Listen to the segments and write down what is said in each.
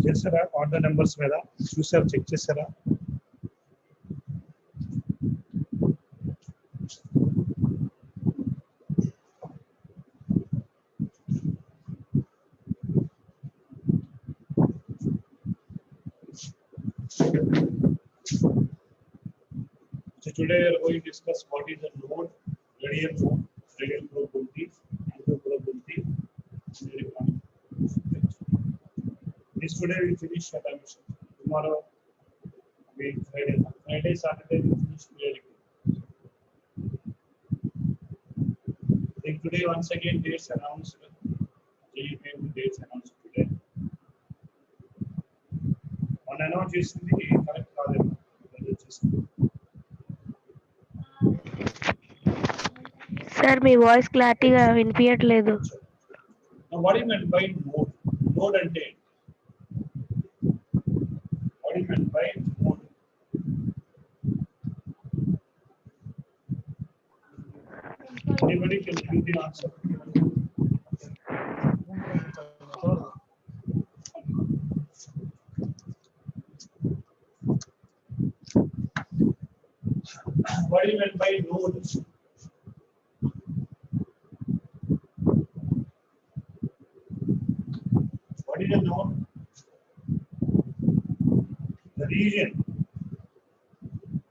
చేసారా order numbers మీద చూసారు, చెక్ చేసారా? So today we are going to discuss what is a node, radial probability, angular probability. This today we finish evaluation. Tomorrow we Friday, Saturday we finish theory. Then today once again dates announced. Dates announced today. On announce చేసింది correct కాదేమో. Sir మీ voice క్లారిటీగా వినిపించట్లేదు. What do you mean by node? Node అంటే what do you mean by node? Anybody can give the answer? What do you mean by node? What is a node? The region,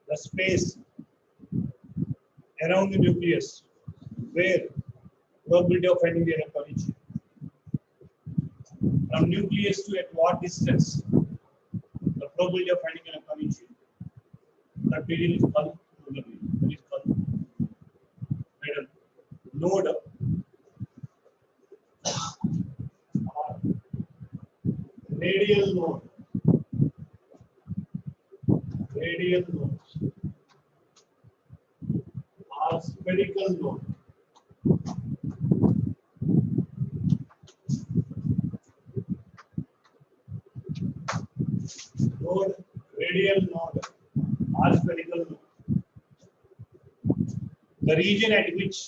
the space around the nucleus where probability of finding the electron is. From nucleus to at what distance the probability of finding an electron is. That period is called probability. That is called node. Radial node. Radial nodes or spherical node. Node, radial node or spherical node. The region at which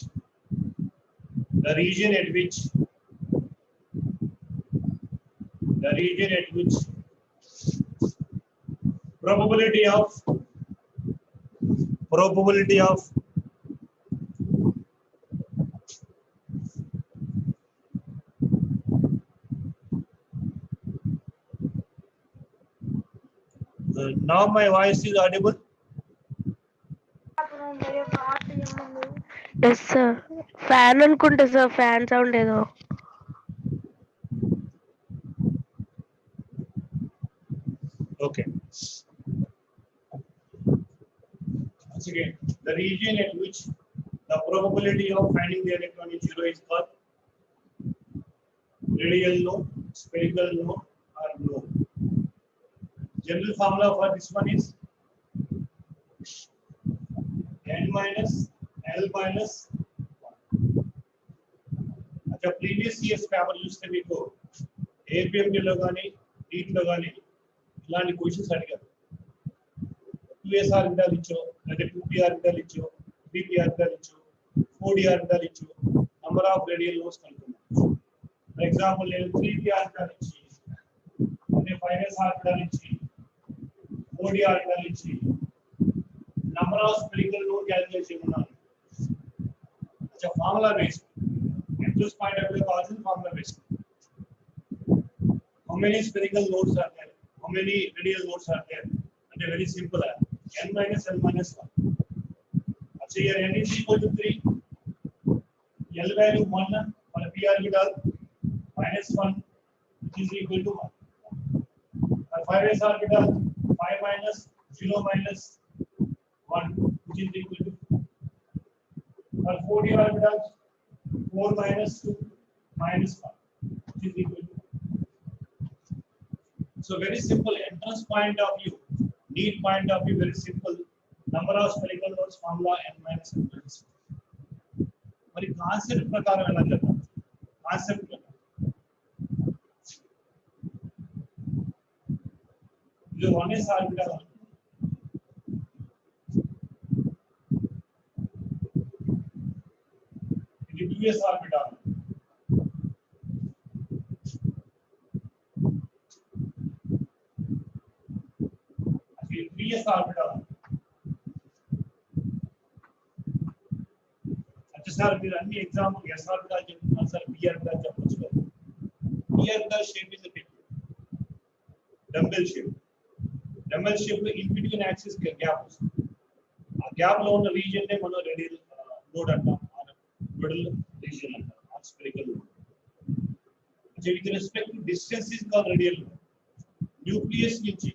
probability of now my voice is audible. Yes sir. Fan అనుకుంటా sir, fan sound ఏదో. Okay. Once again, the region at which the probability of finding the electron is zero is called radial node, spherical node, or node. General formula for this one is n minus L minus 1. अच्छा previous years paper చూస్తే మీకు APMD లో గాని DEET లో గాని ఇలాంటి questions అడిగారు. 2s orbital ఇచ్చో, లేదా 2p ఆర్బిటాల్ ఇచ్చో, 3p ఆర్బిటాల్ ఇచ్చో, 4d ఆర్బిటాల్ ఇచ్చో, నంబర్ ఆఫ్ రేడియల్ నోడ్స్ కనుక్కున్నాను. ఫర్ ఎగ్జాంపుల్ నేను 3p ఆర్బిటాల్ ఇచ్చి, అంటే 5s ఆర్బిటాల్ ఇచ్చి, 4d ఆర్బిటాల్ ఇచ్చి number of spherical node calculate చేయమన్నాను. अच्छा formula based. Interest point of view is formula based. How many spherical nodes are there? How many radial nodes are there? And very simple. N minus L minus 1. अच्छा here n is equal to 3. L value 1 for p orbital minus 1 which is equal to 1. For 5s orbital 5 minus 0 minus 1 which is equal to 4. For 4d orbitals 4 minus 2 minus 1 which is equal to 1. So very simple. Entrance point of view, need point of view, very simple. Number of spherical nodes formula n minus n plus. మరి concept ప్రకారం ఎలా చేద్దాం? Concept ఇది 1s orbital, ఇది 2s orbital. ds orbital. अच्छा sir మీరు అన్ని example s orbital చెప్తున్నారు సార్ p orbital చెప్పొచ్చు కదా. p orbital shape is a bit dumbbell shape. Dumbbell shape లో in between axis gap వస్తుంది. ఆ గ్యాప్ లో ఉన్న రీజియన్ నే మనం రేడియల్ నోడ్ అంటాం, మిడిల్ రీజియన్ అంటాం, or spherical node. So with respect to distance is called radial node. Nucleus నుంచి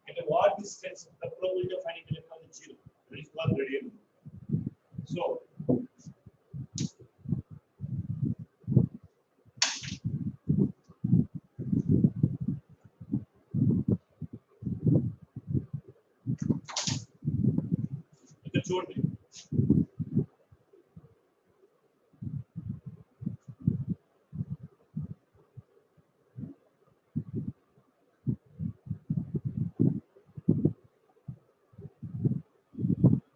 at what distance the probability of finding electron is zero. That is called radial node. So ఇక్కడ చూడండి,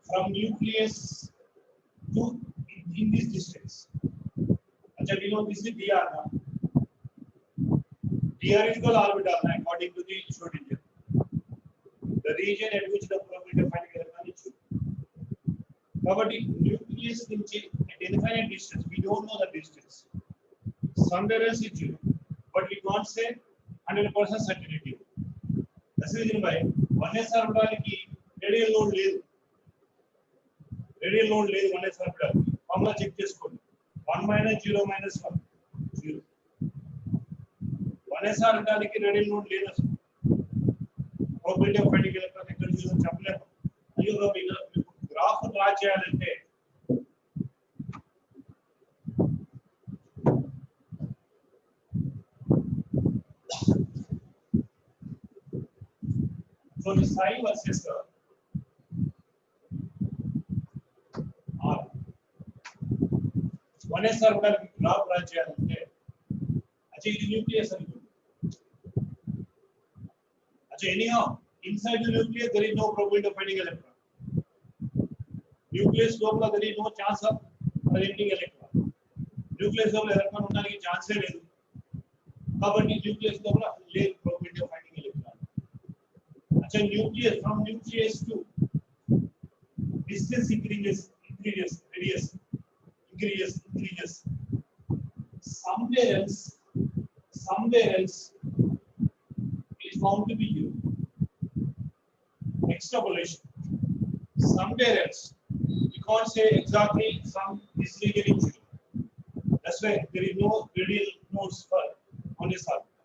from nucleus to in this distance. Acha we know this is dr na. Dr is called orbital na, according to the Schrodinger. The region at which the probability of finding electron is zero. Kabatti nucleus nunchi at infinite distance we don't know the distance. Somewhere else is zero, but we can't say 100% certainty. That's the reason why 1s orbital ki radial node లేదు. Radial node లేదు 1s orbital. Formula check చేసుకోండి. 1 - 0 - 1 0. 1s orbital కి radial node లేదు అసలు. Probability of finding electron ఎక్కడ చూసో చెప్పలేము. అయ్యో మీకు గ్రాఫ్ డ్రా చేయాలంటే so the psi versus r 1s orbital కి గ్రాఫ్ డ్రా చేయాలంటే అచ్చా ఇది న్యూక్లియస్ అనుకోండి. అచ్చా anyhow inside the nucleus there is no probability of finding electron. Nucleus లోపల there is no chance of finding electron. Nucleus లోపల electron ఉండడానికి ఛాన్సే లేదు. కాబట్టి న్యూక్లియస్ లోపల లేదు probability of finding electron. అచ్చా nucleus from nucleus to distance increases radius increases. Somewhere else is found to be you. Extrapolation. Somewhere else. You can't say exactly some this region is zero. That's why there is no radial nodes for on this orbital.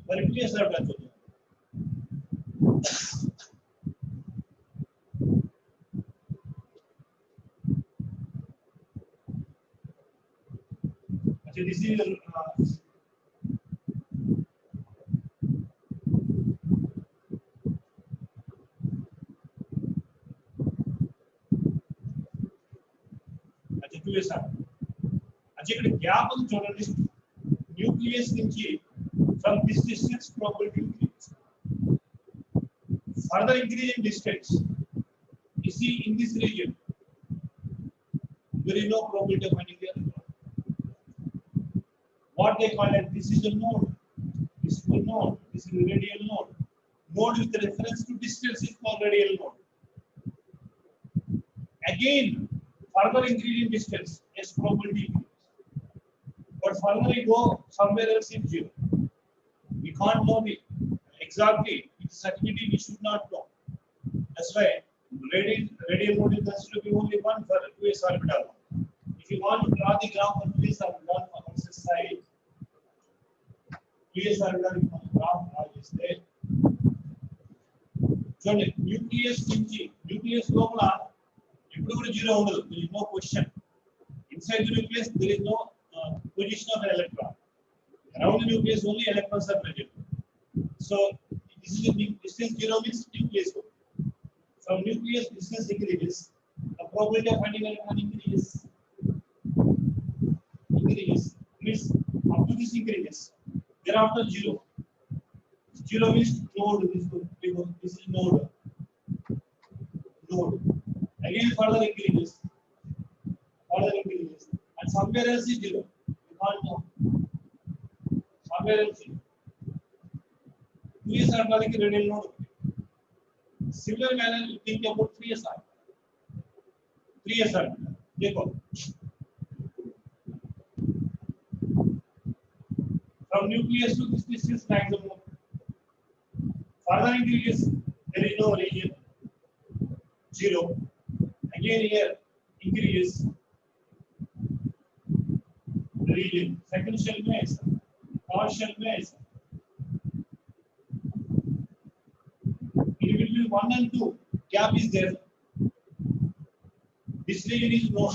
But it is orbital. So this is ఇక్కడ gap ఉంది చూడండి. Nucleus నుంచి from this distance probability increase. Further increase in distance, you see in this region there is no probability of finding the electron. What they call as this is a node, this is a node, this is a radial node. Node with reference to distance is called radial node. Again, further increase in distance is probability increase. But further we go somewhere else in zero. We can't know the exactly its certainty we should not know. That's why radial node is considered to be only one for 2s orbital. If you want to draw the graph for 2s orbital on this side, 2s orbital graph draw cheste చూడండి nucleus లోపల ఎప్పుడు కూడా zero ఉండదు. there is no position inside the nucleus. There is no position of an electron. Around the nucleus only electrons are present. So this is the distance zero means nucleus. From nucleus distance increases, the probability of finding electron increases means up to this increases. Thereafter zero means node. This is node. Again further increases, and somewhere else is zero. You can't know. Somewhere else. 2s అనడానికి radial node ఉంది. Similar manner you think about 3s or 3s or देखो from nucleus to this distance maximum further increases there is no region 0 again here increases region second shell में ऐसा third shell में ऐसा in between 1 and 2 gap is there this region is known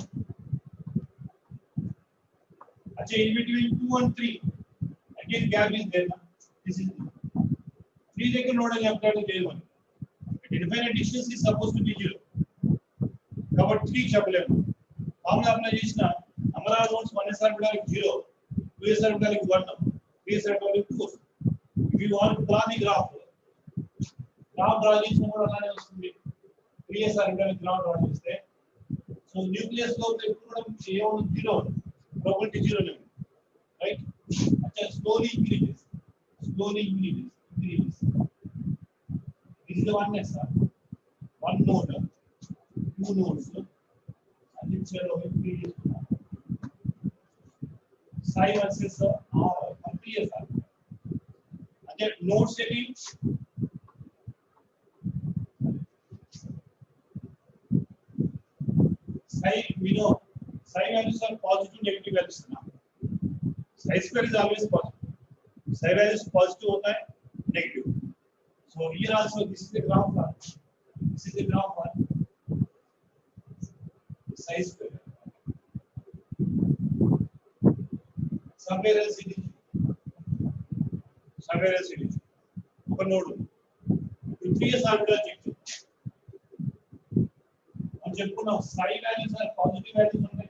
अच्छा in between 2 and 3 again gap is there this is 3 దగ్గర node అని చెప్పడానికి లేదు infinite distance is supposed to be 0 కాబట్టి 3 చెప్పలేము మామూలుగా అప్లై చేసిన number of nodes 1s అనడానికి 0 2s అనడానికి 1 3s అనడానికి 2 if you want to draw the graph draw చేసినా కూడా అలానే వస్తుంది 3s అనడానికి గ్రాఫ్ డ్రా చేస్తే సో న్యూక్లియస్ లో ఎప్పుడు కూడా ఏముంది 0 probability 0 లేదు right अच्छा slowly increases this is the oneness one node two nodes and it's increases psi versus r clear अच्छा nodes any psi we know psi values are positive negative values na psi square is always positive psi values positive hota hai negative so here also this is the graph one psi square somewhere else it is ఒక node 3s order check అని చెప్పుకున్నాం psi values are positive values ఉంటాయి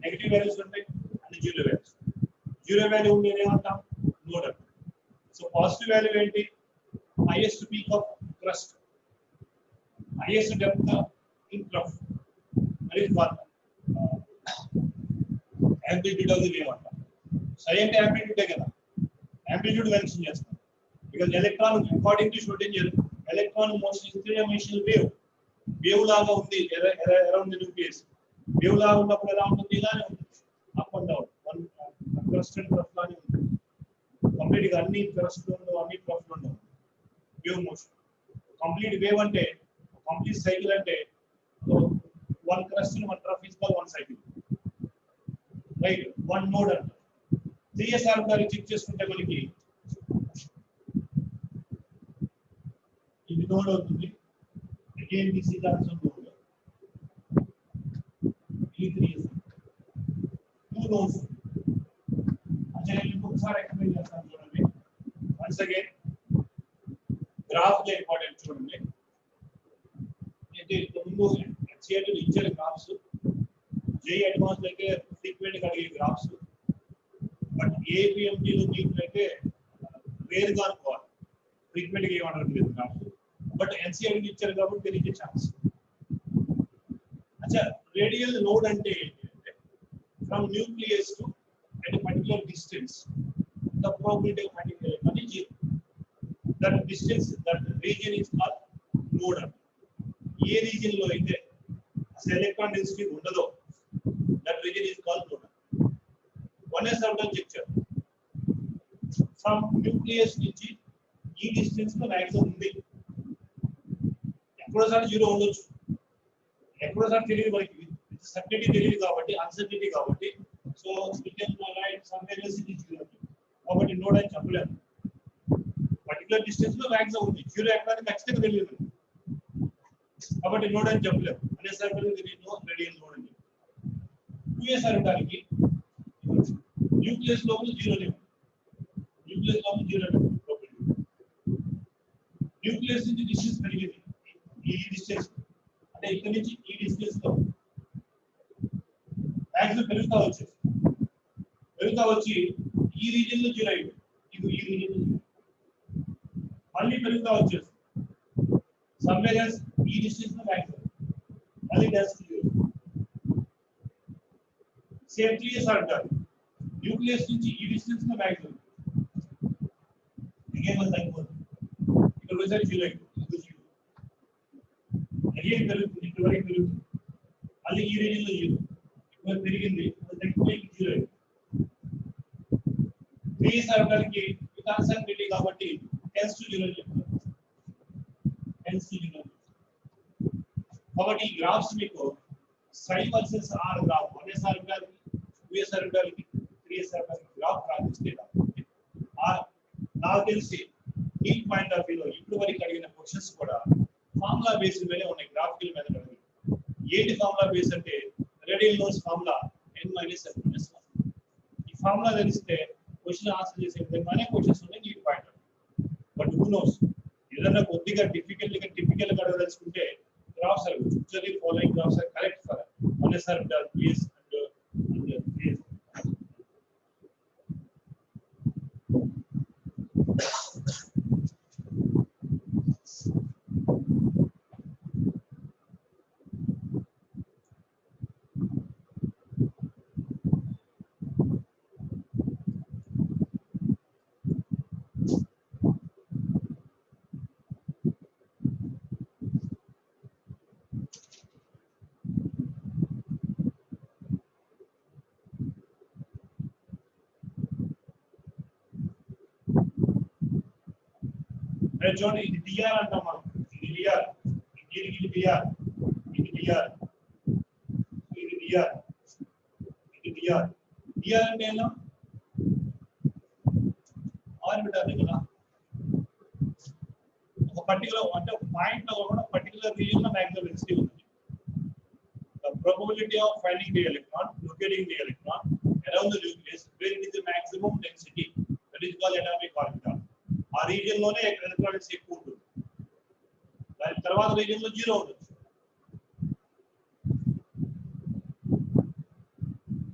negative values ఉంటాయి and zero value ఉంటే ఏమంటాం node అంటాం so positive value ఏంటి highest peak of crust highest depth in trough that is one amplitude of the wave అంటాం psi అంటే amplitude కదా amplitude mention చేస్తాం because electron according to Schrödinger electron motion is three-dimensional wave లాగా ఉంది around the nucleus wave లాగా ఉన్నప్పుడు ఎలా ఉంటుంది ఇలానే ఉంటుంది up and down one crust and trough లానే ఉంటుంది కంప్లీట్ గా అన్ని crust లో అన్ని trough లో ఉంటుంది wave motion complete wave అంటే complete cycle అంటే one crust and one trough is called one cycle right one node అంటారు 3s ఆర్డర్ చెక్ చేసుకుంటే మనకి ఇది నోడ్ అవుతుంది again this is also node e3s two nodes अच्छा నేను ఇంకొకసారి ఎక్స్ప్లెయిన్ చేస్తాను చూడండి once again గ్రాఫ్ ల ఇంపార్టెంట్ చూడండి అయితే ముందు HCl ఇచ్చిన గ్రాఫ్స్ J అడ్వాన్స్ అయితే ఫ్రీక్వెంట్ గా అడిగే గ్రాఫ్స్ బట్ APMG లో మీకు రేర్ గా అనుకోవాలి ఫ్రీక్వెంట్ గా ఏమనడం లేదు గ్రాఫ్స్ బట్ NCL ఇచ్చారు కాబట్టి తెలియజే ఛాన్స్ अच्छा रेडियल नोड అంటే from nucleus to at a particular distance the probability of finding money is that distance that region is called node A region లో అయితే ఎలక్ట్రాన్ డెన్సిటీ ఉండదో that region is called node one is orbital structure from nucleus నుంచి ఈ distance లో maximum ఉంది ఎక్కడోసారి zero ఉండొచ్చు ఎక్కడోసారి తెలియదు మనకి సర్టెనిటీ తెలియదు కాబట్టి అన్సర్టెనిటీ కాబట్టి so we can write somewhere else it is zero కాబట్టి నోడ్ అని చెప్పలేము పర్టికులర్ డిస్టెన్స్ లో మాక్సిమం ఉంది జీరో ఎక్కడానికి ఖచ్చితంగా తెలియదు కాబట్టి నోడ్ అని చెప్పలేము అనే సర్కిల్ తెలియదు రేడియల్ నోడ్ అని 2s అనడానికి న్యూక్లియస్ లోపల జీరో లేవు న్యూక్లియస్ నుంచి డిస్టెన్స్ పెరిగింది ఈ డిస్టెన్స్ అంటే ఇక్కడ నుంచి ఈ డిస్టెన్స్ లో మాక్సిమం పెరుగుతా వచ్చి ఈ రీజియన్ లో జీరో అయింది ఇది ఈ రీజియన్ లో మళ్ళీ పెరుగుతా వచ్చేసి సమ్వేర్ ఎల్స్ ఈ డిస్టెన్స్ లో మాక్సిమం మళ్ళీ డెన్సిటీ జీరో సేమ్ 3s అంటారు న్యూక్లియస్ నుంచి ఈ డిస్టెన్స్ లో maximum again one thank you ఇక్కడ ఒకసారి జీరో అయిపోతుంది, అగైన్ పెరుగుతుంది, ఇక్కడ వరకు పెరుగుతుంది, మళ్ళీ ఈ రీజన్ లో జీరో, ఇక్కడ పెరిగింది, జీరో అయిపోతుంది. 3 సర్కిల్కి విత్ అన్సర్టెనిటీ కాబట్టి టెన్స్ టు 0 చెప్తారు, టెన్స్ టు 0. కాబట్టి ఈ గ్రాఫ్స్ మీకు psi versus r graph, 1 circle 2 circle 3 circle graph రాసిస్తే నాకు తెలిసి ఈ పాయింట్ ఆఫ్ వ్యూలో ఇప్పుడు వరకు అడిగిన క్వశ్చన్స్ కూడా ఫార్ములా బేస్ మీద ఉన్నాయి, గ్రాఫికల్ మెథడ్ అడిగి. ఏంటి ఫార్ములా బేస్ అంటే రేడియల్ నోస్ ఫార్ములా n-n-1. ఈ ఫార్ములా తెలిస్తే క్వశ్చన్ ఆన్సర్ చేసే విధంగానే క్వశ్చన్స్ ఉన్నాయి ఈ పాయింట్. బట్ హూ నోస్, ఏదైనా కొద్దిగా టిపికల్ గా తెలుసుకుంటే graphs are usually following graphs are correct for 1 circle, please, and please. చూడండి, ఇది డిఆర్ అంటాం మనం, ఇది డిఆర్, ఇది డిఆర్, ఇది డిఆర్, ఇది డిఆర్, ఇది డిఆర్. డిఆర్ అంటే ఎలా ఆర్బిటాల్ కదా, ఒక పర్టికులర్ అంటే ఒక పాయింట్ లో కూడా పర్టికులర్ రీజియన్ లో మాక్సిమం డెన్సిటీ ఉంటుంది. The probability of finding the electron, locating the electron around the nucleus where it is the maximum density, that is called atomic orbital. ఆ రీజియన్ లోనే ఎలక్ట్రానిక్స్ ఎక్కువ ఉంటుంది, దాని తర్వాత రీజియన్ లో జీరో ఉంటుంది.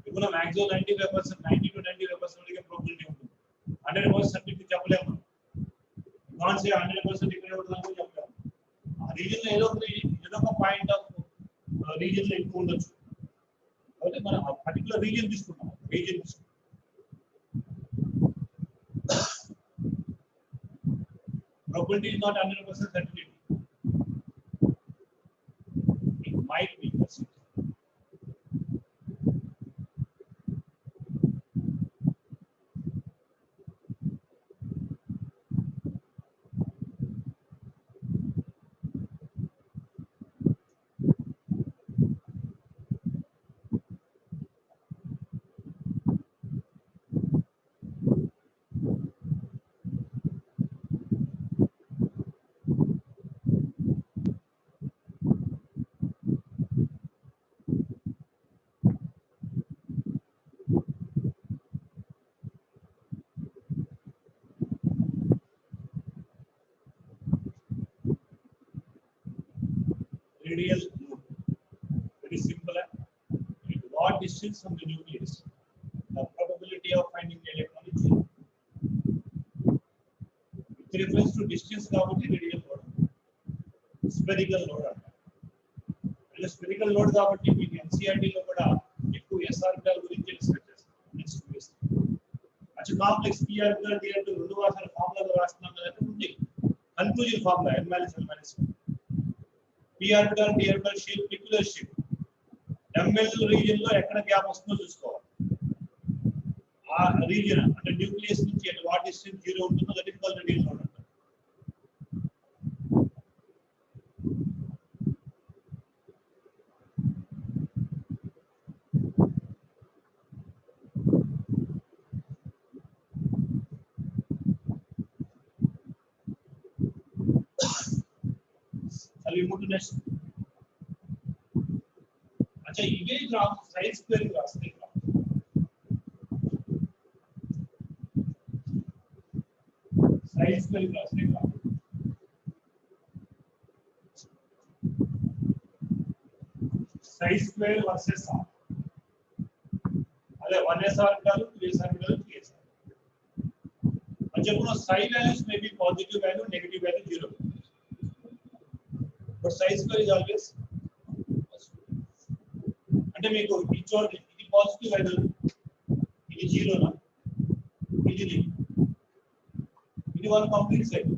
ఇప్పుడు మాక్సిమం 95%, 90 to 95% ప్రాబబిలిటీ ఉంటుంది. 100% సర్టిఫికెట్ చెప్పలేము, నాట్ సే 100% ఇక్కడ ఉంటుందని చెప్పలేము. ఆ రీజియన్ లో ఏదో ఒక పాయింట్ ఆఫ్ రీజియన్ లో ఎక్కువ ఉండొచ్చు. కాబట్టి మనం ఆ పర్టికులర్ రీజియన్ తీసుకున్నాం, probability is not 100% certainty. It might be percent. Radial node, very simple. At what distance from the nucleus, the probability of finding the electron is 0. With reference to distance, కాబట్టి radial node, spherical node అంటారు. అంటే spherical node కాబట్టి మీకు NCERT లో కూడా ఎక్కువ s orbital గురించి discuss చేస్తాం. అచ్చా కాంప్లెక్స్ p ఆర్బిటాల్ d అంటే రెండు వాసాల ఫార్ములాలో రాస్తున్నాం కదా, ఉంది conclusion formula n-l-1. p orbital d orbital shape peculiar shape, ml region లో ఎక్కడ గ్యాప్ వస్తుందో చూసుకోవాలి. ఆ రీజియన్ అంటే న్యూక్లియస్ నుంచి at what distance 0 ఉంటుందో that is called radial node అంటారు. అవి ముందు నెక్స్ట్. अच्छा इवे ग्राफ साइज स्क्वायर ग्राफ से ग्राफ साइज स्क्वायर ग्राफ से graph size square versus r अरे 1s orbital 2s orbital 3s. अच्छा कोनो साइड वैल्यूज में भी positive value negative value 0, but size square is always అంటే మీకు ఈ చూడండి, ఇది పాజిటివ్ వాల్యూ, ఇది 0 నా, ఇది 1 కంప్లీట్ సైకిల్.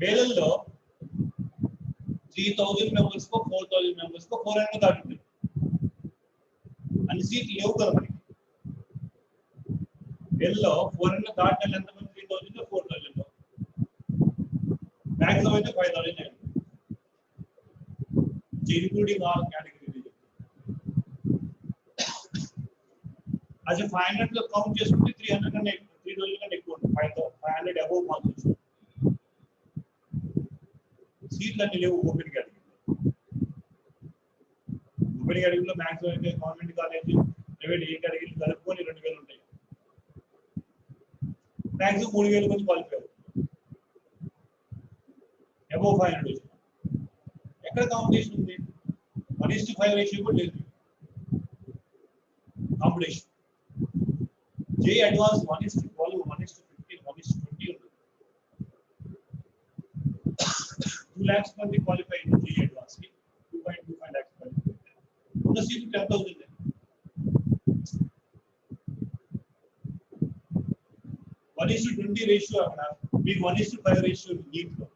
మేలల్లో 3000 మెంబర్స్ కో 4000 మెంబర్స్ కో 400 దాటుతుంది. అన్ని సీట్లు లేవు కదా మనకి. మేలల్లో 400 దాటిన ఎంతమంది 3000 4000 మ్యాక్సిమం అయితే 5000 ఇంక్లూడింగ్ ఆల్ కేటగిరీ. అది 500 లో కౌంట్ చేసుకుంటే 300 కన్నా 3000 కన్నా ఎక్కువ ఉంటుంది. 500 అబోవ్ మార్క్స్ సీట్లు అన్ని లేవు ఓపెన్ కేటగిరీ. ఓపెన్ కేటగిరీలో మ్యాక్సిమం అయితే గవర్నమెంట్ కాలేజ్ ప్రైవేట్ ఏ కేటగిరీ కలుపుకొని 2000 ఉంటాయి. మ్యాక్సిమం 3000 మంది క్వాలిఫై అవుతుంది. అబోవ్ 500 ఎక్కడ కాంపిటీషన్ ఉంది? 1:5 రేషియో కూడా లేదు కాంపిటీషన్. జే అడ్వాన్స్ 1:12, 1:15, 1:20 ఉంది. 2 lakhs మంది క్వాలిఫై అయ్యింది జే అడ్వాన్స్ కి. 2.25 lakhs క్వాలిఫై ఉన్న సీట్లు 10,000. వన్ ఇస్ టు 20 రేషియో అక్కడ మీకు 1:5 రేషియో నీట్ లో.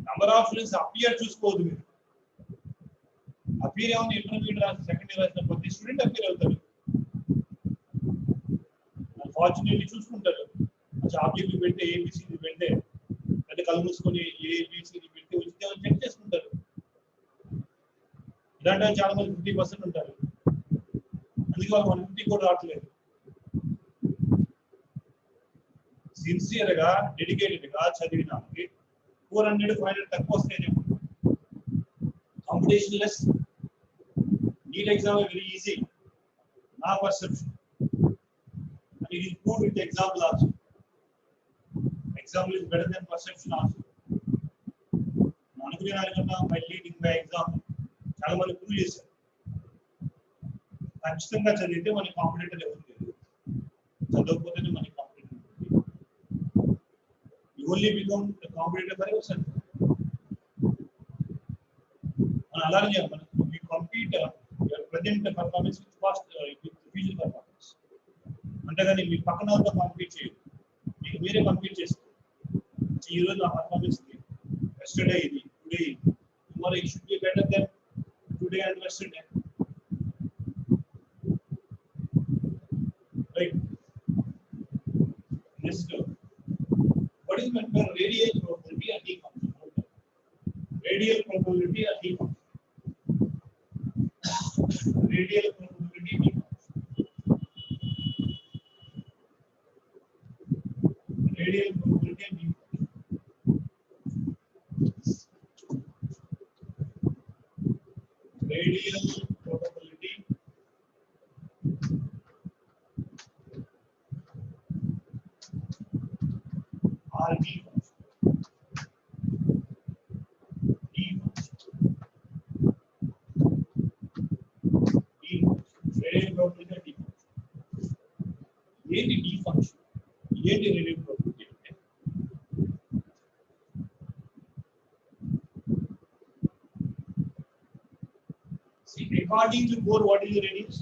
నంబర్ ఆఫ్ స్టూడెంట్స్ అపియర్ చూసుకోవద్దు మీరు. అపియర్ ఏమన్నా ఇంటర్మీడియట్ రాసి సెకండ్ ఇయర్ రాసిన ప్రతి స్టూడెంట్ అపియర్ అవుతారు. ఫార్చునేట్లీ చూసుకుంటారు. ఆబ్జెక్టివ్ పెడితే ఏబిసిడి పెడితే అంటే కళ్ళు మూసుకొని ఏబిసిడి పెడితే వచ్చిందే చెక్ చేసుకుంటారు. ఇలాంటి చాలా మంది 50% ఉంటారు. అందుకే వాళ్ళు 150 కూడా రావట్లేదు. సిన్సియర్ గా డెడికేటెడ్ గా చదివిన 400 500 తక్కువ వస్తాయి. Competition less. NEET exam very easy నా perception. It is proved with example also. Example is better than perception also. అనుకునే దానికన్నా by leading by example చాలా మంది ప్రూవ్ చేశారు. ఖచ్చితంగా చదివితే మనకి కాంపిటేటర్ ఎవరు లేదు. చదవకపోతేనే మనకి కాంపిటేటర్ ఉంటుంది. You only become the competitor by yourself. మనం అలానే చేయాలి. మనం we compete your present performance with past with future performance. అంతేగాని మీ పక్కన వాళ్ళతో కాంపీట్ చేయదు. మీకు మీరే కాంపీట్ చేస్తారు. ఈ రోజు నా పర్ఫార్మెన్స్ ఇది, ఎస్టర్డే ఇది, టుడే ఇది. Tomorrow it should be better then today and yesterday. Right. Next what is meant by radial probability and D function. Radial probability and D function. Radial probability D radial probability and radial probability are d function. Radial probability and d function. ఏంటి radial probability అంటే? See, according to Bohr, what is the radius?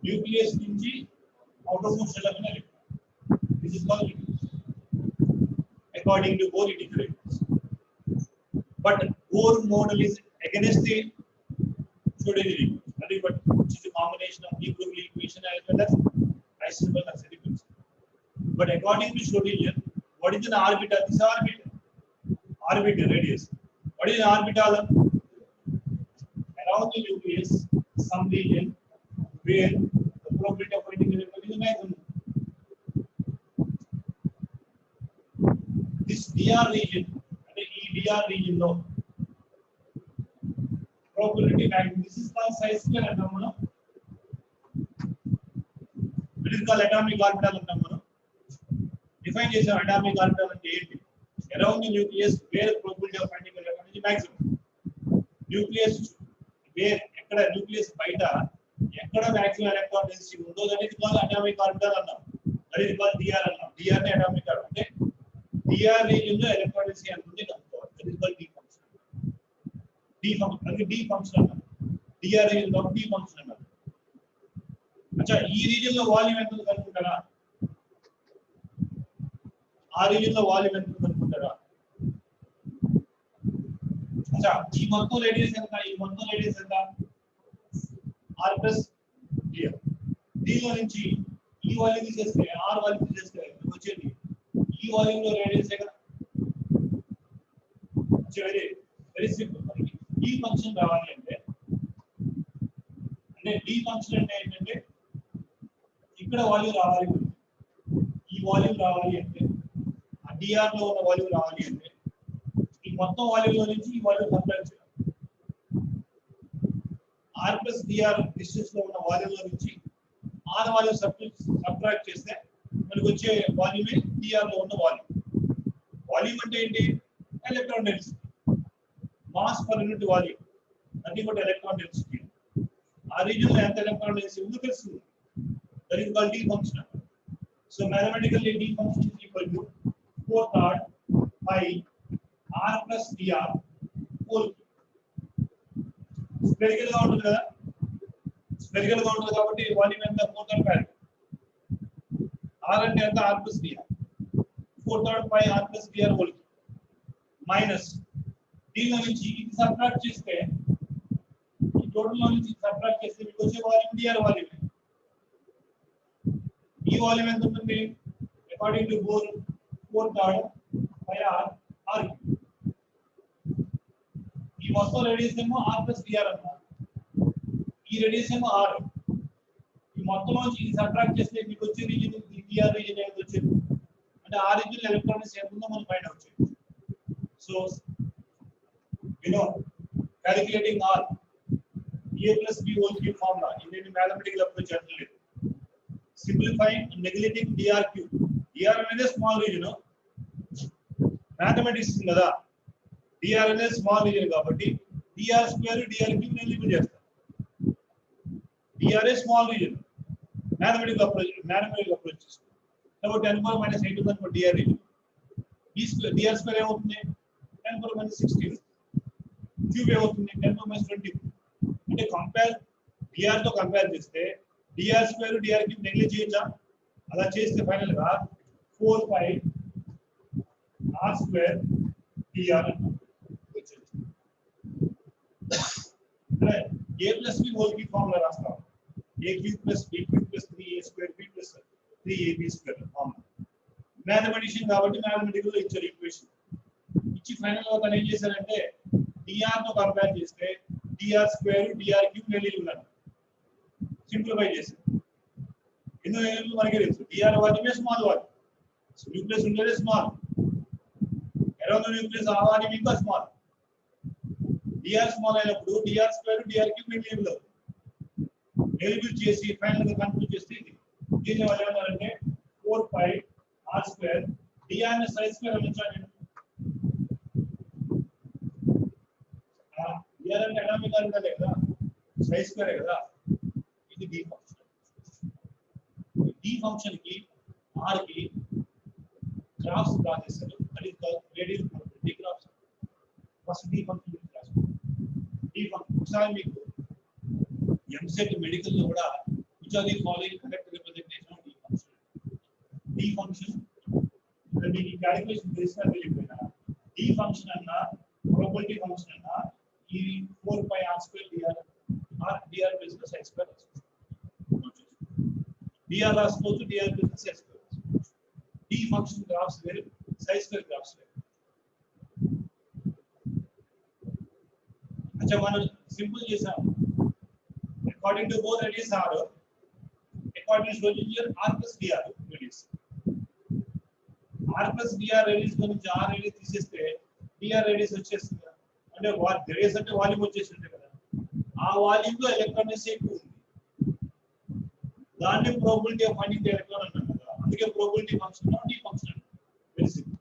Nucleus నుంచి outermost shell అనే radius. This is called radius. According to Bohr, it is radius. But Bohr model is against the Schrödinger equation. Nothing but which is a combination of de Broglie equation as well as Heisenberg concept. But according to Schrödinger, what is an orbital? This orbital. Orbital radius. What is an orbital? Around the nucleus, some region where the probability of finding an electron is maximum. This DR region, and the DR region, no. Probability maximum. This is called psi square antam manam. It is called atomic orbital antam manam. Define chesam atomic orbital ante enti? Around the nucleus where probability of finding an electron is maximum. Nucleus where ekkada nucleus baita ekkada maximum electron density undo that is called atomic orbital annam. That is called DR annam. DR ne atomic orbital ante DR region lo electron density antundi kanko. That is called d function. D function అది d function అన్నమాట. DR region లో d function అన్నమాట. అచ్చా ఈ region లో volume ఎంత కనుక్కుంటారా? ఆ reason లో వాల్యూమ్ ఎంత అనుకుంటారా? అచ్చా, ఈ మొత్తం రేడియస్ ఎంత? ఈ మొత్తం రేడియస్ ఎంత? r plus dr. దీనిలో నుంచి ఈ వాల్యూమ్ తీసేస్తే r వాల్యూమ్ తీసేస్తే వచ్చేది ఈ వాల్యూమ్ లో రేడియస్ కదా. Very very simple. మనకి ఈ ఫంక్షన్ రావాలి అంటే డి ఫంక్షన్ అంటే ఏంటంటే ఇక్కడ వాల్యూమ్ రావాలి, ఈ వాల్యూమ్ రావాలి అంటే ఆ dr లో ఉన్న వాల్యూమ్ రావాలి అంటే ఈ మొత్తం వాల్యూమ్ లో నుంచి ఈ వాల్యూమ్ సబ్ట్రాక్ట్ చేయాలి. r ప్లస్ dr డిస్టెన్స్ లో ఉన్న వాల్యూమ్ లో నుంచి r వాల్యూమ్ సబ్ట్రాక్ట్ చేస్తే మనకు వచ్చే వాల్యూమే dr లో ఉన్న వాల్యూమ్. వాల్యూమ్ అంటే ఏంటి? Electron density, mass per unit volume, అది కూడా ఎలక్ట్రాన్ డెన్సిటీ. ఆ రీజన్ లో ఎంత ఎలక్ట్రాన్ డెన్సిటీ ఉందో తెలుస్తుంది. That is called d function. So mathematically d function is equal to 4 third pi r plus dr whole. Spherical గా ఉంటుంది కదా, స్పెరికల్ గా ఉంటుంది కాబట్టి వాల్యూమ్ ఎంత? 4 third pi. r అంటే ఎంత? r plus dr. 4 third pi r plus dr whole minus దీనిలో నుంచి ఇది సబ్ట్రాక్ట్ చేస్తే ఈ టోటల్ లో నుంచి సబ్ట్రాక్ట్ చేస్తే మీకు వచ్చే వాల్యూమ్ dr వాల్యూమ్. ఈ వాల్యూమ్ ఎంత ఉంటుంది? According to 4 third pi r r. ఈ మొత్తం రేడియస్ ఏమో r plus dr అన్నమాట. ఈ రేడియస్ ఏమో r. ఈ మొత్తం నుంచి ఇది సబ్ట్రాక్ట్ చేస్తే మీకు వచ్చే రీజన్ dr రీజన్ ఎంత వచ్చేది అంటే ఆ రీజన్ ఎలక్ట్రాన్స్ ఎంత ఉందో మనం ఫైండ్ అవుట్ చేయొచ్చు. So you know calculating r a plus b whole cube formula in any mathematical approach అంటలేదు. simplifying and neglecting dr cube. dr అనేది స్మాల్ రీజన్, మ్యాథమెటిక్స్ కదా, dr అనేది స్మాల్ రీజన్ కాబట్టి dr square dr cube ని eliminate చేస్తాం. dr a small reason, mathematical approach చేస్తాం కాబట్టి 10 power minus 8 ఉంది అనుకో dr రీజన్. dr స్క్వేర్ ఏమవుతుంది? 10 పవర్ మైనస్ 16. క్యూబ్ ఏమవుతుంది? 10 పవర్ మైనస్ 20. అంటే కంపేర్ dr తో కంపేర్ చేస్తే dr square dr cube neglect చేయొచ్చా? అలా చేస్తే ఫైనల్ గా 4 pi r స్క్వేర్ dr వచ్చేది. a plus b whole cube formula రాస్తాం. a cube plus b cube plus 3a square b plus 3ab square formula. Mathematician కాబట్టి mathematical లో ఇచ్చారు equation. ఇచ్చి ఫైనల్ గా తను ఏం చేశారంటే dr తో కంపేర్ చేస్తే dr square dr cube neglect ఉన్నారు. సింప్లిఫై చేశారు. ఎందుకు మనకి తెలుసు dr వాల్యూమే స్మాల్ వాల్యూమ్, న్యూక్లియస్ ఉండేది స్మాల్, అరౌండ్ న్యూక్లియస్ ఆ వాల్యూమ్ ఇంకా స్మాల్. dr స్మాల్ అయినప్పుడు dr square dr cube neglect eliminate చేసి ఫైనల్ గా కన్క్లూడ్ చేస్తే దీని వల్ల ఏమన్నారంటే 4 pi r స్క్వేర్ dr ని సైజ్ స్క్వేర్ అందించాలి. dr అంటే ఎనామిక్ అంటే కదా, సైజ్ స్క్వేర్ కదా. ఇది d ఫంక్షన్. d ఫంక్షన్ కి r కి గ్రాఫ్స్ డ్రా చేశారు. అది radial d graphs. First d function class. d function ఒకసారి మీకు ఎంసెట్ మెడికల్ లో కూడా which are the following correct representation of d function. d function దీని క్యాలిక్యులేషన్ చేసినా తెలియకపోయినా d ఫంక్షన్ అన్న ప్రాబబిలిటీ ఫంక్షన్ అన్న ఈ 4 pi r square dr plus sin square dr రాసుకోవచ్చు, dr plus sin square. d function graphs వేరు, sin square graphs వేరు. అచ్చా మనం సింపుల్ చేసాం. According to both radius r, according to Schrodinger r plus dr radius. r plus dr radius నుంచి r radius తీసేస్తే dr radius వచ్చేస్తుంది. అంటే radius అంటే వాల్యూమ్ వచ్చేసింది కదా. ఆ వాల్యూమ్ లో ఎలక్ట్రాన్ డెన్సిటీ ఎక్కువ ఉంది. దాన్ని probability of finding the electron అంటాం కదా. అందుకే probability function d function. Very simple.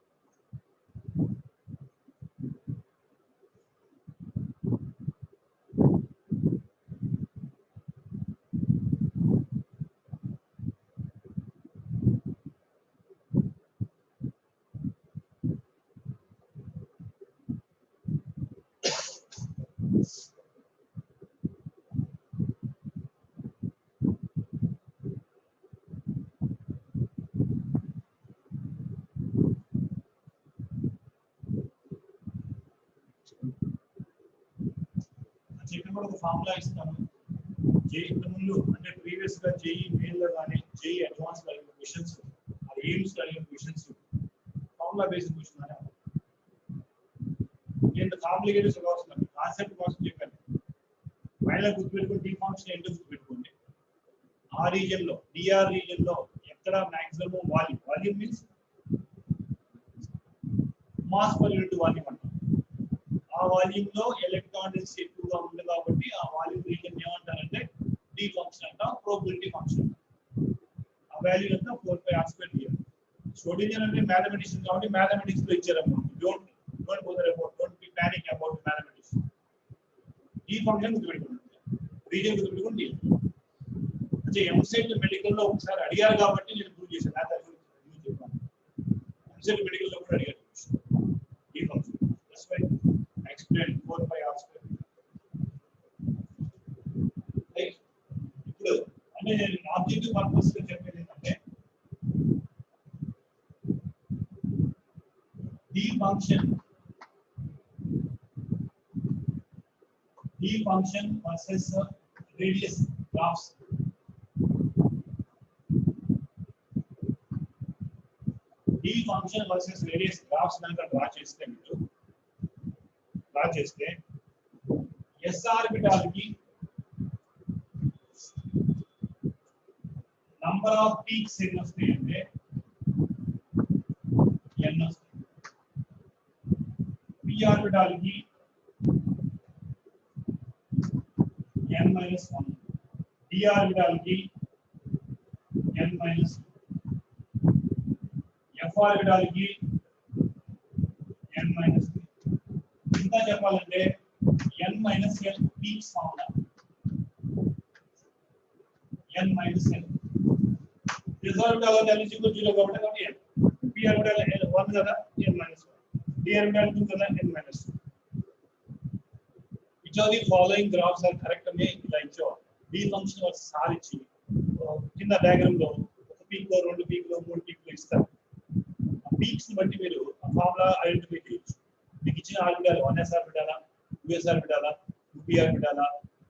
ఇక్కడ కూడా ఒక ఫార్ములా ఇస్తాను. జేఈ ముందు అంటే ప్రీవియస్ గా జేఈ మెయిన్ లో కానీ జేఈ అడ్వాన్స్ లో అడిగిన క్వశ్చన్స్, అది ఎయిమ్స్ లో అడిగిన క్వశ్చన్స్ ఫార్ములా బేస్డ్ క్వశ్చన్ అనే ఇంత కాంప్లికేటెడ్ అవసరం, కాన్సెప్ట్ కోసం చెప్పాను. ఫైనల్ గుర్తుపెట్టుకుని డి ఫంక్షన్ ఏంటో గుర్తుపెట్టుకోండి. ఆ రీజన్ లో డిఆర్ రీజన్ లో ఎక్కడ maximum volume, volume means mass per unit volume అంటాం. ఆ వాల్యూమ్ లో ఎలక్ట్రాన్ డెన్సిటీ ఎక్కువగా ఉంది కాబట్టి ఆ వాల్యూమ్ రీజన్ ఏమంటారంటే డి ఫంక్షన్ అంటాం, ప్రోబబిలిటీ ఫంక్షన్. ఆ వాల్యూ అంతా 4πr² డిఆర్. స్టూడెంట్ అంటే మ్యాథమెటిక్స్ కాబట్టి మ్యాథమెటిక్స్ లో ఇచ్చారన్నమాట. Don't bother about, don't be panic about mathematics. ఈ ఫంక్షన్ గుర్తుపెట్టుకోండి, రీజన్ గుర్తుపెట్టుకోండి. అంటే ఎంసెట్ మెడికల్ లో ఒకసారి అడిగారు కాబట్టి నేను ప్రూవ్ చేశాను. ఎంసెట్ మెడికల్ లో కూడా అడిగారు ఈ function. That's why I explain 4πr². ఇప్పుడు అంటే నేను ఆబ్జెక్టివ్ పర్పస్ గా చెప్పేది ఏంటంటే ఈ ఫంక్షన్ వర్సెస్ రేడియస్ గ్రాఫ్స్. ఈ ఫంక్షన్ వర్సెస్ రేడియస్ గ్రాఫ్స్ కనుక డ్రా చేస్తే ఎస్ ఆర్బిటాల్ కి నంబర్ ఆఫ్ పీక్స్ ఎన్ని వస్తాయి అంటే n వస్తాయి. p ఆర్బిటాల్ కి n-1, d ఆర్బిటాల్ కి n-2, f ఆర్బిటాల్ కి n-3. ఇంకా చెప్పాలంటే n-l peaks formula. n-l s orbital l = 0 కాబట్టి n. p ఆర్బిటాల్ 1 కదా, n-1. d ఆర్బిటాల్ 2 కదా, n-2. Each of the following graphs are correct అని ఇలా ఇచ్చేవారు. d ఫంక్షన్ వర్సెస్ r ఇచ్చి కింద డయాగ్రామ్ లో ఒక పీక్ లో, 2 పీక్ లో, 3 పీక్ లో ఇస్తారు. ఆ పీక్స్ బట్టి మీరు ఆ ఫార్ములా ఐడెంటిఫై చేయొచ్చు. మీకు ఇచ్చిన orbital 1s ఆర్బిటాలా, 2s ఆర్బిటాలా, 2p ఆర్బిటాలా,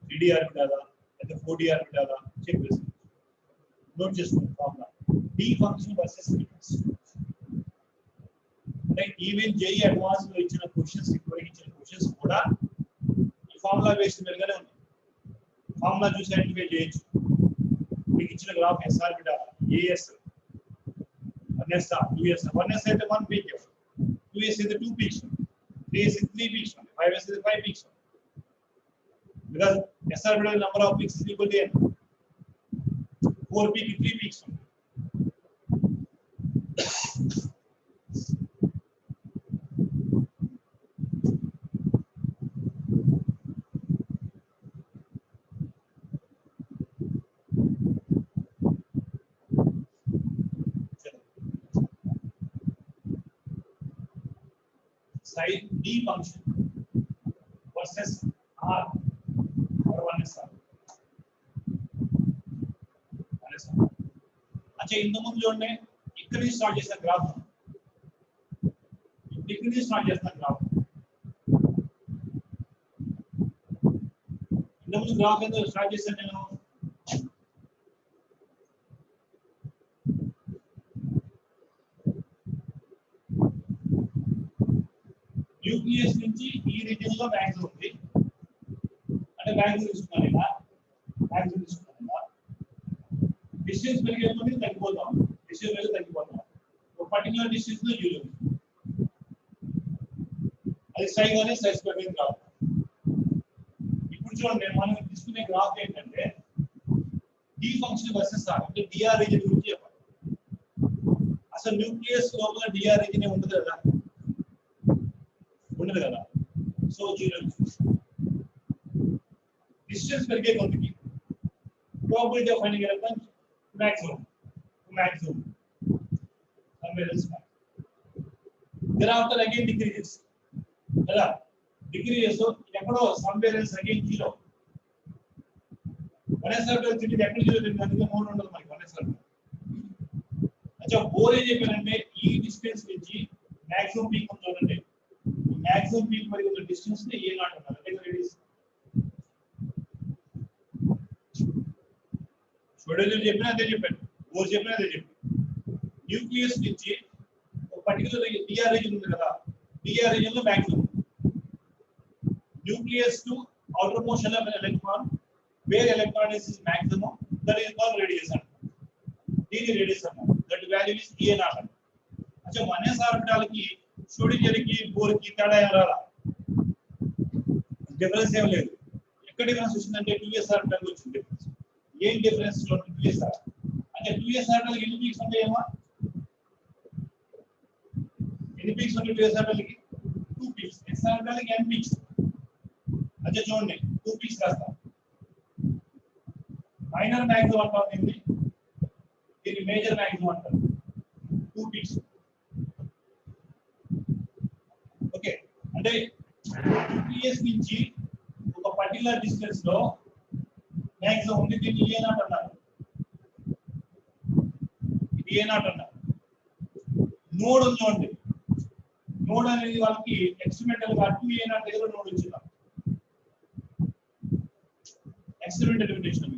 3d ఆర్బిటాలా, లేదా 4d ఆర్బిటాలా చెప్పేసి నోట్ చేసుకోండి formula. d function versus radius. అంటే ఈవెన్ జేఈ అడ్వాన్స్ లో ఇచ్చిన క్వశ్చన్స్, ఇప్పుడు ఇచ్చిన క్వశ్చన్స్ కూడా ఈ ఫార్ములా బేస్డ్ మీదగానే ఉంది. ఫార్ములా చూసి ఐడెంటిఫై చేయొచ్చు. మీకు ఇచ్చిన graph yes orbital as 1s 2s. 1s అయితే 1 పీక్, 2s అయితే 2 పీక్స్, 3s అయితే 3 పీక్స్, 5s అయితే 5 peaks. because s orbital number of peaks is equal to n. 4 peak 3 peaks. Side d function versus r or 1s r. अच्छा ఇంత ముందు చూడండి, ఇక్కడ నుంచి స్టార్ట్ చేసిన గ్రాఫ్, ఇక్కడ నుంచి స్టార్ట్ చేసిన గ్రాఫ్. ఇంత ముందు గ్రాఫ్ ఎంత స్టార్ట్ చేశాను నేను, న్యూక్లియస్ నుంచి ఈ రీజియన్ లో మ్యాక్సిమం ఉంది అంటే మ్యాక్సిమం తీసుకున్నాను, ఇలా మ్యాక్సిమం తీసుకున్నాను. ఇలా డిస్టెన్స్ పెరిగే కొద్దీ తగ్గిపోతాం, డిస్టెన్స్ పెరిగి తగ్గిపోతాం. ఒక పర్టికులర్ డిస్టెన్స్ లో జీరో, అది సై కానీ సై స్క్వేర్ మీద గ్రాఫ్. ఇప్పుడు చూడండి మనం తీసుకునే గ్రాఫ్ ఏంటంటే డి ఫంక్షన్ వర్సెస్ ఆర్, అంటే డిఆర్ రీజియన్ గురించి చెప్పాలి. అసలు న్యూక్లియస్ లోపల డిఆర్ రీజియన్ ఉండదు కదా, ఉండదు కదా. సో జీరో డిస్టెన్స్ పెరిగే కొద్దికి probability of finding error maximum somewhere else. Thereafter again decreases కదా, decreases. So ఎక్కడో somewhere else again zero. 1s orbital తిరిగి ఎక్కడ జీరో తిరిగి అందుకే 3 ఉండదు మనకి 1s ఆర్బిటాల్. అచ్చా బోర్ ఏం చెప్పారంటే ఈ డిస్టెన్స్ నుంచి మాక్సిమం పీక్ చూడండి, మాక్సిమం పీక్ మరి ఉన్న డిస్టెన్స్ ని ఏ నాట్ అన్నారు, అంటే రేడియస్. స్టూడెంట్ చెప్పినా అదే చెప్పాను, ఓర్ చెప్పినా అదే చెప్పాను. న్యూక్లియస్ నుంచి ఒక పర్టికులర్ డిఆర్ రీజన్ ఉంది కదా, డిఆర్ రీజన్ లో maximum nucleus to outermost shell of an electron where electron is maximum, that is called radiation. దీని radiation, that value is E0. अच्छा 1s ఆర్బిటాల్ కి స్టూడెంట్ కి బోర్ కి తేడా ఏం రాలా, డిఫరెన్స్ ఏం లేదు. ఎక్కడ డిఫరెన్స్ వచ్చిందంటే 2s ఆర్బిటాల్ కి వచ్చింది డిఫరెన్స్. ఏం డిఫరెన్స్ లో 2s అంటే 2s ఆర్బిటాల్ కి ఎన్ని పీక్స్ ఉంటాయేమో, ఎన్ని పీక్స్ ఉంటాయి 2s ఆర్బిటాల్ కి? 2 పీక్స్. s ఆర్బిటాల్ కి n పీక్స్. अच्छा చూడండి 2 పీక్స్ రాస్తా. మైనర్ మ్యాక్సిమం అంటారు దీన్ని, దీన్ని మేజర్ మ్యాక్సిమం అంటారు. 2 పీక్స్. ఓకే, అంటే న్యూక్లియస్ నుంచి ఒక పర్టికులర్ డిస్టెన్స్ లో మ్యాక్సిమం ఉంది, దీన్ని ఏ నాట్ అన్నారు. ఇది ఏ నాట్ అన్నారు. నోడ్ ఉందండి, నోడ్ అనేది వాళ్ళకి ఎక్స్పెరిమెంటల్ గా 2 ఏ నాట్ దగ్గర నోడ్ వచ్చింది. Experimental limitation.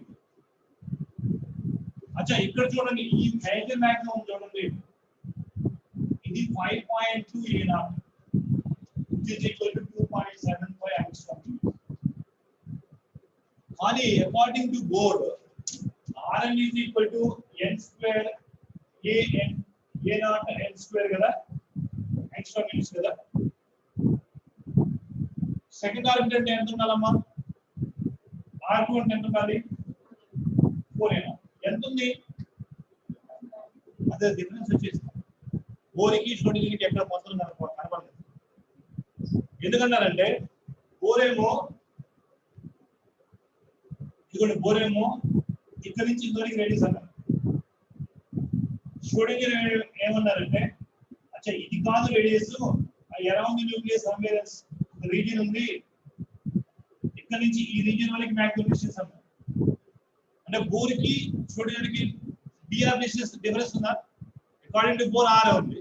अच्छा ఇక్కడ చూడండి, ఈ మేజర్ మాక్సిమం చూడండి, ఇది 5.2 A0 which is equal to 2.75 angstrom. కానీ according to Bohr, Rn is equal to n square an A0 n square కదా, angstrom units కదా. సెకండ్ ఆర్బిటల్ ఎంత ఉండాలమ్మా? R2 అంటే ఎంత ఉండాలి? 4 ఎంత ఉంది? అదే డిఫరెన్స్ వచ్చేసి బోర్కి స్టూడెంట్కి ఎక్కడ మొత్తం కనపడలేదు. ఎందుకన్నారంటే బోరేమో ఇదిగోండి, బోరేమో ఇక్కడ నుంచి ఇంతవరకు రేడియస్ అన్నారు. స్టూడెంట్ ఏమన్నారంటే అచ్చా ఇది కాదు radius, around nucleus somewhere region ఉంది, ఇక్కడ నుంచి ఈ రీజియన్ వరకు మాక్సిమం డిస్టెన్స్ అన్నారు. అంటే బోర్ కి స్టూడెంట్ కి డిఆర్ డిస్టెన్స్ డిఫరెన్స్ ఉందా? అకార్డింగ్ టు బోర్ ఆర్ ఉంది,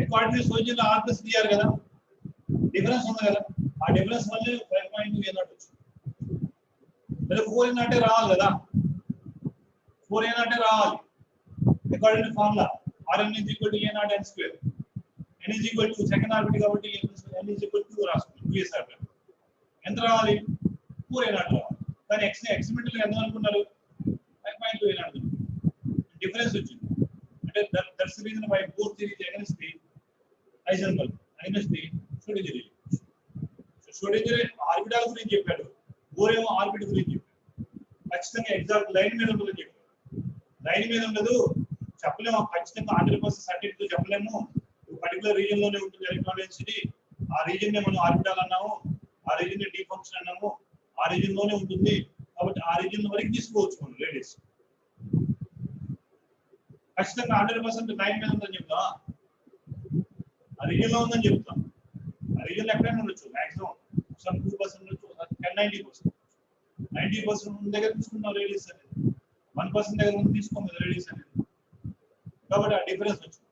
అకార్డింగ్ టు సోల్జర్ ఆర్ ప్లస్ డిఆర్ కదా, డిఫరెన్స్ ఉంది కదా. ఆ డిఫరెన్స్ వల్ల 5.2 ఏ0 వచ్చింది. లేదా 4 ఏ0 రావాలి కదా, 4 ఏ0 రావాలి. According to formula Rn is equal to A0 n square, n is equal to second orbit కాబట్టి n is equal to రాసుకుంటాం 2s ఆర్బిట్. ఎంత రావాలి? 4 ఏ0 రావాలి. కానీ ఎక్స్పెరిమెంటల్ ఎంత అనుకున్నారు? 5.2 ఏ0 డిఫరెన్స్ వచ్చింది. అంటే that's the reason why Bohr theory against the Heisenberg, against the Schrodinger. Schrodinger orbital గురించి చెప్పాడు, బోర్ ఏమో ఆర్బిట్ గురించి చెప్పాడు. ఖచ్చితంగా ఎగ్జాక్ట్ లైన్ మీద ఉంటుందని చెప్పాడు. లైన్ మీద ఉండదు చెప్పలేము, ఖచ్చితంగా 100% సర్టిఫికేట్ చెప్పలేము. పర్టికులర్ రీజియన్ లోనే ఉంటుంది ఎలక్ట్రాన్ డెన్సిటీ. ఆ రీజియన్ నే మనం ఆర్బిటాల్ అన్నాము, ఆ రీజియన్ ని డి ఫంక్షన్ అన్నాము, ఆ రీజియన్ లోనే ఉంటుంది. కాబట్టి ఆ రీజియన్ వరకు తీసుకోవచ్చు మనం రేడియస్. ఖచ్చితంగా 100% లైన్ మీద ఉందని చెప్తా, ఆ రీజియన్ లో ఉందని చెప్తాం. ఆ రీజియన్ ఎక్కడైనా ఉండొచ్చు, మాక్సిమం 2% ఉండొచ్చు, 90%. 90% దగ్గర తీసుకున్నాం రేడియస్ అనేది, 1% దగ్గర ముందు తీసుకోం కదా రేడియస్ అనేది. కాబట్టి ఆ డిఫరెన్స్ వచ్చింది.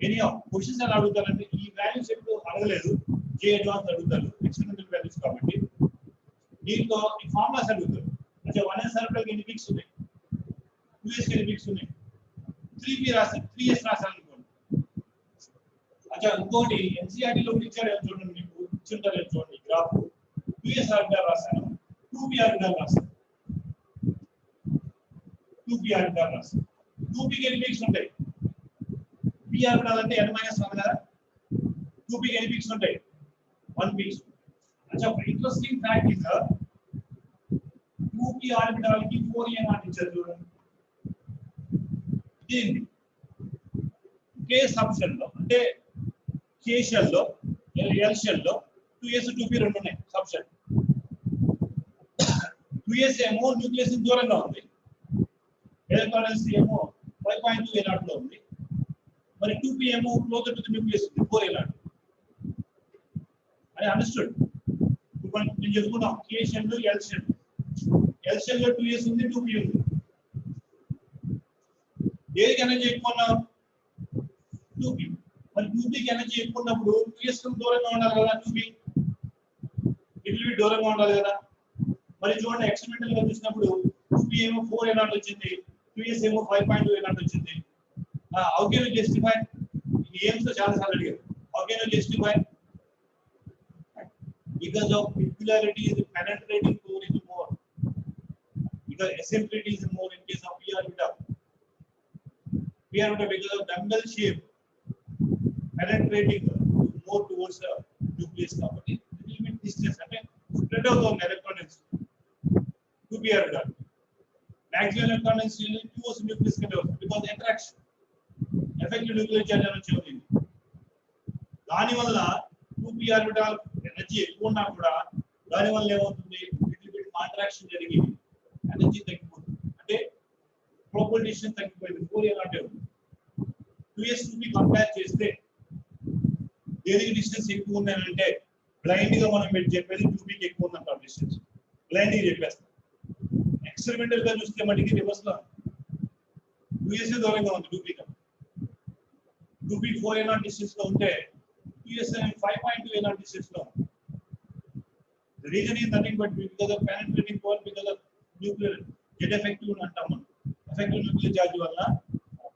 ఎనీహౌ క్వశ్చన్స్ ఎలా అడుగుతారంటే ఈ వాల్యూస్ ఎప్పుడు అడగలేదు, జే అడ్వాన్స్ అడుగుతారు ఎక్స్పెరిమెంటల్ వాల్యూస్ కాబట్టి. దీంట్లో ఈ ఫార్ములాస్ అడుగుతారు. అంటే 1s ఆర్బిటల్ కి ఎన్ని పీక్స్ ఉన్నాయి, 2s కి ఎన్ని పీక్స్ ఉన్నాయి, 3p రాస్తారు, 3s రాస్తారు అనుకోండి. అచ్చా ఇంకోటి ఎన్సీఆర్టీ లో ఇచ్చారు చూడండి, మీకు ఇచ్చింటారు చూడండి గ్రాఫ్. 2s ఆర్బిటల్ రాస్తాను, 2p ఆర్బిటల్ రాస్తాను, 2p ఆర్బిటల్ రాస్తాను. 2p కి ఎన్ని పీక్స్ ఉంటాయి? p ఆర్బిటల్ అంటే n-1 కదా, 2p కి ఎన్ని పీక్స్ ఉంటాయి? 1 పీక్స్. अच्छा interesting fact is 2p orbital కి 4 ఏ0 ఇచ్చారు చూడండి. ఇదేంటి k సబ్షెల్ లో, అంటే k షెల్ లో l షెల్ లో 2s 2p రెండు ఉన్నాయి సబ్షెల్. 2s ఏమో న్యూక్లియస్ దూరంగా ఉంది, ఎలక్ట్రాన్ డెన్సిటీ ఏమో 5.2 ఏ0 లో ఉంది. మరి 2p ఏమో క్లోజర్ టు ది న్యూక్లియస్ ఉంది 4 ఏ0. అది అండర్స్టూడ్. నేను చెప్పుకున్నాం k shell l shell. l shell లో 2s ఉంది, 2p ఉంది. దేనికి ఎనర్జీ ఎక్కువ ఉన్నా 2p. మరి 2p కి ఎనర్జీ ఎక్కువ ఉన్నప్పుడు 2s కు దూరంగా ఉండాలి కదా, 2p ఇట్ విల్ బి దూరంగా ఉండాలి కదా. మరి చూడండి ఎక్స్పెరిమెంటల్ గా చూసినప్పుడు 2p ఏమో 4 ఎనాట్ వచ్చింది, 2s ఏమో 5.2 ఎనాట్ వచ్చింది. How can you justify? ఈ ఏమ్స్ తో చాలా సార్లు అడిగారు. How can you justify? Because of peculiarity, the penetrating core is more. Because eccentricity is more in case of p orbital. P orbital because of dumbbell shape, penetrating more towards the nucleus. కాబట్టి little bit distance అంటే spread out on electron density to p orbital. Maximum electron density towards nucleus because attraction, effective nuclear charge అని వచ్చింది. దాని వల్ల 2p orbital energy ఎక్కువ ఉన్నా కూడా దాని వల్ల ఏమవుతుంది, లిటిల్ బిట్ కాంట్రాక్షన్ జరిగి ఎనర్జీ తగ్గిపోతుంది. అంటే ప్రొపల్ డిస్టెన్స్ తగ్గిపోయింది. 4 ఎలాంటి 2s 2p కంపేర్ చేస్తే దేనికి డిస్టెన్స్ ఎక్కువ ఉందంటే బ్లైండ్ గా మనం పెట్టి చెప్పేది 2p కి ఎక్కువ ఉందంటాం డిస్టెన్స్. బ్లైండ్ గా చెప్పేస్తాం. ఎక్స్పెరిమెంటల్ గా చూస్తే మటుకి రివర్స్ లో 2s దూరంగా ఉంది 2p కి. 2p 4 ఎలాంటి డిస్టెన్స్ లో ఉంటే 2s 5.2 ఎలాంటి డిస్టెన్స్ లో ఉంది. The reason is nothing but because of penetrating core, because of nuclear jet effective అంటాం మనం. Effective nuclear charge వల్ల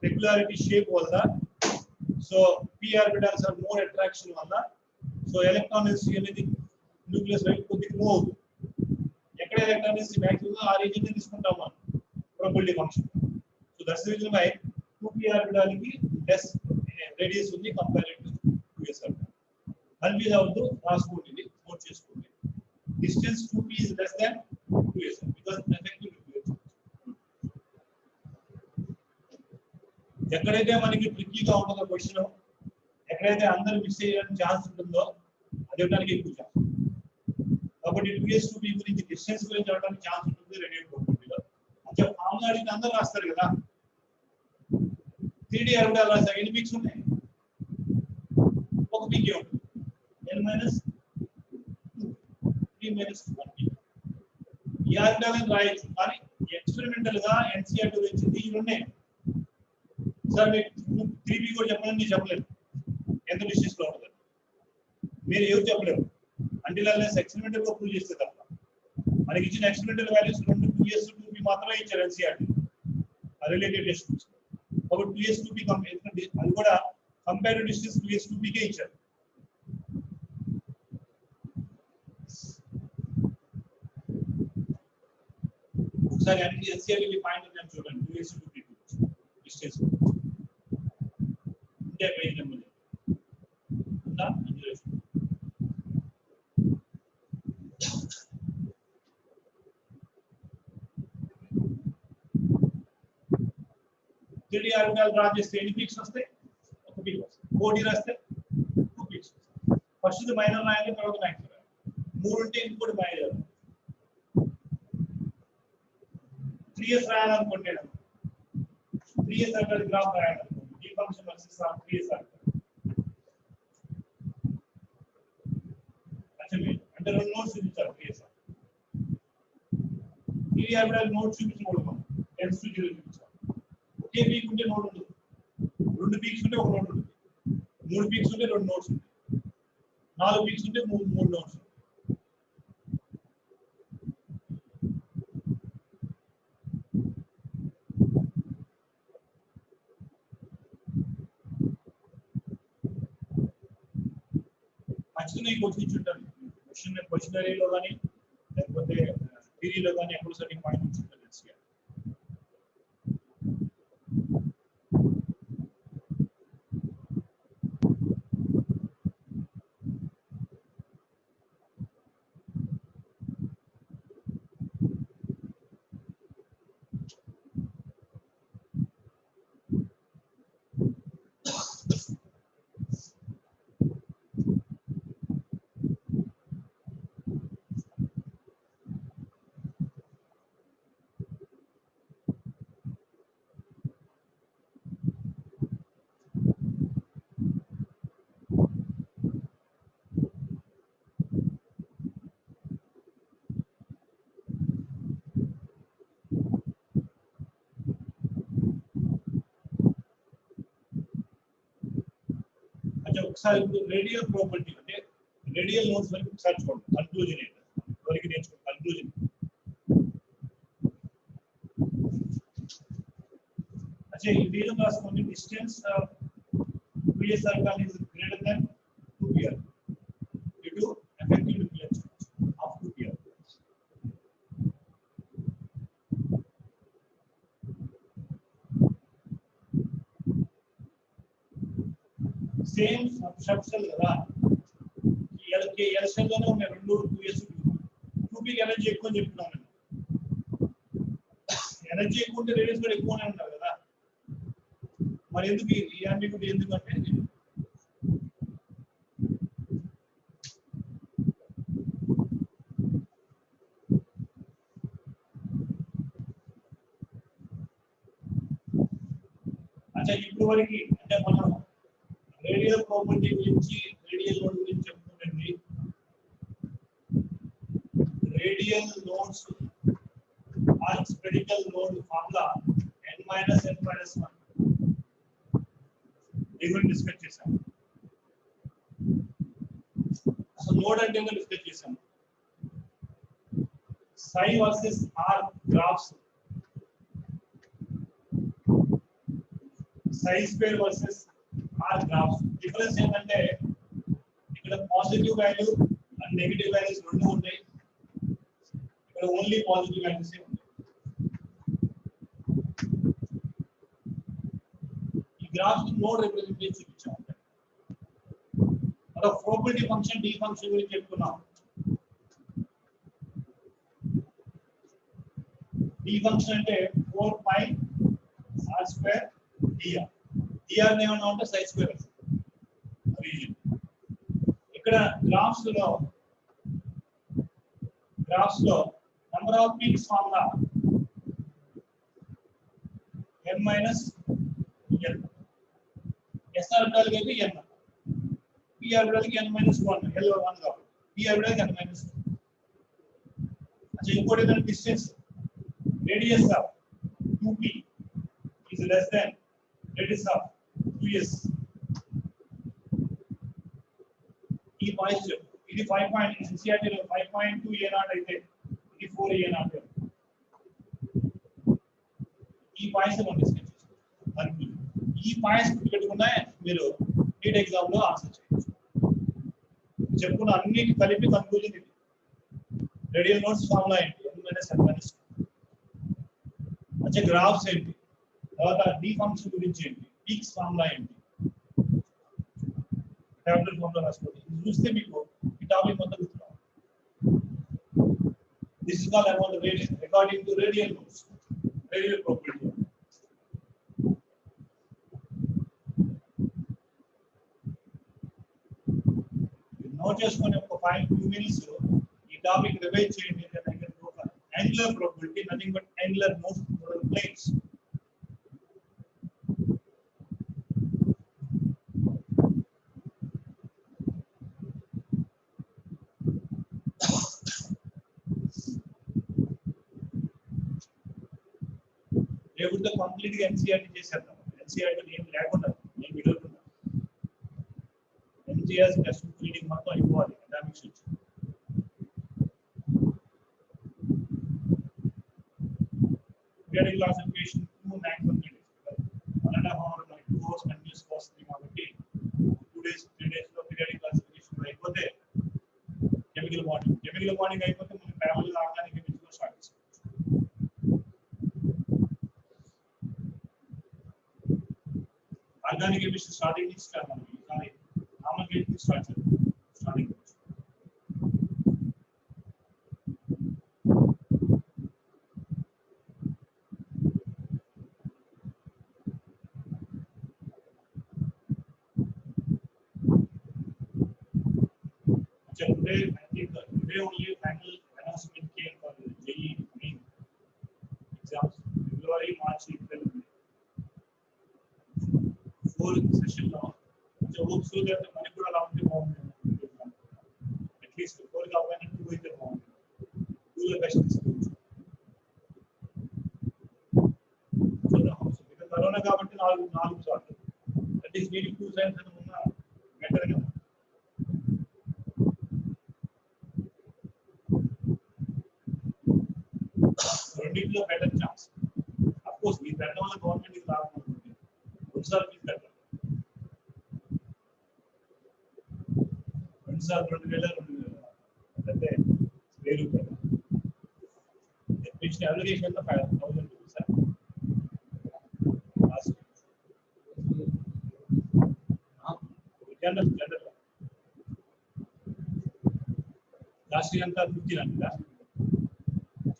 peculiarity shape వల్ల so p orbitals are more attraction వల్ల so electron density అనేది nucleus వైపు కొద్దిగా మూవ్ అవుతుంది. ఎక్కడ electron density maximum ఆ రీజియన్ ని తీసుకుంటాం మనం probability function. So that's the reason why 2p orbital కి less radius ఉంది compared to 2s orbital. Confuse అవుతూ రాసుకోండి, ఇది నోట్ చేసుకోండి. Distance 2p is less than 2s because effective nuclear charge. ఎక్కడైతే మనకి ట్రిక్కీగా ఉంటుందో క్వశ్చన్, ఎక్కడైతే అందరూ మిస్ అయ్యడానికి ఛాన్స్ ఉంటుందో అది ఇవ్వడానికి ఎక్కువ ఛాన్స్. కాబట్టి 2s 2p గురించి డిస్టెన్స్ గురించి అవ్వడానికి ఛాన్స్ ఉంటుంది రేడియో ప్రాబబిలిటీలో. అంటే ఫార్ములా అడిగితే అందరూ రాస్తారు కదా. 3d ఆర్బిటాల్ రాస్తారు. ఎన్ని పీక్స్ ఉన్నాయి? ఒక పీకే ఉంటుంది. n minus 2 3 minus 1 ఈ ఆర్బిటాల్ అని రాయొచ్చు. కానీ ఎక్స్పెరిమెంటల్ గా ఎన్సీఆర్టీ వచ్చింది ఇవి ఉన్నాయి. సార్ మీకు 3p కూడా చెప్పాలని నేను చెప్పలేదు ఎంత డిస్టెన్స్ లో ఉంటుంది మీరు ఏం చెప్పలేరు అంటే ఎక్స్పెరిమెంటల్ గా ప్రూవ్ చేస్తే తప్ప. మనకి ఇచ్చిన ఎక్స్పెరిమెంటల్ వాల్యూస్ 2s 2p మాత్రమే ఇచ్చారు ఎన్సీఆర్టీ రిలేటెడ్ డిస్టెన్స్. కాబట్టి 2s 2p అది కూడా కంపేర్ డిస్టెన్స్ 2s 2p కే ఇచ్చారు. ఒకసారి అన్ని ఎన్సీఆర్టీ పాయింట్ నేను చూడండి 2s 2p డిస్టెన్స్ ఉంటే పేజ్ నెంబర్ ఉందా అందులో 3d ఆర్బిటాల్ డ్రా చేస్తే ఎన్ని పీక్స్ వస్తాయి? ఒక పీక్ వస్తుంది. 4d రాస్తే 2 పీక్స్ వస్తాయి. ఫస్ట్ ఇది మైనర్ రాయాలి, తర్వాత మ్యాక్స్ రాయాలి. 3 ఉంటే ఇంకోటి మైనర్. 3s రాయాలనుకుంటే 3s ఆర్బిటాల్ గ్రాఫ్ రాయాలనుకుంటే ఈ ఫంక్షన్ వర్సెస్ 3s ఆర్బిటాల్ అంటే 2 నోట్స్ చూపించారు 3s. 3d ఆర్బిటాల్ నోట్స్ చూపించకూడదు మనం. టెన్స్ టు 0 చూపించాలి. ఒకే పీక్ ఉంటే నోట్ ఉండదు. 2 పీక్స్ ఉంటే ఒక నోట్ ఉంటుంది. 3 పీక్స్ ఉంటే 2 నోట్స్ ఉంటాయి. 4 పీక్స్ ఉంటే 3 నోట్స్. ఖచ్చితంగా ఈ క్వశ్చన్ ఇచ్చుంటారు. క్వశ్చనరీలో కానీ లేకపోతే థియరీలో కానీ ఎప్పుడు సర్టింగ్ పాయింట్ ఇచ్చుంటారు. ఒకసారి రేడియల్ ప్రాపర్టీ అంటే రేడియల్ నోట్స్ వరకు ఒకసారి చూడండి. కన్క్లూజన్ ఏంటి వరకు నేర్చుకోండి. కన్క్లూజన్ अच्छा ये reason राసుకోండి distance to a circle is greater than 2 pr due to effective nuclear charge of 2 pr. Same substance కదా ఈ ఎల్సిఎం లోనే ఉన్నాయి రెండు 2s 2p ఎనర్జీ ఎక్కువ అని చెప్తున్నాను ఎనర్జీ ఎక్కువ ఉంటే రేడియస్ కూడా ఎక్కువనే ఉంటారు కదా మరి ఎందుకు ఈ ambiguity ఎందుకంటే अच्छा ఇప్పుడు వరకు అంటే మనం రేడియల్ ప్రాపర్టీ గురించి రేడియల్ లోడ్ గురించి చెప్పుకుంటుంది radial loads or spherical load formula n - n - 1 దీన్ని డిస్కస్ చేసాం అసలు లోడ్ అంటే ఏంటో డిస్కస్ చేసాం psi versus r graphs psi square versus r graphs difference ఏంటంటే ఇక్కడ positive value and negative values రెండు ఉంటాయి ఇక్కడ ఓన్లీ పాజిటివ్ వాల్యూస్ ఉంటాయి ఈ గ్రాఫ్ నోడ్ రిప్రజెంటేషన్ చూపించాం అలా ప్రాపర్టీ ఫంక్షన్ d ఫంక్షన్ గురించి చెప్పుకున్నాం d ఫంక్షన్ అంటే 4 pi r square dr dr ఏమన్నా ఉంటే సై స్క్వేర్ రీజియన్ ఇక్కడ గ్రాఫ్స్ లో number of peaks formula n - n s orbital కి n p ఆర్బిటాల్ కి n - 1 l 1 గా p ఆర్బిటాల్ కి n - 2 అచ్చా ఇంకోటి ఏంటంటే distance radius of 2p is less than radius of 2s ఈ పాయింట్ ఇది 5 పాయింట్ ఎన్సిఆర్టీ లో 5.2 a0 అయితే ఇది 4 a0 ఈ పాయింట్స్ మనం డిస్కస్ చేస్తాం ఈ పాయింట్స్ పెట్టుకున్నా మీరు నీట్ ఎగ్జామ్ లో ఆన్సర్ చేయొచ్చు చెప్పుకున్న అన్నిటి కలిపి కన్క్లూజన్ ఇది రేడియల్ నోట్స్ ఫార్ములా ఏంటి n - n అచ్చా గ్రాఫ్స్ ఏంటి తర్వాత d ఫంక్షన్ గురించి ఏంటి పీక్స్ ఫార్ములా ఏంటి టాబ్లెట్ ఫార్ములా రాసుకోండి ఇది చూస్తే మీకు ఈ టాపిక్ మొత్తం గుర్తురావాలి this is called about radius according to radial nodes radial property note చేసుకొని ఒక 2 minutes ఈ టాపిక్ రివైజ్ చేయండి దగ్గర angular probability nothing but angular most nodal planes లేకుంటే కంప్లీట్ గా ఎన్సీఆర్టీ చేసేద్దాం ఎన్సీఆర్టీ ఏం లేకుండా ఏం మిగలకుండా ఎన్సీఆర్ టెస్ట్ రీడింగ్ మొత్తం అయిపోవాలి ఎకనామిక్స్ వచ్చి periodic classification 2 maximum minutes 1.5 hour 2 hours continuous వస్తుంది కాబట్టి 2 days 3 days లో periodic classification అయిపోతే కెమికల్ బాండింగ్ అయిపోతే మనం ప్యారలల్ ఆర్గానిక్ కెమిస్ట్రీ స్టార్ట్ చేస్తాం ఆర్గానిక్ కెమిస్ట్రీ స్టార్టింగ్ నుంచి స్టార్ట్ మనం కానీ నార్మల్ కెమిస్ట్రీ స్టార్ట్ చేద్దాం starting today only final announcement came for the JEE main exams February March April 4 session now so hope so that Manipur along the at least 4 government 2 is the home do the best so the house because corona కాబట్టి 4 సార్లు that is needing 2 times and ఉన్న better గా రెండిట్లో better chance of course ఈ పెట్టడం వల్ల government ఇది లాభం రెండుసార్లు ఫీజు కట్టాలి. రెండుసార్లు 2000 అంటే 1000 రూపాయలు. అడ్మిషన్ అప్లికేషన్ అంతా 5000 rupees sir. General last year అంతా 15 అంట.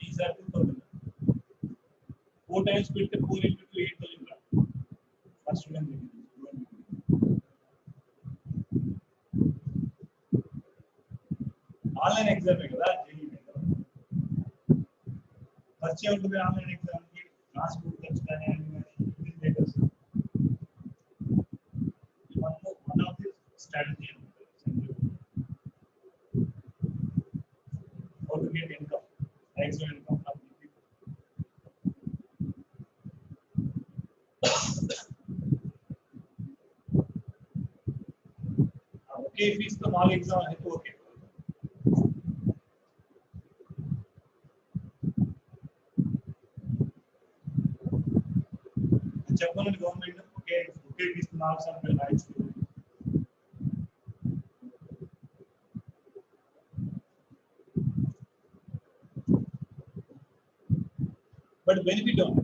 ఈసారి 2000. 4 times పెడితే 4 into 8,000 ఫస్ట్ స్టూడెంట్. ఆన్లైన్ ఎగ్జామే కదా, ఖర్చు ఉంటుంది ఆన్లైన్ ఎగ్జామ్కి. క్లాస్ బుక్ ఖర్చు కానీ one of the strategy how to get income, maximum income from the people. Okay, fees तो माल एग्जाम है तो ओके. చెప్పండి గవర్నమెంట్ ఓకే ఫీస్ మార్క్స్ అంటే రాయొచ్చు. బట్ బెనిఫిట్ ఉంది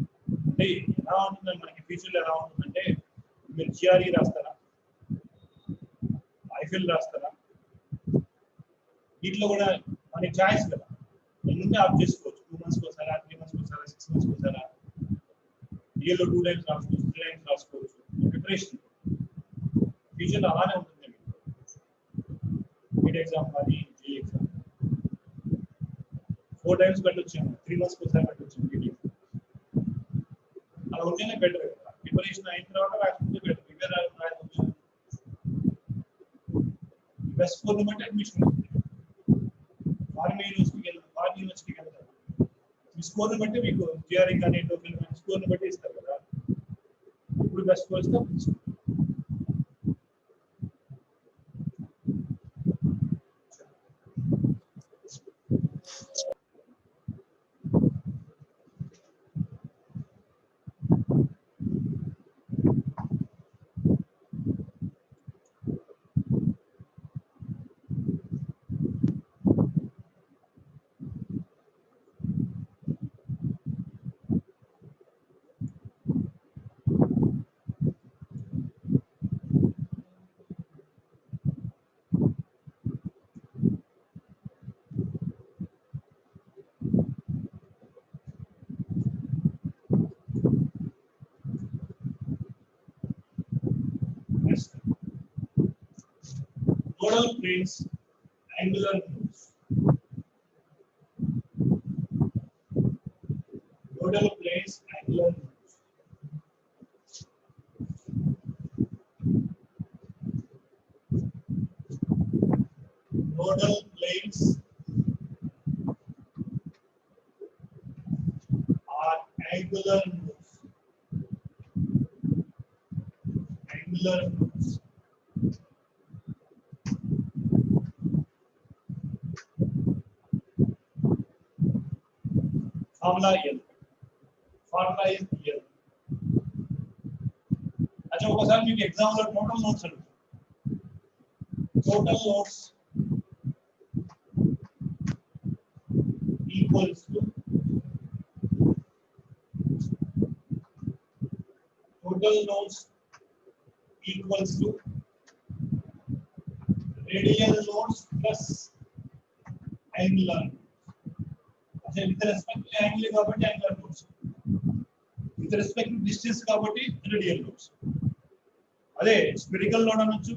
అంటే ఎలా ఉంటుందంటే మనకి ఫ్యూచర్లో ఎలా ఉంటుందంటే మీరు జిఆర్ఈ రాస్తారా, ఐఫిల్ రాస్తారా, వీటిలో కూడా మనకి చాయిస్ కదా, ముందే ఆప్ చేసుకోవచ్చు. 2 months కోసారా, 3 months కోసారా, 6 months కోసారా, ఇయర్లో 2 times రాసుకోవచ్చు, 3 times రాసుకోవచ్చు. ప్రిపరేషన్ ఫ్యూచర్లో అలానే ఉంటుంది. నీట్ ఎగ్జామ్ కానీ జేఈ ఎగ్జామ్ 4 times పెట్టొచ్చు, 3 months కోసారి పెట్టొచ్చు. అలా ఉంటేనే బెటర్. ప్రిపరేషన్ అయిన తర్వాత రాసుకుంటే బెటర్. ప్రిపేర్ రాయవచ్చు. బెస్ట్ స్కోర్ బట్టి అడ్మిషన్ ఉంటుంది. ఫారిన్ యూనివర్సిటీకి వెళ్తారు. మీ స్కోర్ని బట్టి మీకు జిఆర్ఈ కానీ టోకెన్ కానీ స్కోర్ని బట్టి ఇస్తారు కదా. ఇప్పుడు బెస్ట్ స్కోర్ ఇస్తే nodal planes, angular nodes. Nodal planes, angular nodes. Nodal planes are angular nodes. Angular nodes. Formula L. Formula is L. अच्छा ఒకసారి మీకు ఎగ్జామ్ లో టోటల్ నోట్స్ అడుగుతారు. Total nodes equals to radial nodes plus angular. With respect to angle కాబట్టి angular nodes, with respect to distance కాబట్టి radial nodes. అదే spherical node అనొచ్చు,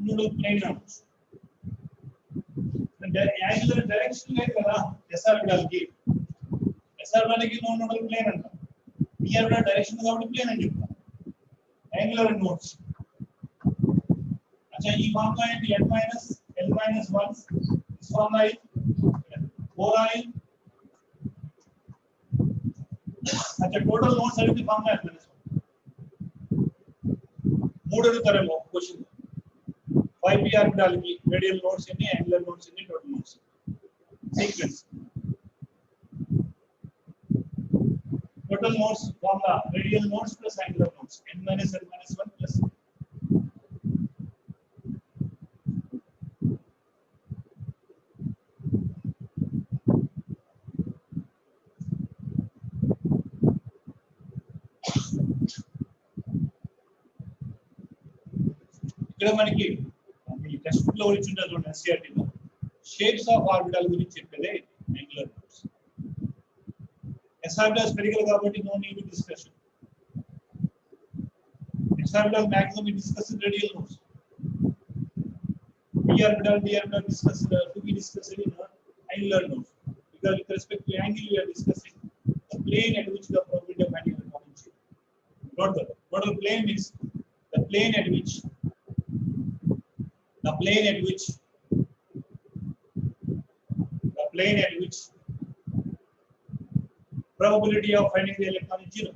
nodal plane అనొచ్చు. యాంగులర్ డైరెక్షన్ లేదు కదా ఎస్ఆర్బిడాల్కి. ఎస్ఆర్బిడాల్కి నోడల్ ప్లేన్ అంట, పిఆర్బిడాల్ డైరెక్షన్ కాబట్టి ప్లేన్ అని చెప్తాం. యాంగులర్ నోట్స్ अच्छा ఈ ఫార్ములా ఏంటి? n minus l minus 1 this formula is 4i. अच्छा टोटल नोट्स అడిగితే ఫార్ములా ఎంత? మూడు అడుగుతారేమో క్వశ్చన్. 5p ఆర్బిటాల్కి రేడియల్ నోట్స్ ఎన్ని, యాంగులర్ నోట్స్ ఎన్ని, total notes sequence. total nodes formula radial nodes plus angular nodes n minus n minus 1 plus ఇక్కడ మనకి ఈ text book లో వచ్చింది ఎన్సిఆర్టీ లో షేప్స్ ఆఫ్ ఆర్బిటాల్ గురించి చెప్పేదే angular nodes s orbital spherical కాబట్టి no need to discussion s orbital maximum we discussed radial nodes p orbital d orbital discussed to be discussed in angular nodes because with respect to angle we are discussing the plane at which the probability of angular momentum not the total plane means the plane at which probability of finding the electron is 0.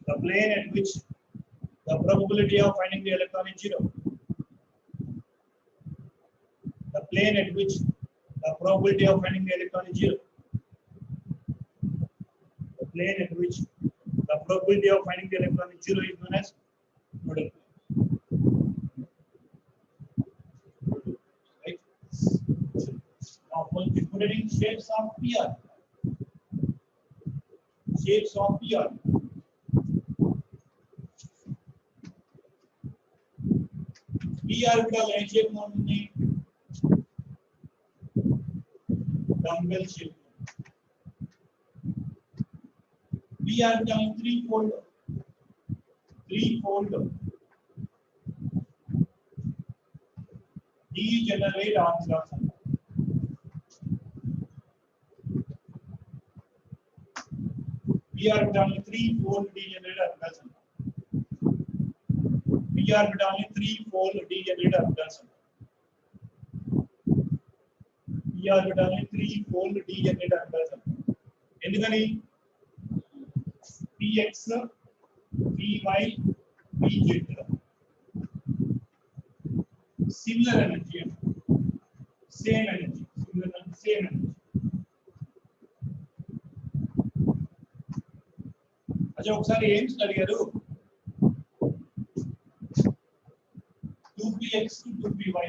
The plane at which the probability of finding the electron is 0. The plane at which the probability of finding the electron is 0. The plane at which the probability of finding the electron is 0 is known as nodal plane. Right? Now, considering shapes of PR. Shapes of PR. P orbital and shape only dumbbell shape. P orbital threefold degenerate orbitals. P orbital threefold degenerate orbitals. P orbital threefold degenerate orbitals. P orbital threefold degenerate orbitals. ఎందుకని px py pz similar energy same energy अच्छा ఒకసారి ఏం అడిగారు 2px to 2py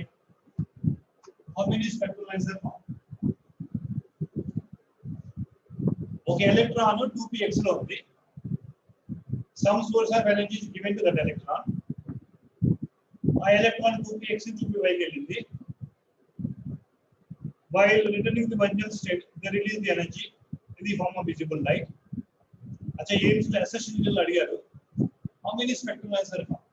how many spectral lines are found ఒక electron 2px లో ఉంది some source of energy is given to that electron ఆ electron 2px to 2py వెళ్ళింది while returning to the original state they release the energy in the form of visible light अच्छा ये इसमें assertion जो अड़ियारो how many spectral lines are found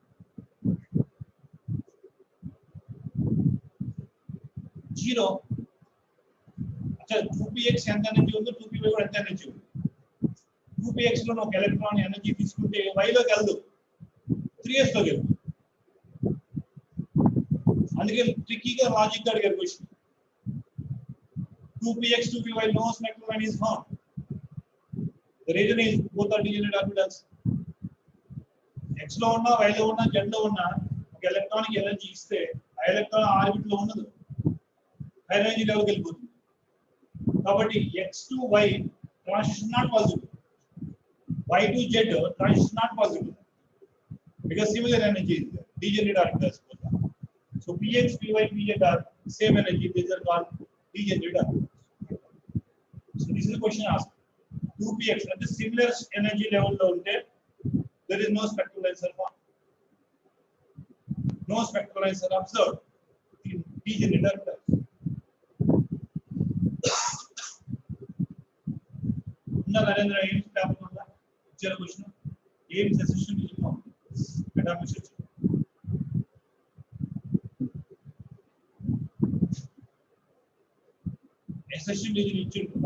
0 अच्छा 2px ఎంత energy ఉందో 2py కూడా ఎంత ఎనర్జీ ఉంది 2px లో ఒక ఎలక్ట్రాన్ ఎనర్జీ తీసుకుంటే y లోకి వెళ్ళదు 3s లోకి వెళ్తుంది అందుకే ట్రిక్కీగా లాజిక్ అడిగారు question 2px 2py no spectral line is found. The reason is both are degenerate orbitals. X లో ఉన్న y లో ఉన్న z లో ఉన్న ఒక ఎలక్ట్రానిక్ ఎనర్జీ ఇస్తే ఆ ఎలక్ట్రాన్ ఆర్బిట్ లో ఉండదు హై ఎనర్జీ లెవెల్కి వెళ్ళిపోతుంది కాబట్టి x to y transition not possible y to z transition not possible because similar energy is there degenerate orbitals so px py pz are same energy these are called degenerate orbitals so this is the question asked 2px at the similar energy level lo unte there is no spectral lines are found no spectral lines are observed in degenerate orbitals unna narendra aim paper unna chera question aim session ilmo meta message session is ichindi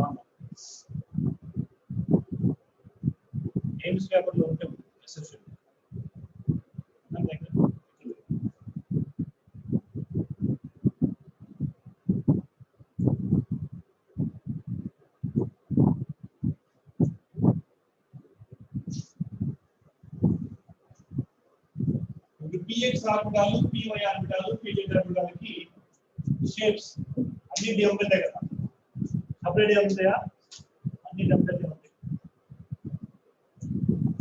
aims paper lo unte session px orbital py orbital pz orbital కి shapes అన్ని DML కదా separate ఏముంటాయా అన్ని temperature ఉంటాయి.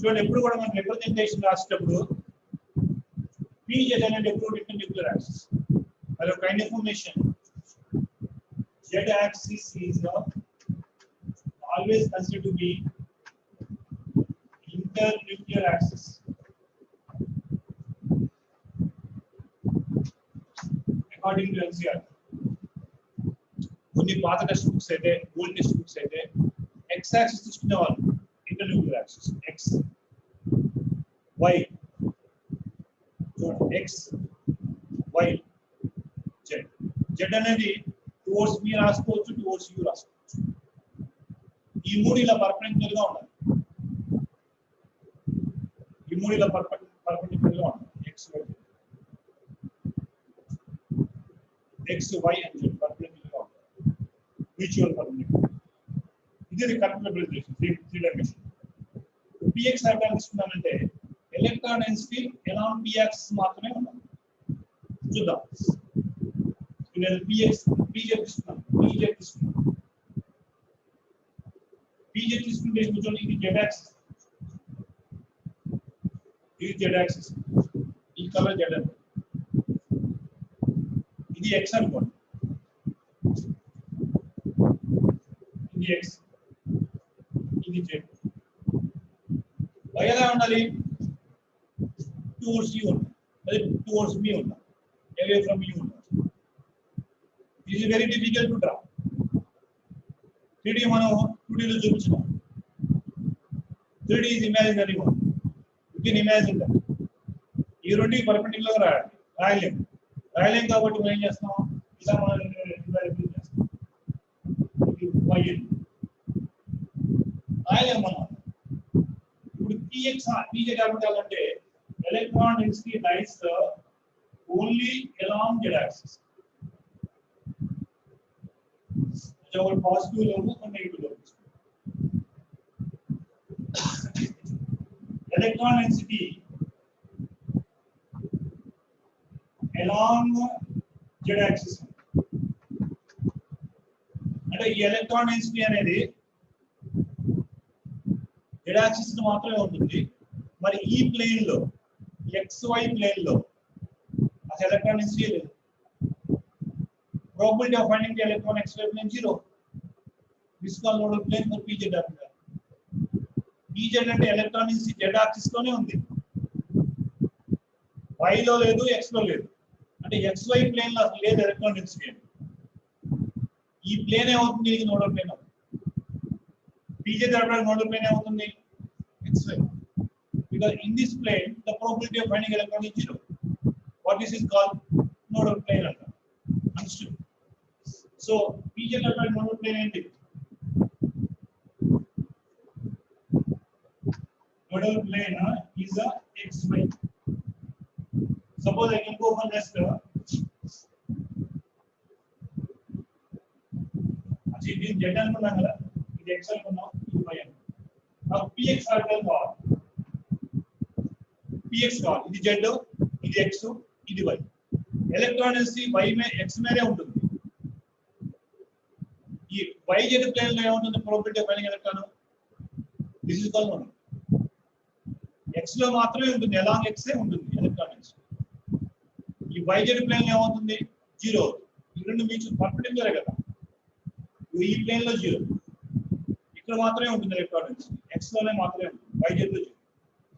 చూడండి ఎప్పుడు కూడా మనం representation రాసేటప్పుడు PZ అనేది ఎప్పుడు రిటర్న్ న్యూక్లియర్ యాక్సిస్. అది ఒక kind information. Z axis is always considered to be internuclear axis. According to NCERT. కొన్ని పాత టెక్స్ట్ బుక్స్ అయితే ఓల్డ్ టెక్స్ట్ బుక్స్ అయితే X యాక్సిస్ తీసుకునేవాళ్ళు internuclear axis X Y X Y Z. Z అనేది towards మీ రాసుకోవచ్చు, టువర్డ్స్ యూ రాసుకోవచ్చు. ఈ మూడు ఇలా పర్పెండిక్యులర్ గా ఉండాలి. ఈ మూడు ఇలా పర్పెండిక్యులర్ గా ఉండాలి. X Y and Z perpendicular గా ఉండాలి. Mutual perpendicular. ఇది correct representation three dimension. px orbital తీసుకున్నానంటే electron density along p axis మాత్రమే ఉండాలి. చూద్దాం. నేను px pz తీసుకున్నాను. pz తీసుకుంటే చూడండి ఇది z యాక్సిస్. ఇది z యాక్సిస్. ఈ కలర్ z అంటే ఇది x అనుకోండి. ఇది x ఇది z. y ఎలా ఉండాలి? towards you ఉండాలి. అది towards me ఉండాలి. away from you ఉండాలి. It is very difficult to draw. 3D మనం 2D లో చూపించాం. 3D is imaginary one. You can imagine that. ఈ రెండు పర్పెండిక్యులర్ గా రాయలేం కాబట్టి మనం ఏం చేస్తాం? ఇలా మనం రిప్రజెంట్ చేస్తాం. ఇది y రాయలేం మనం. ఇప్పుడు pz ఆర్బిటాల్ అంటే ఎలక్ట్రాన్ డెన్సిటీ లైస్ ఓన్లీ అలాంగ్ z యాక్సిస్. और पॉजिटिव लोगों और नेगेटिव लोगों electron density along z axis అంటే ఈ ఎలక్ట్రాన్ డెన్సిటీ అనేది z యాక్సిస్ ను మాత్రమే ఉంటుంది. మరి ఈ ప్లేన్ లో xy ప్లేన్ లో అసలు ఎలక్ట్రాన్ డెన్సిటీ లేదు. Probability of finding the electron xy plane 0. This is called nodal plane for pz orbital. pz అంటే ఎలక్ట్రాన్ డెన్సిటీ z యాక్సిస్ లోనే ఉంది. y లో లేదు, x లో లేదు. అంటే xy ప్లేన్ లో అసలు లేదు ఎలక్ట్రాన్ డెన్సిటీ. ఈ ప్లేన్ ఏమవుతుంది? ఇది నోడల్ ప్లేన్ అవుతుంది. pz orbital nodal plane ఏమవుతుంది? xy. Because in this plane the probability of finding electron is 0. What this is called? Nodal plane. Understood? So pz orbital nodal plane ఏంటి? Nodal plane is a xy. Suppose I can go for next. actually this z అనుకున్నాం కదా, ఇది x అనుకున్నాం, ఇది y అనుకున్నాం. now px orbital కావాలి. px కావాలి. ఇది z, ఇది x, ఇది y. Electron density y x మీదే ఉంటుంది. ఈ yz ప్లేన్ లో ఏముంటుంది? probability of finding electron. this is called one. x లో మాత్రమే ఉంటుంది, అలాంగ్ x ఏ ఉంటుంది ఎలక్ట్రాన్ డెన్సిటీ. ఈ yz ప్లేన్ లో ఏమవుతుంది? 0. ఈ రెండు మ్యూచువల్ పర్పెండిక్యులర్ కదా. ఈ ప్లేన్ లో 0, ఇక్కడ మాత్రమే ఉంటుంది ఎలక్ట్రాన్ డెన్సిటీ. x లోనే మాత్రమే ఉంటుంది, yz లో 0.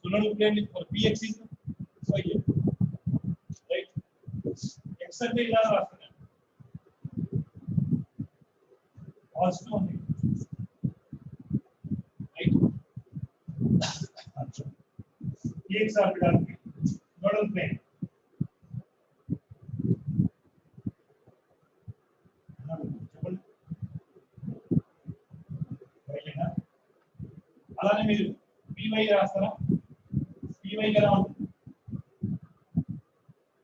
So nodal plane for px is yz. Right? x అంటే ఇలా రాస్తున్నాను. పాజిటివ్ ఉంది. రైట్? అచ్చా. px ఆర్బిటాల్ కి నోడల్ ప్లేన్ అలానే మీరు py రాస్తారా? py ఎలా ఉంటుంది?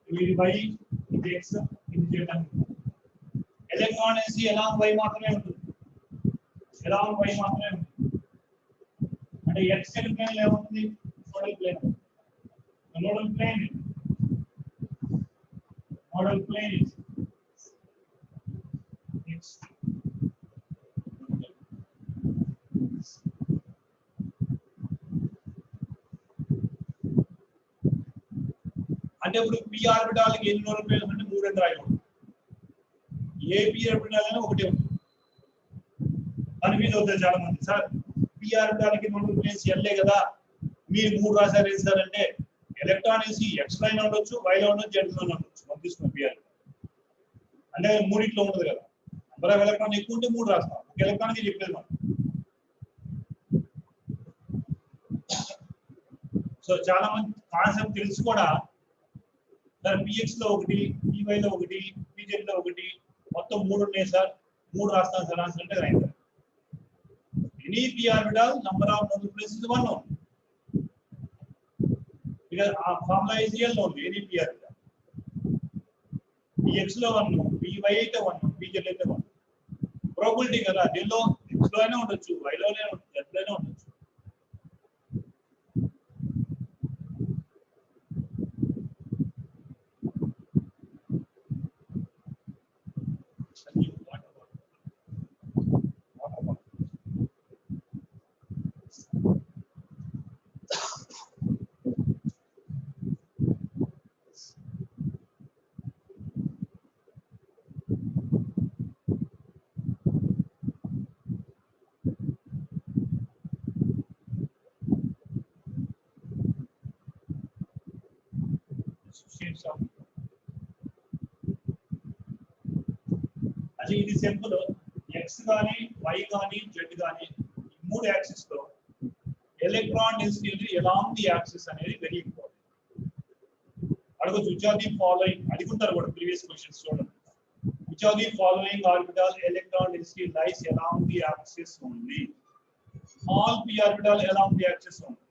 ఇది y, ఇది x, ఇది z అనుకుంటాం. ఎలక్ట్రాన్ డెన్సిటీ అలాంగ్ y మాత్రమే ఉంటుంది. అలాంగ్ y మాత్రమే ఉంటుంది. అంటే x ప్లేన్ లో ఏమవుతుంది? Nodal plane. Nodal plane is x. అంటే ఇప్పుడు p ఆర్బిటాల్ కి ఎన్ని నోబెల్ అంటే 3 అని రాయకూడదు. ఏ p ఆర్బిటాల్ అయినా ఒకటే ఉంటుంది. కన్ఫ్యూజ్ అవుతారు చాలా మంది. సార్ p ఆర్బిటాల్ కి నోబెల్ ఎల్లే కదా మీరు 3 రాశారు ఏం సార్ అంటే ఎలక్ట్రాన్ is x లైన్ ఉండొచ్చు, y లో ఉండొచ్చు, z లో ఉండొచ్చు. మనం తీసుకున్న p ఆర్బిటాల్ అంటే మూడిట్లో ఉండదు కదా. నెంబర్ ఆఫ్ ఎలక్ట్రాన్ ఎక్కువ ఉంటే 3 రాస్తాం. ఒక ఎలక్ట్రాన్ కి చెప్పేది మనం. సో చాలా మంది కాన్సెప్ట్ తెలుసు కూడా సార్ px లో ఒకటి, py లో ఒకటి, pz లో ఒకటి, మొత్తం 3 ఉన్నాయి సార్, 3 రాస్తాను సార్ ఆన్సర్ అంటే right. Any p orbital number of Nobel places 1 only. because ఆ formula is real only any p orbital. px లో 1, py అయితే 1, pz అయితే 1. ప్రాబబిలిటీ కదా, దీనిలో x లో అయినా ఉండొచ్చు, y లో అయినా ఉండొచ్చు, z లో అయినా ఉండొచ్చు. అది ఇది సింపుల్. x గాని y గాని z గాని ఈ మూడు యాక్సిస్ లో electron density along the axis అనేది వెరీ ఇంపార్టెంట్. అడగొచ్చు which are the following అడుగుతారు కూడా ప్రీవియస్ క్వశ్చన్స్ చూడండి. which are the following orbital electron density lies along the axis only? All p orbital along the axis only.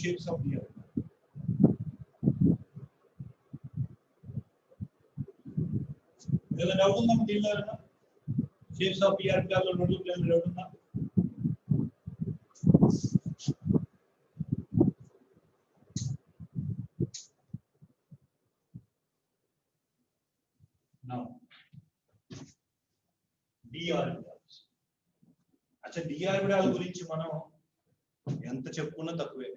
Shapes of the orbital. ఏదైనా doubt ఉందా దీనిలో? Shapes of p orbital లో note plane doubt ఉందా? Now d orbitals. అచ్చా d orbital గురించి మనం ఎంత చెప్పుకున్నా తక్కువే.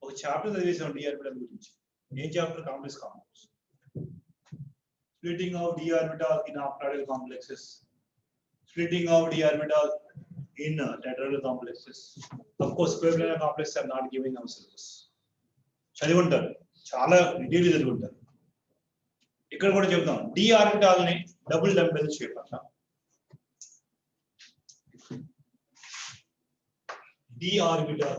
ఒక చాప్టర్ చదివేసాం d ఆర్బిటాల్ గురించి. ఏం chapter? Complex compounds. Splitting of d orbital in octahedral complexes, splitting of d orbital in tetrahedral complexes. Of course, covalent complexes are not giving our syllabus. చదివి ఉంటారు, చాలా డీటెయిల్ చదివి ఉంటారు. ఇక్కడ కూడా చెప్తాం d orbital ని డబుల్ డంబెల్ షేప్ అంటాం. d orbital.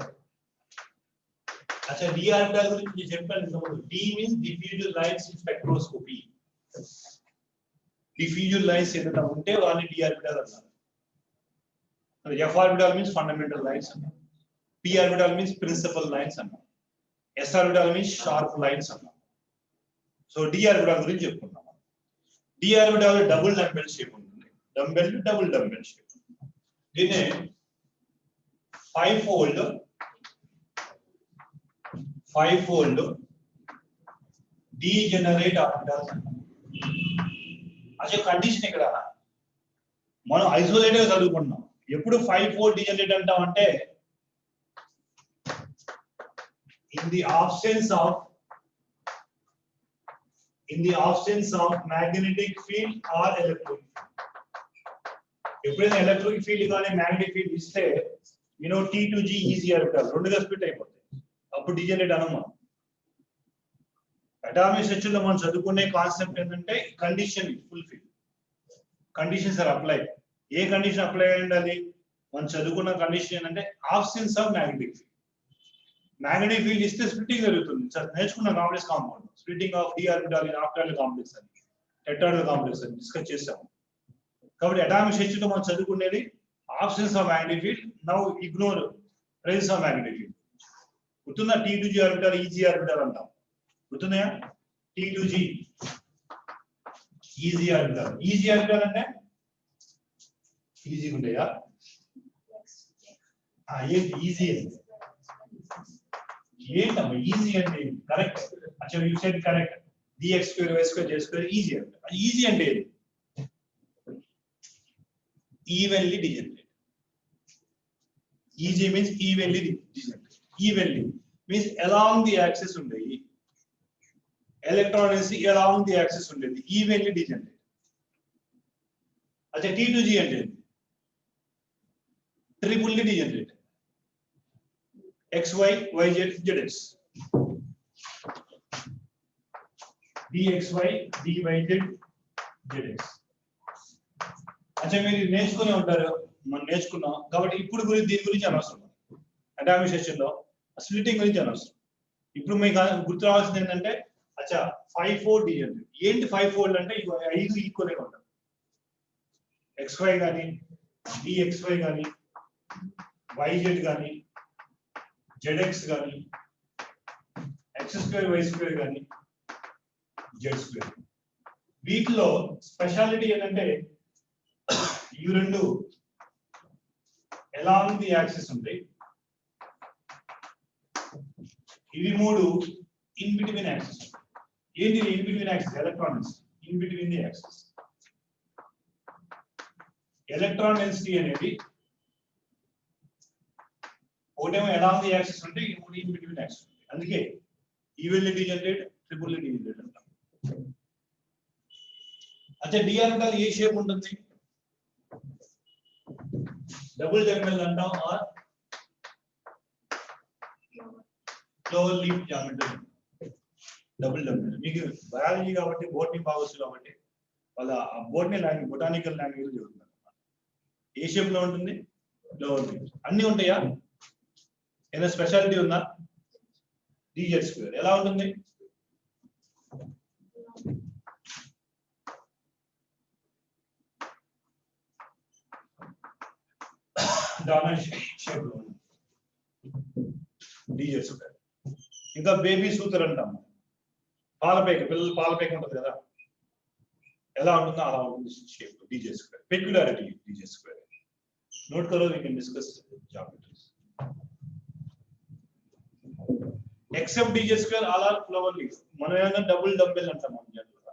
అచ్చా d orbital గురించి చెప్పాను. d means diffusion lines in spectroscopy. diffusion lines ఏదైనా ఉంటే వాటిని d orbital అంటారు. f orbital means fundamental lines అంటారు. p orbital means principal lines అంటారు. s orbital means sharp lines అంటారు. సో d orbital గురించి చెప్పుకుందాం. d orbital double dumbbell shape ఉంటుంది. Dumbbell double dumbbell shape. దీన్ని 5-fold డీజెనరేట్ ఆర్బిటాల్స్ అంటారు. అసలు కండిషన్ ఇక్కడ మనం ఐసోలేట్ గా చదువుకుంటున్నాం. ఎప్పుడు 5-4 డీజెనరేట్ అంటాం అంటే in the absence of magnetic field or electric field. ఎప్పుడైనా ఎలక్ట్రిక్ ఫీల్డ్ కానీ మ్యాగ్నెటిక్ ఫీల్డ్ ఇస్తే T2G ఈజీ ఆర్బిటాల్ రెండుగా స్ప్లిట్ అయిపోతాయి. అప్పుడు డీజెనరేట్ అనమా. అటామిక్ స్ట్రక్చర్ లో మనం చదువుకునే కాన్సెప్ట్ ఏంటంటే condition fulfil. Conditions are apply. ఏ కండిషన్ అప్లై అయి ఉండాలి? మనం చదువుకున్న కండిషన్ ఏంటంటే absence of magnetic field. Magnetic field ఇస్తే స్ప్లిట్టింగ్ జరుగుతుంది. నేర్చుకున్న complex compound splitting of d orbital in octahedral complex అని, టెట్రాహెడ్రల్ కాంప్లెక్స్ అని డిస్కస్ చేసాము. కాబట్టి అటామిక్ స్ట్రక్చర్ లో మనం చదువుకునేది absence of magnetic field. Now ignore presence of magnetic field. గుర్తుందా? T2G ఆర్బిటాల్ ఈజీ ఆర్బిటాల్ అంటాం. గుర్తున్నాయా? T2G easy orbital. Easy orbital అంటే ఈజీగా ఉంటాయా? ఏంటి ఈజీ అంటే ఏంటమ్మా ఈజీ అంటే? కరెక్ట్. అచ్చా you said correct. dx square y square z square easy అంటే. ఈజీ అంటే evenly degenerate. Easy means evenly degenerate. Evenly means along the axis ఉండేది. Electron density along the axis ఉండేది. Evenly degenerate. అచ్చా T2G అంటే ట్రిపుల్లీ degenerate. xy yz zx dxy dyz zx. అచ్చా మీరు నేర్చుకునే ఉంటారు, మనం నేర్చుకున్నాం కాబట్టి ఇప్పుడు దీని గురించి అనవసరం. అటామిక్ సెక్షన్ లో స్ప్లిటింగ్ గురించి అనవసరం. ఇప్పుడు మీకు గుర్తు రావాల్సింది ఏంటంటే అచ్చా 5-4 డిజనరేట్. ఏంటి 5-4 అంటే 5 ఈక్వల్ గా ఉంటాయి. xy కానీ dxy కానీ yz కానీ zx కానీ x² y² కానీ z². వీటిలో స్పెషాలిటీ ఏంటంటే ఈ రెండు అలాంగ్ ది యాక్సిస్ ఉంటాయి. ఇవి మూడు ఇన్ బిట్వీన్ యాక్సిస్. ఏంటి in between axis? Electrons in between the axis. Electron density అనేది ఒకటేమో అలాంగ్ ది యాక్సిస్ ఉంటే ఈ మూడు ఇన్ బిట్వీన్ యాక్సిస్. అందుకే ఈవెన్లీ డిజనరేట్, ట్రిపుల్లీ డిజనరేట్ అంటాం. అచ్చా డి ఆర్బిటాల్ ఏ షేప్ ఉంటుంది? డబుల్ డెంబెల్ అంటాం or clover leaf geometry. Double dumbbell మీకు బయాలజీ కాబట్టి బోటనీ బాగొచ్చు కాబట్టి వాళ్ళ బోటనీ లాంగ్వేజ్ బొటానికల్ లాంగ్వేజ్ చదువుతున్నారు. ఏ షేప్ లో ఉంటుంది? Clover leaf. అన్ని ఉంటాయా? ఏదైనా స్పెషాలిటీ ఉందా? dz² ఎలా ఉంటుంది? డైమండ్ షేప్ లో ఉంది dz². ఇంకా బేబీ సూతర్ అంటాం. పాలపేక, పిల్లలు పాలపేక ఉంటుంది కదా, ఎలా ఉంటుందో అలా ఉంటుంది shape dz². Peculiarity dz². Note కరో, we can discuss geometries. Except dz² all are flower leaf. మనం ఏమన్నా డబుల్ డంబెల్ అంటాం మనం జనరల్గా.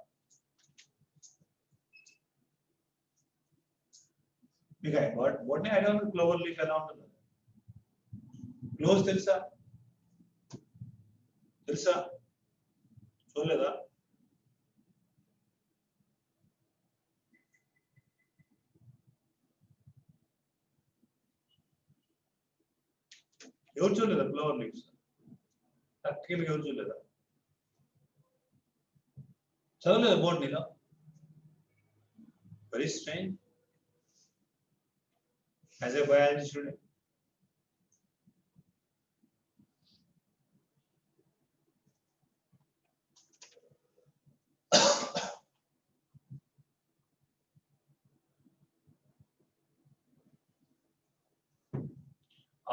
మీకు botany I don't know Clover leaf ఎలా ఉంటుంది. క్లోజ్ తెలుసా? చూడలేదా? ఎవరు చూడలేదా ఫ్లవర్ లీవ్స్? ప్రాక్టికల్ ఎవరు చూడలేదా? చదవలేదా బోటనీలో? Very strange. As a biology student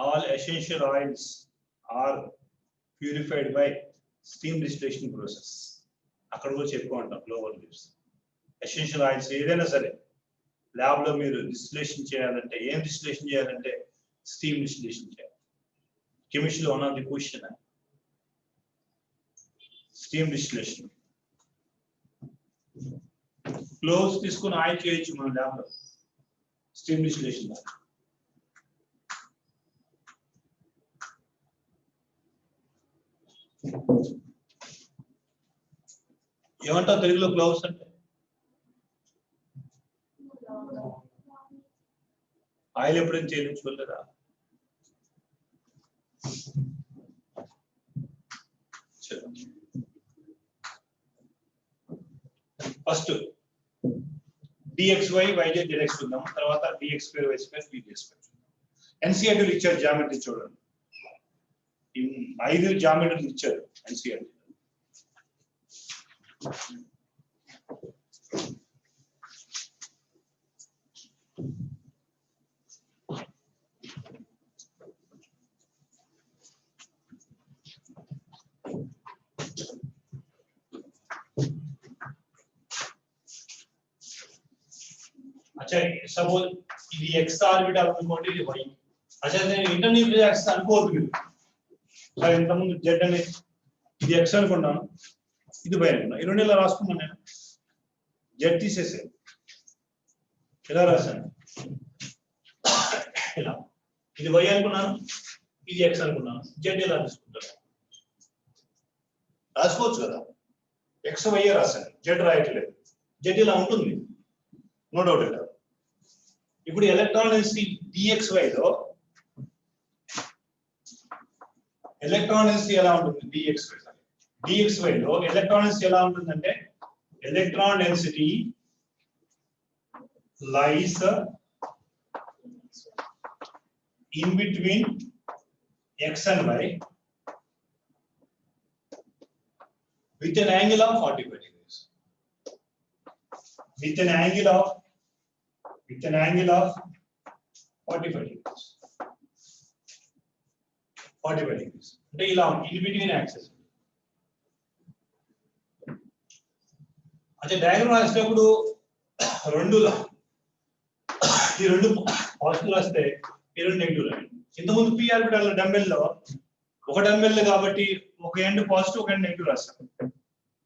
all essential oils are purified by steam distillation process. అక్కడ కూడా చెప్పుకుంటాం ఫ్లవర్ లీవ్స్. ఎసెన్షియల్ ఆయిల్స్ ఏదైనా సరే ల్యాబ్ లో మీరు డిస్టిలేషన్ చేయాలంటే ఏం డిస్టిలేషన్ చేయాలంటే స్టీమ్ డిస్టిలేషన్ చేయాలి. కెమిస్ట్రీలో one of the question steam distillation. Cloves తీసుకుని ఆయిల్ చేయొచ్చు మన ల్యాబ్ లో స్టీమ్ డిస్టిలేషన్. ఏమంటావు తెలుగులో క్లోవ్స్ అంటే? ఆయిల్ ఎప్పుడైనా చేయించుకోలేదా? ఫస్ట్ dxy yz zx చూద్దాం, తర్వాత dx² y² dz². ఎన్సీఆర్టీలు ఇచ్చారు జామెట్రీ చూడండి. 5 జామెట్రీలు ఇచ్చారు ఎన్సీఆర్టీ. अच्छा सपोज ఇది x ఆర్బిటాల్ అనుకోండి ఇది y అచ్చా నేను ఇంటర్నీట్ యాక్సిస్ అనుకోవద్దు మీరు సరే ఇంత ముందు z అనే ఇది x అనుకున్నాను ఇది y అనుకున్నాను ఈ రెండు ఇలా రాసుకున్నాను నేను z తీసేసాను ఇలా రాశాను ఇలా ఇది y అనుకున్నాను ఇది x అనుకున్నాను z ఇలా తీసుకుంటాను రాసుకోవచ్చు కదా x y రాశాను z రాయట్లేదు z ఇలా ఉంటుంది నో డౌట్ లేదు ఇప్పుడు ఎలక్ట్రాన్ డెన్సిటీ dxy లో ఎలక్ట్రాన్ డెన్సిటీ ఎలా ఉంటుంది dxy లో ఎలక్ట్రాన్ డెన్సిటీ ఎలా ఉంటుందంటే electron density lies in between x and y with an angle of 45 degrees with an angle of 45 degrees 45 degrees అంటే ఇలా in between axis అంటే డయాగ్రామ్ రాసేటప్పుడు ఈ రెండు పాజిటివ్ రాస్తే ఈ రెండు నెగిటివ్ రాయండి ఇంతకుముందు p ఆర్బిటాల్ డంబెల్ లో ఒక డంబెల్ కాబట్టి ఒక ఎండ్ పాజిటివ్ ఒక ఎండ్ నెగిటివ్ రాస్తాం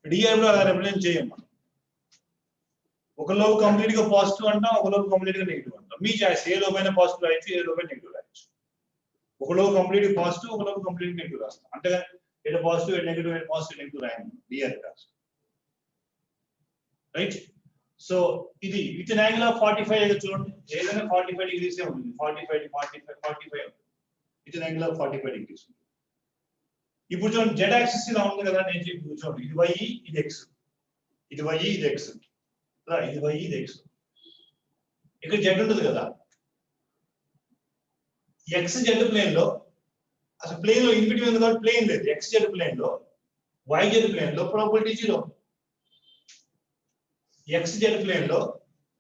d ఆర్బిటాల్ రిప్రజెంట్ చేయం మనం ఒక లోబ్ కంప్లీట్ గా పాజిటివ్ అంటాం ఒక లోబ్ కంప్లీట్ గా నెగిటివ్ అంటాం మీ చాయిస్ ఏ లోబ్ అయినా పాజిటివ్ రాయొచ్చు ఏ లోబ్ అయినా నెగిటివ్ రాయొచ్చు ఒక లోబ్ కంప్లీట్ పాజిటివ్ ఒక లోబ్ కంప్లీట్ నెగిటివ్ రాస్తాం అంటే ఏదో పాజిటివ్ ఏదో నెగిటివ్ ఏదో పాజిటివ్ నెగిటివ్ రాయండి d ఆర్బిటాల్ రైట్ సో ఇది విత్ an angle of 45 అయితే చూడండి ఏదైనా 45 డిగ్రీస్ ఏ ఉంటుంది 45 with an angle of 45 degrees ఇప్పుడు చూడండి z యాక్సిస్ ఇలా ఉంది కదా నేను చెప్పి చూడండి ఇది y ఇది x ఇది y ఇది x రా ఇది y ఇది x ఇక్కడ z ఉంటుంది కదా x z ప్లేన్ లో అసలు ప్లేన్ లో ఇన్ బిట్వీన్ ఉంది కాబట్టి ప్లేన్ లేదు x z ప్లేన్ లో y z ప్లేన్ లో ప్రాబబిలిటీ 0 x z ప్లేన్ లో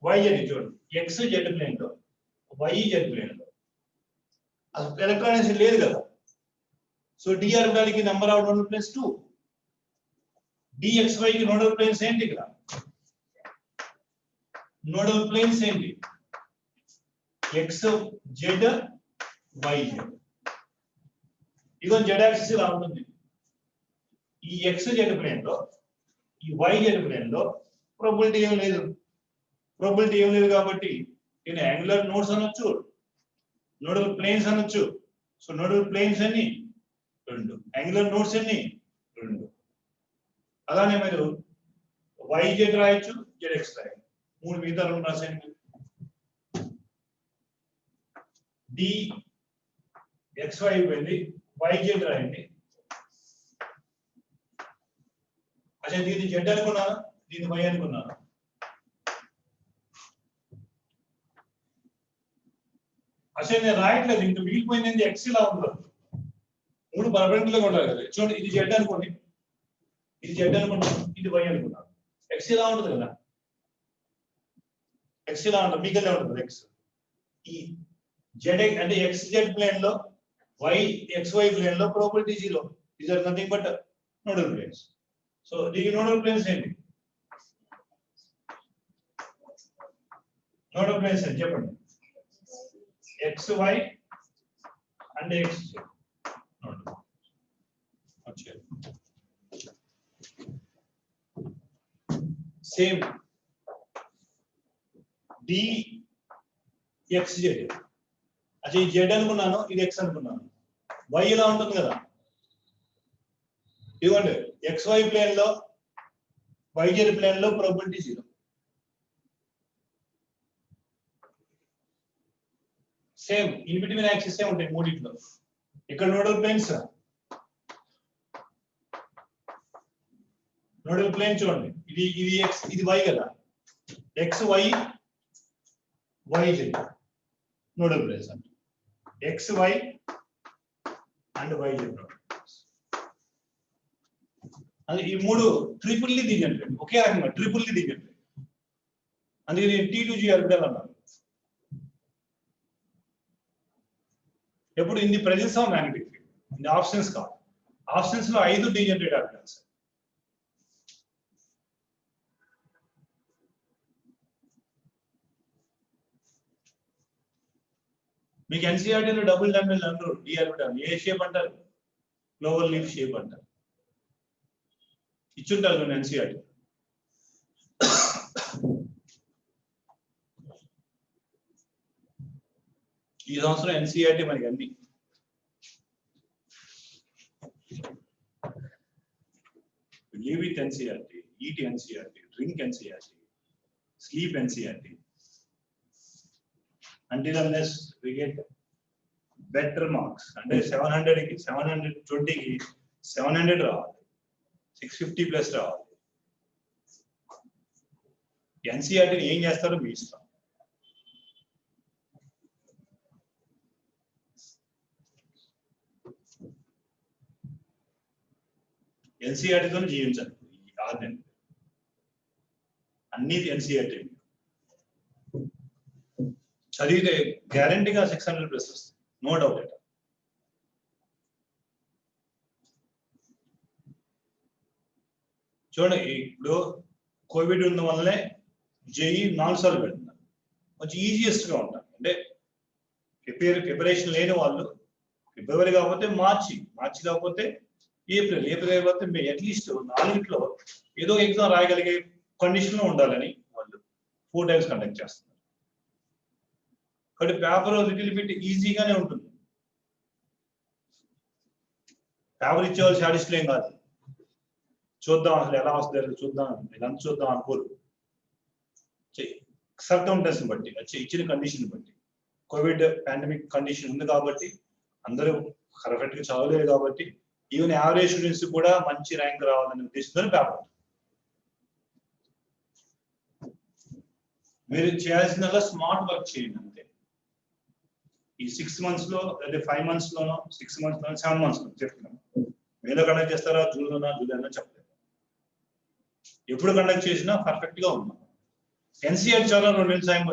y z చూడండి x z ప్లేన్ లో y z ప్లేన్ లో అసలు ఎలక్ట్రాన్ డెన్సిటీ లేదు కదా సో d ఆర్బిటాల్ కి number of nodal planes 2 dxy కి నోడల్ ప్లేన్స్ ఏంటి ఇక్కడ నోడల్ ప్లేన్స్ ఏంటి x z y z ఇదో z యాక్సిస్ ఇలా ఉంటుంది ఈ x z ప్లేన్ లో ఈ y z ప్లేన్ లో ప్రాబబిలిటీ ఏం లేదు కాబట్టి దీని యాంగులర్ నోడ్స్ అనొచ్చు నోడల్ ప్లేన్స్ అనొచ్చు సో నోడల్ ప్లేన్స్ అన్ని రెండు యాంగులర్ నోడ్స్ అన్ని రెండు అలానే మీరు yz రాయొచ్చు zx రాయొచ్చు మూడు మిగతా రెండు రాసేయండి dxy అయిపోయింది yz రాయండి అచ్చా దీన్ని z అనుకున్నాను దీన్ని y అనుకున్నాను అసలు నేను రాయట్లేదు ఇంక మిగిలిపోయింది x ఇలా ఉంటుంది మూడు పర్పెండిక్యులర్ గా ఉండాలి కదా చూడండి ఇది z అనుకోండి ఇది z అనుకున్నాను ఇది y అనుకున్నాను x ఇలా ఉంటుంది కదా x ఇలా ఉంటుంది మీకలే ఉంటుంది x ఈ z అంటే xz ప్లేన్ లో y xy ప్లేన్ లో probability 0 these are nothing but nodal planes so the nodal planes ఏంటి nodal planes అని చెప్పండి xy and xz nodal अच्छा సేమ్ dxz అదే z అనుకున్నాను ఇది x అనుకున్నాను y ఇలా ఉంటుంది కదా ఇవ్వండి xy ప్లేన్ లో yz ప్లేన్ లో probability 0 same in between axis ఏ ఉంటాయి మూడిట్లో ఇక్కడ నోడల్ ప్లేన్స్ నోడల్ ప్లేన్ చూడండి ఇది x ఇది y కదా xy yz నోడల్ ప్లేన్స్ అంటే xy అండ్ yz అది ఈ మూడు ట్రిపుల్లీ దిగండి ఒకే రకంగా ట్రిపుల్లీ దిగండి అందుకే T2G ఆర్బిటల్ అన్నారు ఎప్పుడు in the presence of magnetic field in the options కాదు ఆప్షన్స్ లో 5 డీజనరేట్ ఆర్బిటల్స్ మీకు ఎన్సీఆర్టీలో డబుల్ డబుల్ అంటారు, డిఆర్బిటల్ ఏ షేప్ అంటారు, క్లోవర్ లీఫ్ షేప్ అంటారు. ఇచ్చుంటారు నేను ఎన్సీఆర్టీ. ఈ సంవత్సరం ఎన్సీఆర్టీ మనకి అన్ని live with NCERT, eat NCERT, drink NCERT, sleep NCERT. Until unless we get better marks, అంటే 700 కి 720 కి 700 రావాలి, 650 ప్లస్ రావాలి. ఎన్సీఆర్టీని ఏం చేస్తారో మీ ఇష్టం. ఎన్సీఆర్టీతో జీవించాలి ఈ 6 నెలలు. అన్ని ఎన్సీఆర్టీ చదివితే గ్యారంటీగా 600 ప్లస్ వస్తుంది, నో డౌట్ ఎట్. చూడండి, ఇప్పుడు కోవిడ్ ఉన్న వల్లనే జేఈ 4 సార్లు పెడుతున్నారు. కొంచెం ఈజియెస్ట్ గా ఉంటారు. అంటే ప్రిపరేషన్ లేని వాళ్ళు ఫిబ్రవరి కాకపోతే మార్చి కాకపోతే ఏప్రిల్ కాకపోతే మే, అట్లీస్ట్ 4 ఏదో ఎగ్జామ్ రాయగలిగే కండిషన్ లో ఉండాలని వాళ్ళు 4 times కండక్ట్ చేస్తున్నారు. కాబట్టి పేపర్ లిటిల్ బిట్ ఈజీగానే ఉంటుంది. పేపర్ ఇచ్చేవాళ్ళు సాటిస్ఫై ఏం కాదు, చూద్దాం అసలు ఎలా వస్తుంది చూద్దాం, ఇదంతా చూద్దాం అనుకోరు. సర్కమ్స్టెన్స్ని బట్టి ఇచ్చిన కండిషన్ బట్టి, కోవిడ్ పాండమిక్ కండిషన్ ఉంది కాబట్టి అందరూ కరెక్ట్ గా చదవలేదు కాబట్టి ఈవెన్ యావరేజ్ స్టూడెంట్స్ కూడా మంచి ర్యాంక్ రావాలనే ఉద్దేశంతో పేపర్. మీరు చేయాల్సిందల్లా స్మార్ట్ వర్క్ చేయండి అంతే. ఈ 6 months లో లేదా 5 months లోనో 6 months లోనో 7 months లో చెప్తున్నాను. మీలో కండక్ట్ చేస్తారా జూలైలో చెప్పలేదు. ఎప్పుడు కండక్ట్ చేసినా పర్ఫెక్ట్ గా ఉన్నాం. ఎన్సీఆర్టీ చాలా 2 నెలలు టైం,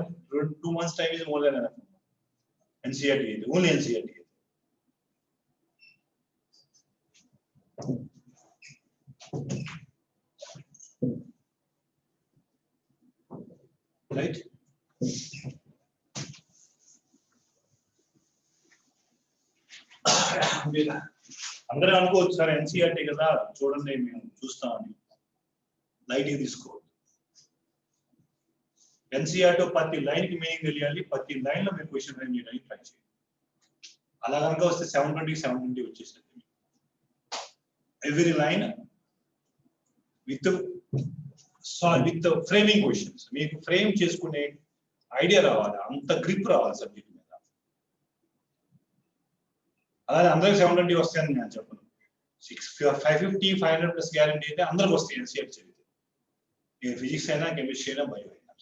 2 months టైం ఇది more than enough. NCERT only NCERT. Right, అందరూ అనుకోవచ్చు సార్ ఎన్సీఆర్టీ కదా చూడండి మేము చూస్తామని. లైట్ తీసుకోవద్దు. ఎన్సీఆర్టీ ప్రతి లైన్ కి మీనింగ్ తెలియాలి, ప్రతి లైన్ లో మీరు క్వశ్చన్ ఫ్రేమ్ చేయడానికి ట్రై చేయండి. అలా కనుక వస్తే 720 వచ్చేసింది. Every line with framing questions. మీకు ఫ్రేమ్ చేసుకునే ఐడియా రావాలి, అంత గ్రిప్ రావాలి సబ్జెక్ట్ మీద. అలాగే అందరికి 720 వస్తాయని నేను చెప్పను. 550, 500 ప్లస్ గ్యారంటీ అయితే అందరికి వస్తాయి ఎన్సీఆర్టీ చదివితే. నేను ఫిజిక్స్ అయినా కెమిస్ట్రీ అయినా బయో అయినా.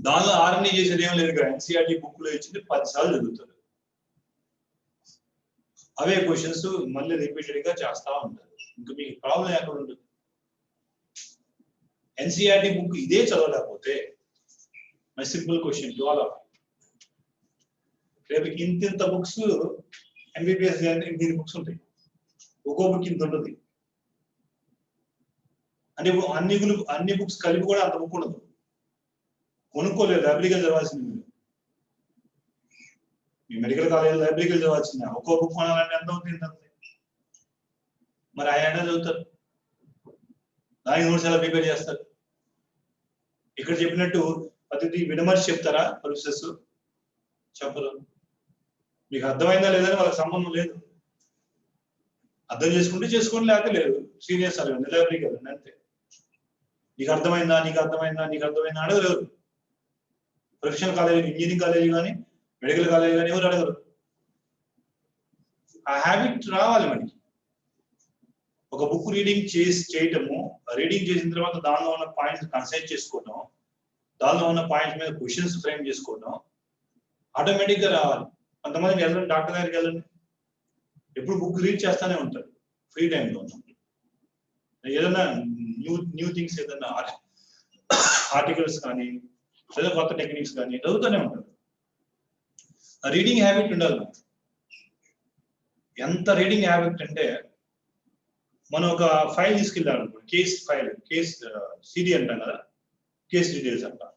దానిలో ఆర్ఎన్ఏ చేసేది ఏం లేదు కదా. ఎన్సీఆర్టీ బుక్ లో ఇచ్చింది 10 సార్లు చదువుతారు. అవే క్వశ్చన్స్ మళ్ళీ రిపీటెడ్ గా చేస్తా ఉంటారు. ఇంకా మీకు ప్రాబ్లం ఎక్కడ ఉంటుంది? ఎన్సీఆర్టీ బుక్ ఇదే చదవలేకపోతే my simple question to all of రేపు ఇంత బుక్స్ ఎంబీబీఎస్ ఇన్ని బుక్స్ ఉంటాయి, ఒక్కో బుక్ ఇంత ఉంటుంది. అంటే ఇప్పుడు అన్ని బుక్స్ కలిపి కూడా అంత బుక్ ఉండదు. కొనుక్కోలేదు, లైబ్రరీకి చదవాల్సింది. మీ మెడికల్ కాలేజ్ లైబ్రరీకి చదవాల్సింది. ఒక్కో బుక్ కొనాలంటే ఎంత అవుతుంది? ఇంత. మరి ఆయన చదువుతారు, దానికి నోట్స్ ఎలా ప్రిపేర్ చేస్తారు? ఇక్కడ చెప్పినట్టు ప్రతిదీ విడమర్చి చెప్తారా ప్రొఫెసర్స్? చెప్పరు. మీకు అర్థమైందా లేదని వాళ్ళకి సంబంధం లేదు. అర్థం చేసుకుంటే చేసుకోండి, లేకపోతే లేదు. సీనియర్స్ అడగండి, లైబ్రరీకి వెళ్ళండి అంతే. నీకు అర్థమైందా అడగలేదు. ప్రొఫెషనల్ కాలేజీ, ఇంజనీరింగ్ కాలేజీ కానీ మెడికల్ కాలేజీ కానీ ఎవరు అడగరు. ఆ హ్యాబిట్ రావాలి మనకి. ఒక బుక్ రీడింగ్ చేయటము, రీడింగ్ చేసిన తర్వాత దానిలో ఉన్న పాయింట్స్ కన్సైడ్ చేసుకోవడం, దానిలో ఉన్న పాయింట్స్ మీద క్వశ్చన్స్ ఫ్రేమ్ చేసుకోవడం ఆటోమేటిక్ గా రావాలి. కొంతమంది వెళ్ళండి, డాక్టర్ దగ్గరికి వెళ్ళండి, ఎప్పుడు బుక్ రీడ్ చేస్తానే ఉంటారు ఫ్రీ టైంలో. ఏదైనా న్యూ థింగ్స్, ఏదైనా ఆర్టికల్స్ కానీ లేదా కొత్త టెక్నిక్స్ కానీ చదువుతూనే ఉంటారు. రీడింగ్ హ్యాబిట్ ఉండాలి మనకి. ఎంత రీడింగ్ హ్యాబిట్ అంటే, మనం ఒక ఫైల్ తీసుకెళ్ళాలి, కేస్ సిడి అంటాం కదా, కేస్ డీటెయిల్స్ అంటాం.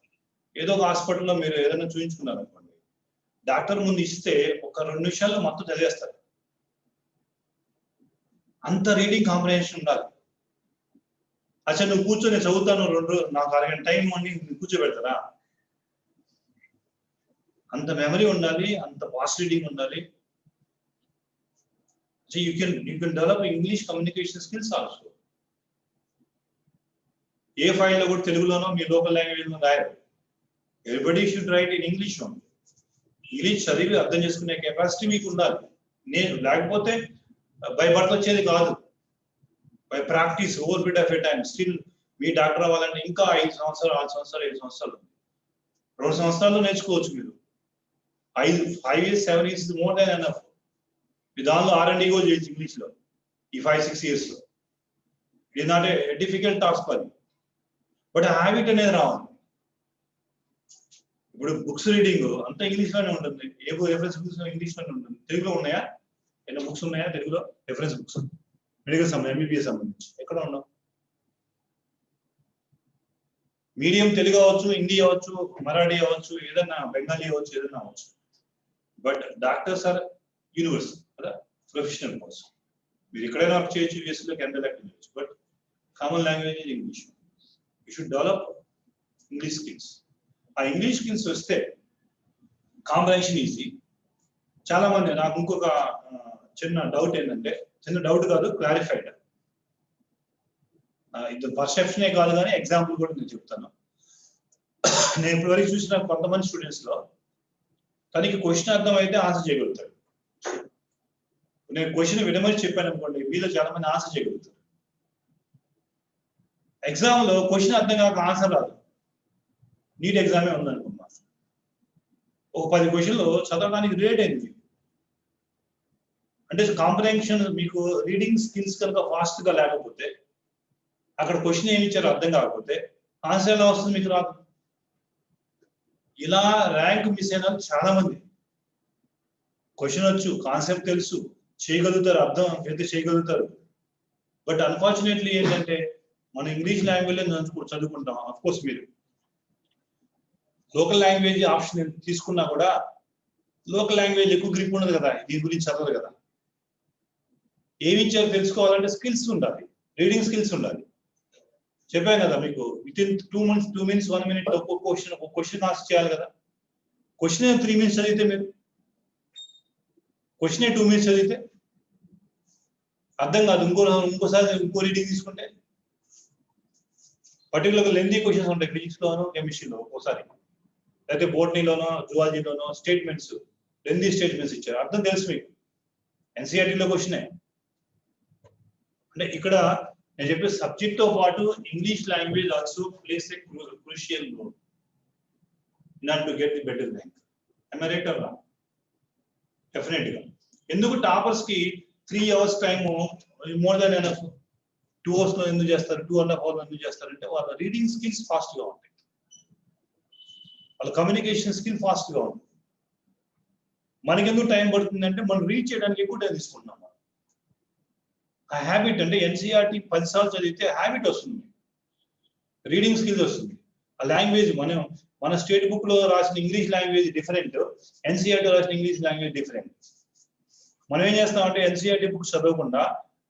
ఏదో ఒక హాస్పిటల్లో మీరు ఏదైనా చూపించుకున్నారు అనుకోండి, డాక్టర్ ముందు ఇస్తే ఒక 2 నిమిషాల్లో మొత్తం చదివేస్తారు. అంత రీడింగ్ కాంప్రహెన్షన్ ఉండాలి. అసలు నువ్వు కూర్చొని చదువుతాను 2 నాకు అరగంట టైం అని కూర్చోబెడతారా? అంత మెమరీ ఉండాలి, అంత ఫాస్ట్ రీడింగ్ ఉండాలి. So you can develop English communication skills also. ఏ ఫైల్లో కూడా తెలుగులోనో మీ లోకల్ లాంగ్వేజ్లో రాయరు. Everybody should write in English. English చదివి అర్థం చేసుకునే కెపాసిటీ మీకు ఉండాలి. లేకపోతే బై బర్త్ వచ్చేది కాదు, by practice over period of A time. Still me doctor అవ్వాలంటే ఇంకా 5 సంవత్సరాలు 6 సంవత్సరాలు 7 సంవత్సరాలు 2 సంవత్సరాల్లో నేర్చుకోవచ్చు మీరు. 5 years 7 years more than enough. దానిలో R&D కూడా చేయొచ్చు ఇంగ్లీష్ లో ఈ 5-6 years లో. It not a difficult task అది, బట్ హ్యాబిట్ అనేది రావాలి. ఇప్పుడు బుక్స్ రీడింగ్ అంతా ఇంగ్లీష్ లోనే ఉంటుంది. ఏ రెఫరెన్స్ బుక్స్ ఇంగ్లీష్ లోనే ఉంటుంది. తెలుగులో ఉన్నాయా? ఎన్నో బుక్స్ ఉన్నాయా తెలుగులో? రెఫరెన్స్ బుక్స్ మెడికల్ సంబంధించి, MBBS సంబంధించి ఎక్కడ ఉండవు. మీడియం తెలుగు అవ్వచ్చు, హిందీ అవ్వచ్చు, మరాఠీ అవ్వచ్చు, ఏదన్నా బెంగాలీ అవ్వచ్చు, ఏదన్నా అవ్వచ్చు. బట్ డాక్టర్స్ ఆర్ యూనివర్స్ కదా, ప్రొఫెషనల్ కోర్స్. మీరు ఎక్కడైనా వర్క్ చేయొచ్చు, యూఎస్లో కెనడా చేయొచ్చు, but common language is English. You should develop English skills. ఆ ఇంగ్లీష్ స్కిల్స్ వస్తే కాంప్రహెన్షన్ ఈజీ. చాలా మంది నాకు ఇంకొక చిన్న డౌట్ ఏంటంటే, చిన్న డౌట్ కాదు, క్లారిఫైడ్. ఇది పర్సెప్షనే కాదు కానీ ఎగ్జాంపుల్ కూడా నేను చెప్తాను. నేను ఇప్పటివరకు చూసిన కొంతమంది స్టూడెంట్స్ లో తనకి క్వశ్చన్ అర్థం అయితే ఆన్సర్ చేయగలుగుతాడు. నేను క్వశ్చన్ విడమని చెప్పాను అనుకోండి, మీలో చాలా మంది ఆన్సర్ చేయగలుగుతారు. ఎగ్జామ్ లో క్వశ్చన్ అర్థం కాక ఆన్సర్ రాదు. నీట్ ఎగ్జామే ఉందనుకున్నా, ఒక 10 క్వశ్చన్లు చదవడానికి రిలేట్ అయింది. అంటే కాంప్రహెన్షన్ మీకు రీడింగ్ స్కిల్స్ కనుక ఫాస్ట్ గా లేకపోతే, అక్కడ క్వశ్చన్ ఏమి ఇచ్చారో అర్థం కాకపోతే ఆన్సర్ ఎలా వస్తుంది? మీకు రాదు. ఇలా ర్యాంక్ మిస్ అయిన చాలా మంది. క్వశ్చన్ వచ్చు, కాన్సెప్ట్ తెలుసు, చేయగలుగుతారు, అర్థం అయితే చేయగలుగుతారు. బట్ అన్ఫార్చునేట్లీ ఏంటంటే మనం ఇంగ్లీష్ లాంగ్వేజ్ చదువుకుంటాం. అఫ్ కోర్స్ మీరు లోకల్ లాంగ్వేజ్ ఆప్షన్ తీసుకున్నా కూడా లోకల్ లాంగ్వేజ్ ఎక్కువ గ్రిప్ ఉండదు కదా, దీని గురించి చదవరు కదా. ఏమి ఇచ్చారో తెలుసుకోవాలంటే స్కిల్స్ ఉండాలి, రీడింగ్ స్కిల్స్ ఉండాలి. చెప్పాను కదా మీకు, విత్ ఇన్ 2 minutes 1 minute ఒక్కొక్క క్వశ్చన్ ఆన్సర్ చేయాలి కదా. క్వశ్చన్ 3 minutes చదివితే మీరు క్వశ్చన్ 2 minutes చదివితే అర్థం కాదు. ఇంకోసారి ఇంకో రీడింగ్ తీసుకుంటే పర్టికులర్గా లెంతీ క్వశ్చన్స్ ఉంటాయి ఫిజిక్స్ లోనో కెమిస్ట్రీలో, ఒక్కోసారి లేకపోతే బోటనీలోనో జువాలజీలోనో స్టేట్మెంట్స్, లెంతీ స్టేట్మెంట్స్ ఇచ్చారు, అర్థం తెలుసు మీకు. ఎన్సీఆర్టీలో క్వశ్చనే. అంటే ఇక్కడ నేను చెప్పే సబ్జెక్ట్ తో పాటు English language also plays a crucial role in order to get the better rank. I am right or wrong? Definite గా. ఎందుకు టాపర్స్ కి 3 hours time more than enough. 2 hours లో ఎందుకు చేస్తారు, 2.5 hours ఎందుకు చేస్తారంటే వాళ్ళ రీడింగ్ స్కిల్స్ ఫాస్ట్ గా ఉంటాయి, వాళ్ళ కమ్యూనికేషన్ స్కిల్ ఫాస్ట్ గా ఉంటుంది. మనకెందుకు టైం పడుతుందంటే మనం రీచ్ చేయడానికి ఎక్కువ టైం తీసుకుంటున్నాం. ఆ హ్యాబిట్ అంటే ఎన్సీఆర్టీ 10 సార్లు చదివితే హ్యాబిట్ వస్తుంది, రీడింగ్ స్కిల్స్ వస్తుంది. ఆ లాంగ్వేజ్ మన స్టేట్ బుక్ లో రాసిన ఇంగ్లీష్ లాంగ్వేజ్ డిఫరెంట్, ఎన్సీఆర్టీ రాసిన ఇంగ్లీష్ లాంగ్వేజ్ డిఫరెంట్. మనం ఏం చేస్తామంటే ఎన్సీఆర్టీ బుక్ చదవకుండా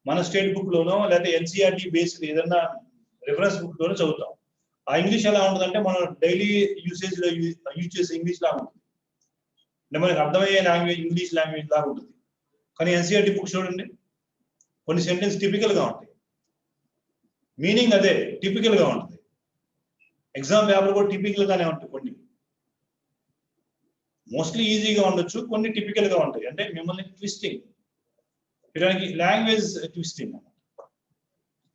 మన స్టేట్ బుక్ లోనో లేకపోతే ఎన్సీఆర్టీ బేస్డ్ ఏదన్నా రిఫరెన్స్ బుక్ లోనో చదువుతాం. ఆ ఇంగ్లీష్ ఎలా ఉంటుందంటే మనం డైలీ యూసేజ్ లో యూజ్ చేసే ఇంగ్లీష్ లాగా ఉంటుంది, అంటే మనకి అర్థమయ్యే లాంగ్వేజ్ ఇంగ్లీష్ లాంగ్వేజ్ లాగా ఉంటుంది. కానీ ఎన్సీఆర్టీ బుక్ చూడండి, కొన్ని సెంటెన్స్ టిపికల్ గా ఉంటాయి, మీనింగ్ అదే టిపికల్ గా ఉంటుంది. ఎగ్జామ్ పేపర్ కూడా టిపికల్ గానే ఉంటాయి, కొన్ని మోస్ట్లీ ఈజీగా ఉండొచ్చు, కొన్ని టిపికల్ గా ఉంటాయి. అంటే మిమ్మల్ని ట్విస్టింగ్ చేయడానికి లాంగ్వేజ్ ట్విస్టింగ్.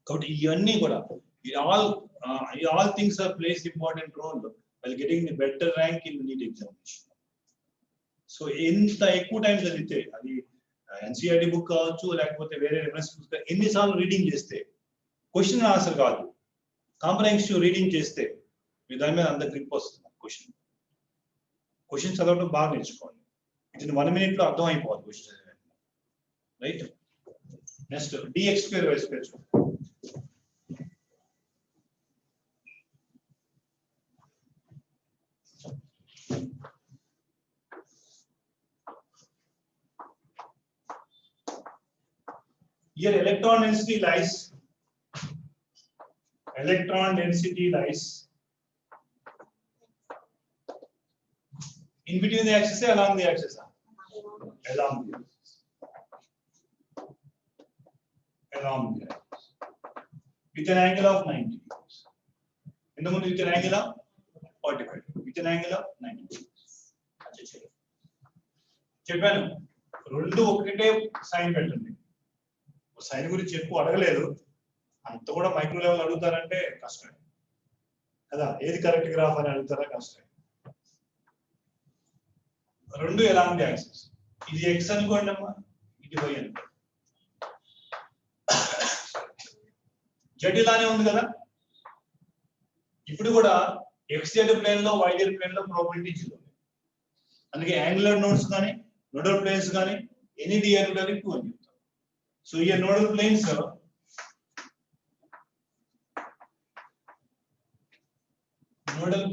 కాబట్టి ఇవన్నీ కూడా all things are plays important role while getting the better rank in the NEET examination. So ఎంత ఎక్కువ టైం చదివితే, అది ఎన్సీఆర్టీ బుక్ కావచ్చు లేకపోతే వేరే రిఫరెన్స్ బుక్, ఎన్నిసార్లు రీడింగ్ చేస్తే, క్వశ్చన్ ఆన్సర్ కాదు కాంప్రహెన్సివ్ రీడింగ్ చేస్తే మీ దాని మీద అంత గ్రిప్ వస్తుంది. క్వశ్చన్ చదవడం బాగా నేర్చుకోండి. ఇది 1 minute లో అర్థం అయిపోవాలి క్వశ్చన్ చదివాను, right? Next DX square y square. Here electron density lies in between the axis, along the axis, along the axis, with an angle of 90 degrees. In the moon, with an angle of 45 degrees, with an angle of 90 degrees. చెప్పాను రెండు ఒకటే sign పెట్టండి. Sign గురించి ఎక్కువ అడగలేదు, అంత కూడా micro level అడుగుతారంటే కష్టమే కదా. ఏది కరెక్ట్ గ్రాఫ్ అని అడుగుతారా, కష్టమే. రెండు ఎలా ఉంది యాక్సిస్, ఇది ఎక్స్ అనుకోండి అమ్మా, ఇది వై అనుకోండి. జెడ్ ఇలానే ఉంది కదా. ఇప్పుడు కూడా ఎక్స్ జెడ్ ప్లేన్ లో వై జెడ్ ప్లేన్ లో ప్రాబిలిటీ 0. అందుకే యాంగులర్ నోడ్స్ కానీ నోడల్ ప్లేన్స్ కానీ ఎనీ డియర్ కానీ 2 అని చెప్తాం. సో ఈ నోడల్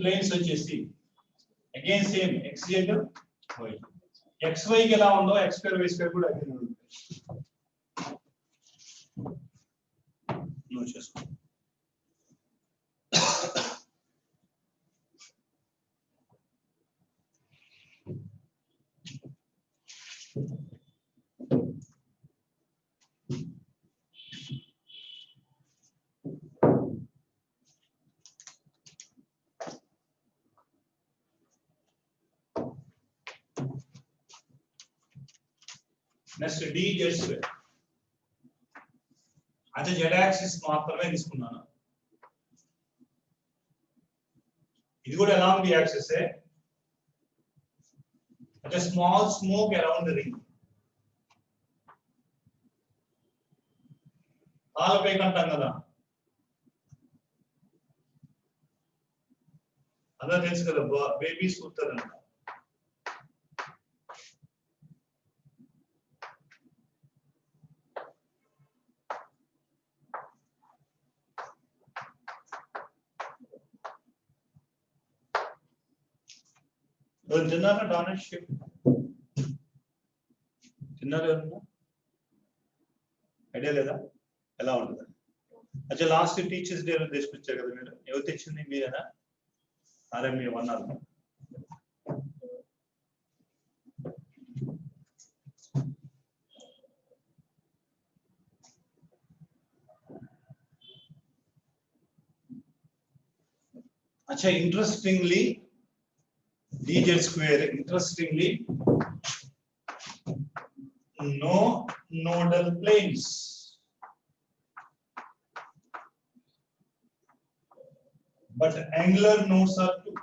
ప్లేన్స్ వచ్చేసి again same x z y. X y కి ఎలా ఉందో ఎక్స్ స్క్వేర్ వై స్క్వేర్ కూడా అదే ఉంటుంది. నోట్ చేసుకో. Next d z square. అంటే జెడ్ యాక్సిస్ మాత్రమే తీసుకున్నాను. ఇది కూడా along the axis, a small smoke around the ring. పాలపై కంటాం కదా, అలా తెలుసు కదా, బేబీస్ కూర్తారంట. తిన్నారా డానట్ షేప్? తిన్నారా? ఐడియా లేదా ఎలా ఉంటుంది? అచ్చా లాస్ట్ టీచర్స్ డే తీసుకొచ్చారు కదా మీరు, ఎవరు తెచ్చింది? మీరేనా? అరే మీరు అన్నారు. అచ్చా interestingly dz square, interestingly, no nodal planes. But angular nodes are 2.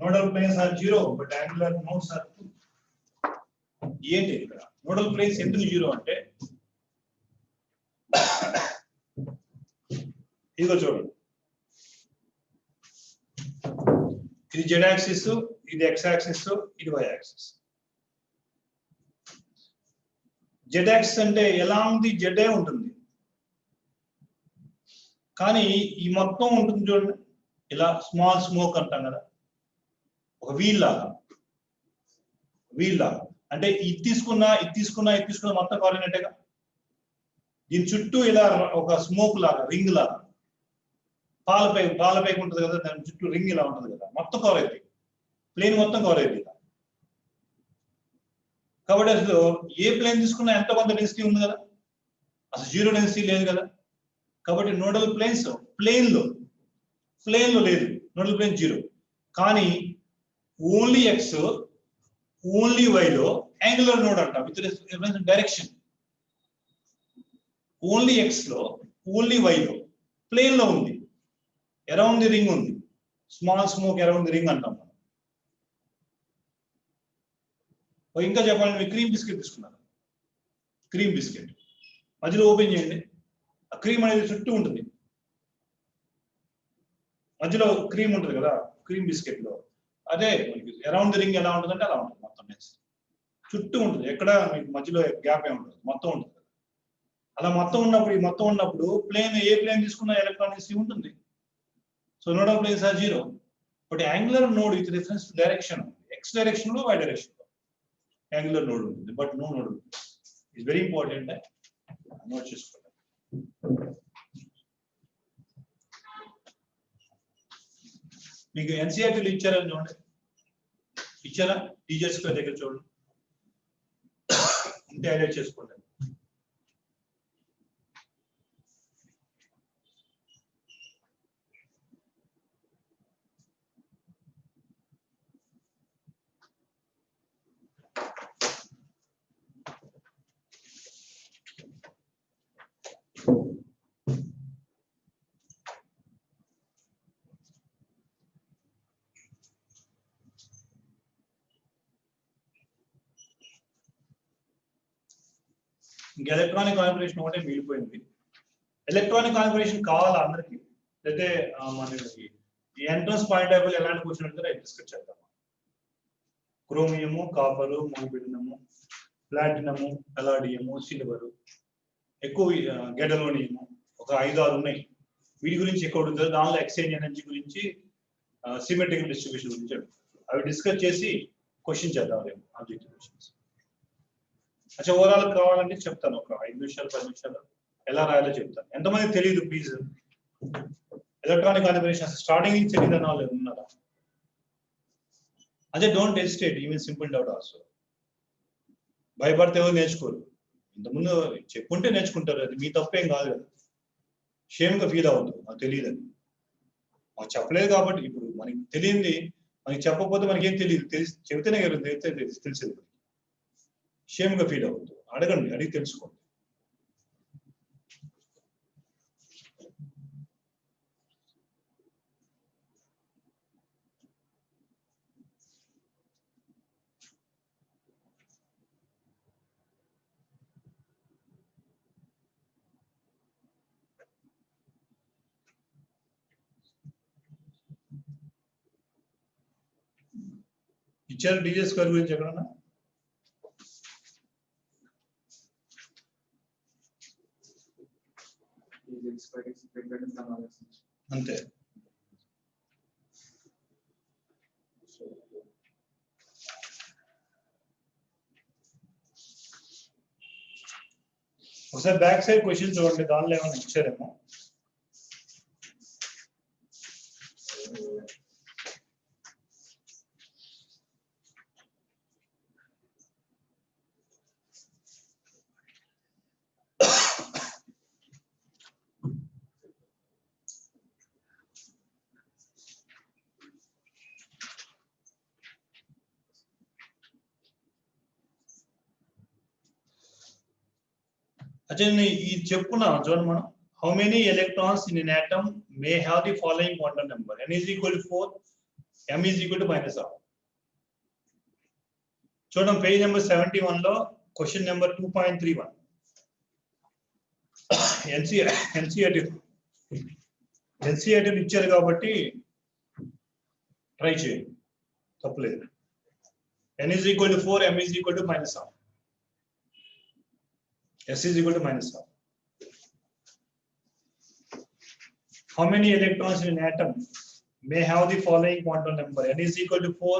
Nodal planes are 0, but angular nodes are 2. ఏంటి ఇక్కడ నోడల్ ప్లేన్స్ ఎందుకు 0 అంటే, ఇదిగో చూడండి, ఇది జెడ్ యాక్సిస్, ఇది ఎక్స్ యాక్సిస్, ఇది వై యాక్సిస్. జెడ్ యాక్సిస్ అంటే ఎలాంగ్ ది జెడ్ ఉంటుంది, కానీ ఈ మొత్తం ఉంటుంది చూడండి, ఇలా స్మాల్ స్మోక్ అంటాం కదా, ఒక వీల్ లాగా. అంటే ఇది తీసుకున్నా మొత్తం కోఆర్డినేటేగా. దీని చుట్టూ ఇలా ఒక స్మోక్ లాగా, రింగ్ లాగా, పాలపైకి ఉంటుంది కదా, దాని చుట్టూ రింగ్ ఇలా ఉంటుంది కదా, మొత్తం కవర్ అవుతుంది, ప్లేన్ మొత్తం కవర్ అవుతుంది. కాబట్టి అసలు ఏ ప్లేన్ తీసుకున్నా ఎంతో కొంత డెన్సిటీ ఉంది కదా, అసలు 0 డెన్సిటీ లేదు కదా. కాబట్టి నోడల్ ప్లేన్స్ ప్లేన్ లో లేదు, నోడల్ ప్లేన్ 0. కానీ ఓన్లీ ఎక్స్ ఓన్లీ వైలో యాంగులర్ నోడ్ అంటాం విత్ డైరెక్షన్. ఓన్లీ ఎక్స్ లో ఓన్లీ వైలో ప్లేన్ లో ఉంది, అరౌండ్ ది రింగ్ ఉంది, small smoke around the ring అంటాం. ఇంకా చెప్పాలి, మీరు క్రీమ్ బిస్కెట్ తీసుకున్నారు, క్రీమ్ బిస్కెట్ మధ్యలో ఓపెన్ చేయండి, ఆ క్రీమ్ అనేది చుట్టూ ఉంటుంది, మధ్యలో క్రీమ్ ఉంటుంది కదా క్రీమ్ బిస్కెట్ లో. అదే అరౌండ్ ది రింగ్ ఎలా ఉంటుందంటే అలా ఉంటుంది, మొత్తం చుట్టూ ఉంటుంది, ఎక్కడ మీకు మధ్యలో గ్యాప్ ఏ ఉంటుంది, మొత్తం ఉంటుంది. అలా మొత్తం ఉన్నప్పుడు ప్లేన్ ఏ ప్లేన్ తీసుకున్నా ఎలక్ట్రాన్ డెన్సిటీ ఉంటుంది. So nodal planes are 0, but angular node with reference to direction, x direction లో వై డైరెక్షన్ లో. యాంగులర్ నోడ్ ఉంటుంది, బట్ నో నోడ్ ఉంటుంది. ఇట్స్ వెరీ ఇంపార్టెంట్ నోట్ చేసుకోండి. మీకు ఎన్సీఆర్టీలు ఇచ్చారని చూడండి, ఇచ్చారా? టీచర్స్ దగ్గర చూడండి, ఉంటే హైలైట్ చేసుకోండి. ఇంకా ఎలక్ట్రానిక్ కాన్ఫిగరేషన్ ఒకటే మిగిలిపోయింది. ఎలక్ట్రానిక్ కాన్ఫిగరేషన్ కావాలా అందరికి? అయితే మనకి ఈ ఎంట్రన్స్ పాయింట్ ఆఫ్ వ్యూ ఎలాంటి క్వశ్చన్ ఉంటుందో డిస్కస్ చేద్దాం. క్రోమియము, కాపరు, మోలిబిడినము, ప్లాటినము, పలాడియము, సిల్వరు, ఎక్కువ గెడలోనియము, ఒక 5-6 ఉన్నాయి. వీటి గురించి ఎక్కువ ఉంటుంది. దానిలో ఎక్స్చేంజ్ ఎనర్జీ గురించి, సిమెట్రికల్ డిస్ట్రిబ్యూషన్ గురించి అవి డిస్కస్ చేసి క్వశ్చన్ చేద్దాం రేపు, ఆబ్జెక్టివ్ క్వశ్చన్స్. అచ్చా, ఓవరాల్ కావాలంటే చెప్తాను, ఒక 5 నిమిషాలు 10 నిమిషాలు ఎలా రాయాలో చెప్తాను. ఎంతమంది తెలియదు ప్లీజ్? ఎలక్ట్రానిక్ కాన్ఫిగరేషన్ స్టార్టింగ్ నుంచి తెలియదు అన్న వాళ్ళు ఉన్నారా? అదే don't hesitate, even simple doubt also. భయపడితే ఎవరు నేర్చుకోరు. ఇంతకుముందు చెప్పుంటే నేర్చుకుంటారు, అది మీ తప్పేం కాదు కదా. షేమ్గా ఫీల్ అవ్వద్దు, నాకు తెలియదని. మాకు చెప్పలేదు కాబట్టి. ఇప్పుడు మనకి తెలియంది మనకి చెప్పకపోతే మనకేం తెలియదు, చెబితేనే తెలిసేది. షేమ్గా ఫీల్ అవ్వద్దు, అడగండి, అడిగి తెలుసుకోండి. ఇచ్చారు డీజే స్క్వేర్ గురించి ఎక్కడన్నా? అంతే. ఒకసారి బ్యాక్ సైడ్ క్వశ్చన్ చూడండి, దానిలో ఏమైనా ఇచ్చారేమో. ఈ చెప్పుకున్నాం చూడండి మనం. How many electrons in N atom may have the following quantum number? n is equal to 4, m is equal to -1. చూడండి పేజ్ నెంబర్ 71 లో క్వశ్చన్ నెంబర్ 2.31. ఎన్సీఆర్టీ ఇచ్చారు కాబట్టి ట్రై చేయండి, తప్పలేదు. n is equal to 4, m is equal to -1. S is equal to -1. How many electrons in an atom may have the following quantum number? n is equal to 4,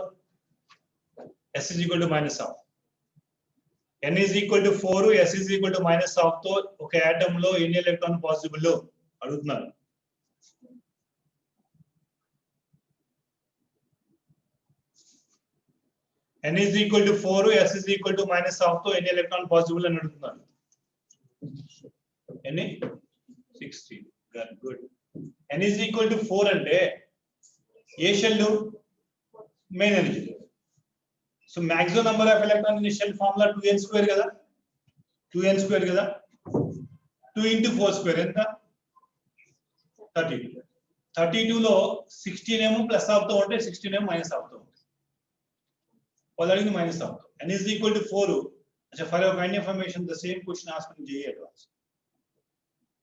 s is equal to -1. n is equal to 4, s is equal to -1 తో ఒక atom లో ఎన్ని electron possible అడుగుతున్నారు. n is equal to 4, s is equal to -1 తో ఎన్ని electron possible అని అడుగుతున్నారు. ఎన్ని? 16. Good. n is equal to 4 అంటే ఏ shell? Main energy. So maximum number of electron in shell formula 2n² కదా, 2n² కదా. 2 × 4² ఎంత? 32. 32 లో 16 ఏమో ప్లస్ హాఫ్ తో ఉంటే 16 ఏమో మైనస్ హాఫ్ తో ఉంటుంది. వాళ్ళు అడిగింది మైనస్ హాఫ్ తో. n is equal to 4. అచ్చా, for your kind information the same question asked JEE advance.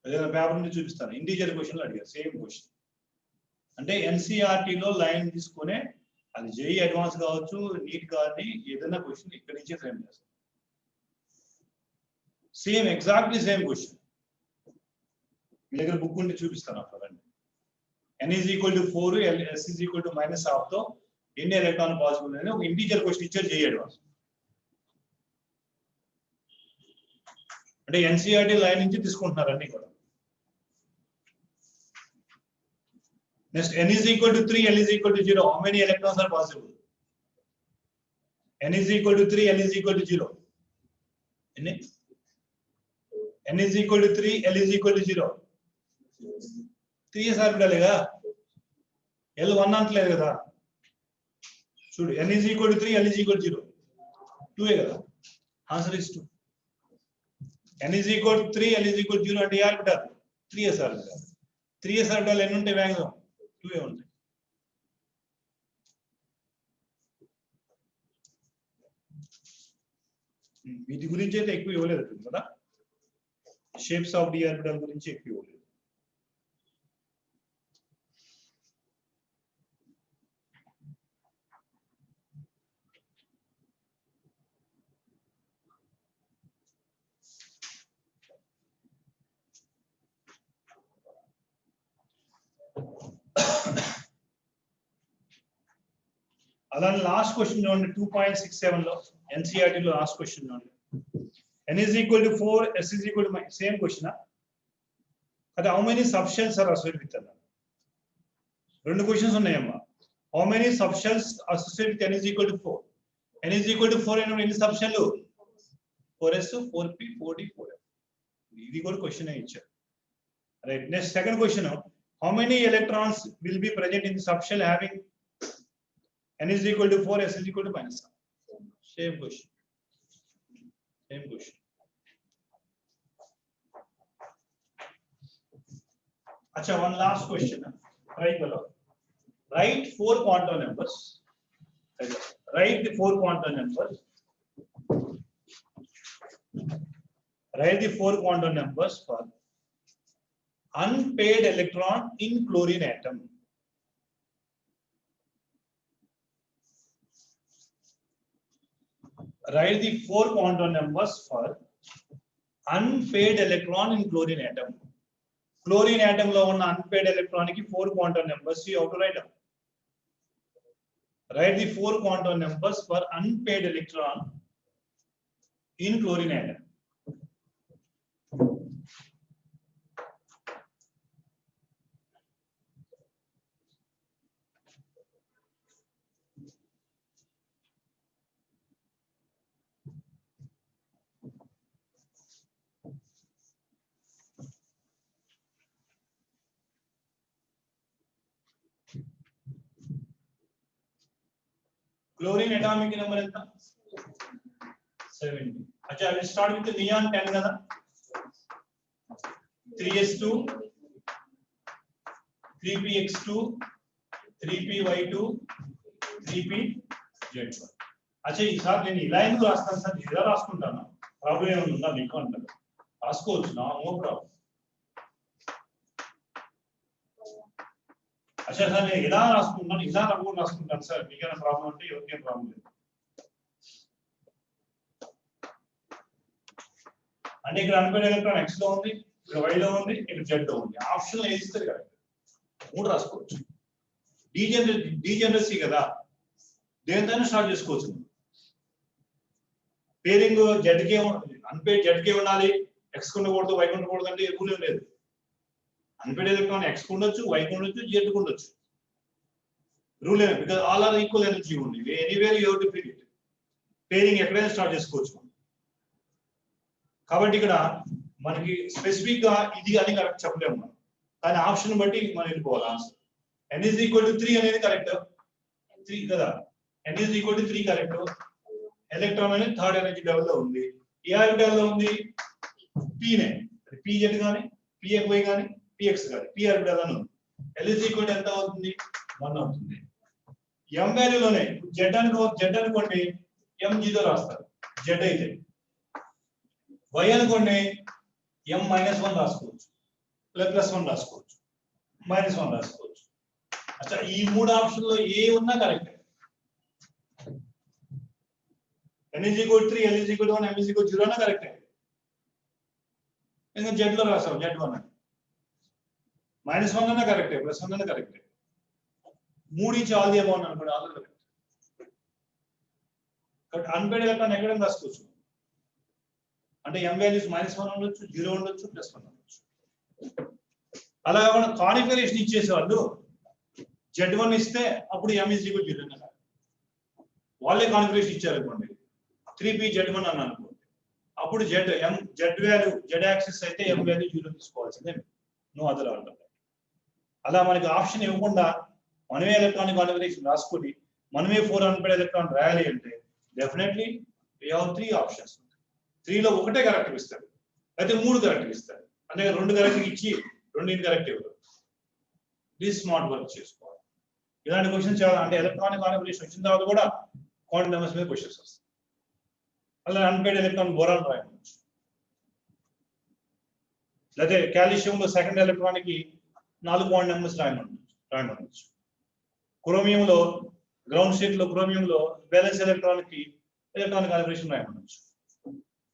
ఏదైనా పేపర్ నుంచి చూపిస్తాను, ఇండివిజువల్ క్వశ్చన్లు అడిగారు సేమ్ క్వశ్చన్. అంటే ఎన్సీఆర్టీలో లైన్ తీసుకునే, అది జేఈ అడ్వాన్స్ కావచ్చు, నీట్ కానీ ఏదైనా క్వశ్చన్ ఇక్కడ నుంచే ఫ్రేమ్ చేస్తాం. Same exactly same question. మీ దగ్గర బుక్ ఉంటే చూపిస్తాను అక్కడ. n is equal to 4, s is equal to -1/2 తో ఎన్ని ఎలక్ట్రాన్ పాసిబుల్ అని ఒక ఇంటీజర్ క్వశ్చన్ ఇచ్చారు జేఈ అడ్వాన్స్. అంటే ఎన్సీఆర్టీ లైన్ నుంచి తీసుకుంటున్నారు అన్ని కూడా. Next n is equal to 3, l is equal to 0. How many electrons are possible? n is equal to 3, l is equal to 0. n is equal to 3, l is equal to 0. 3s orbital కదా, l 1 అంటలేదు కదా. చూడు, n is equal to 3, l is equal to 0. 2 కదా. Answer is 2. n is equal to 3, l is equal to 0 అంటే ఏ orbital? 3s orbital. 3s orbital ఎన్ని ఉంటాయి maximum? 2 ఉంటాయి. వీటి గురించి అయితే ఎక్కువ ఇవ్వలేదు కదా, షేప్స్ ఆఫ్ డి ఆర్బిటాల్ గురించి ఎక్కువ ఇవ్వలేదు. అలానే లాస్ట్ క్వశ్చన్ చూడండి, 2.67 లో ఎన్సీఆర్టీ లో లాస్ట్ క్వశ్చన్ చూడండి. n is equal to 4, s is equal to same question కదా. How many subshells are associated with అన్న? రెండు క్వశ్చన్స్ ఉన్నాయమ్మా. How many subshells associated with n is equal to 4? n is equal to 4 అయినప్పుడు ఎన్ని సబ్షెల్లు? 4s, 4p, 4d, 4f. ఇది కూడా question ఇచ్చారు. Right. Next second question, how many electrons will be present in the subshell having n is equal to 4, s is equal to -1? Same question. Same question. Acha, one last question. Right below. Write 4 quantum numbers. Write the 4 quantum numbers. Write the 4 quantum numbers for unpaired electron in chlorine atom. Write the 4 quantum numbers for unpaired electron in chlorine atom. Chlorine atom lo unna unpaired electron ki 4 quantum numbers you have to write down. Write the 4 quantum numbers for unpaired electron in chlorine atom. Chlorine atomic number enta? 70. Acha, I will start with the neon 10 kada. 3s2, 3px2, 3py2, 3pz1. అచ్చా, ఈసారి నేను ఇలా ఎందుకు రాస్తాను sir? ఇలా రాసుకుంటాను. Problem ఏముందా మీకు అంటారు? రాసుకోవచ్చు, నో ప్రాబ్లం. అచ్చా సార్, నేను ఇలా రాసుకుంటాను, ఇలా రాసుకుంటాను సార్, మీకైనా ప్రాబ్లం అంటే ఎవరికేం ప్రాబ్లం లేదు. అంటే ఇక్కడ అన్పేడ్ ఎలక్ట్రాన్ x లో ఉంది, ఇక్కడ y లో ఉంది, ఇక్కడ z లో ఉంది. ఆప్షన్ ఏది ఇస్తారు కదా, 3 రాసుకోవచ్చు. డీజనరసీ కదా, దేనితోనే స్టార్ట్ చేసుకోవచ్చు. పేరింగ్ జెడ్కే అన్పేడ్ జెడ్కే ఉండాలి, ఎక్స్ ఉండకూడదు, వై ఉండకూడదు అంటే రూల్ ఏం లేదు. అన్పేడ్ ఎలక్ట్రాన్ ఎక్స్ ఉండొచ్చు, వై ఉండొచ్చు, జెడ్ ఉండొచ్చు. రూల్ ఏం, because all are equal energy ఉంది. Anywhere you have to pick it. Pairing ఎక్కడైనా స్టార్ట్ చేసుకోవచ్చు. కాబట్టి ఇక్కడ మనకి స్పెసిఫిక్ గా ఇది అని కరెక్ట్ చెప్పలేము మనం, కానీ ఆప్షన్ బట్టి మనం వెళ్ళిపోవాలి answer. n is equal to 3 అనేది కరెక్ట్, 3 కదా. n is equal to 3 correct. Electron అనేది థర్డ్ ఎనర్జీ లెవెల్ లో ఉంది. ఏ ఆర్బిటాల్ లో ఉంది? p నే. pz గాని, pfy గాని, px గాని, p ఆర్బిటాల్ అని ఉంది. l is equal to ఎంత అవుతుంది? 1 అవుతుంది. m వాల్యూలోనే z అనుకోండి, m జీరో రాస్తారు z అయితే. y అనుకోండి, m -1 రాసుకోవచ్చు, +1 రాసుకోవచ్చు, -1 రాసుకోవచ్చు. అచ్చా, ఈ 3 ఆప్షన్లో ఏ ఉన్నా correct. n is equal to 3, l is equal to 1, m is equal to 0 అన్నా కరెక్ట్. ఇంకా z లో రాసాం, z1 అని. -1 అన్నా కరెక్టే, +1 అన్నా కరెక్టే. 3 నుంచి ఆల్ ది అబౌవ్ అనుకోండి, ఆల్ కరెక్ట్. కాబట్టి అన్పేడ్ ఎలక్ట్రాన్ ఎక్కడ రాసుకోవచ్చు అంటే m వాల్యూస్ -1 ఉండొచ్చు, 0 ఉండొచ్చు, +1 ఉండొచ్చు. అలా కాకుండా కాన్ఫిగరేషన్ ఇచ్చేసే వాళ్ళు Z1 ఇస్తే అప్పుడు m = 0 అన్నారు. వాళ్ళే కాన్ఫిగరేషన్ ఇచ్చారు అనుకోండి, 3p Z1 అని అనుకోండి, అప్పుడు z వాల్యూ z యాక్సిస్ అయితే m వాల్యూ 0 తీసుకోవాల్సిందే, నో అదర్ ఆల్టర్నేటివ్. అలా మనకి ఆప్షన్ ఇవ్వకుండా మనమే ఎలక్ట్రానిక్ కాన్ఫిగరేషన్ రాసుకొని మనమే 400 ఎలక్ట్రాన్ రాయాలి అంటే డెఫినెట్లీ వి హావ్ 3 ఆప్షన్స్. 3 లో ఒకటే కరెక్ట్ ఇస్తారు, అయితే 3 కరెక్ట్ ఇస్తారు, అంటే 2 కరెక్ట్ ఇచ్చి 2 ఇన్కరెక్ట్ ఇవ్వరు. ప్లీజ్ స్మార్ట్ వర్క్ చేసుకోవాలి. ఇలాంటి క్వశ్చన్స్ చాలా, అంటే ఎలక్ట్రానిక్ కాన్ఫిగరేషన్ వచ్చిన తర్వాత కూడా క్వాంటం నెంబర్స్ మీద క్వశ్చన్స్ వస్తాయి. అలా అన్పేడ్ ఎలక్ట్రాన్ బోరాన్ రాయవచ్చు, లేదా కాల్షియంలో సెకండ్ ఎలక్ట్రాన్ కి 4 క్వాంటం నెంబర్స్ రాయమనవచ్చు. క్రోమియంలో గ్రౌండ్ స్టేట్ లో క్రోమియంలో బ్యాలెన్స్ ఎలక్ట్రాన్ కి ఎలక్ట్రానిక్ కాన్ఫిగరేషన్ రాయమనవచ్చు.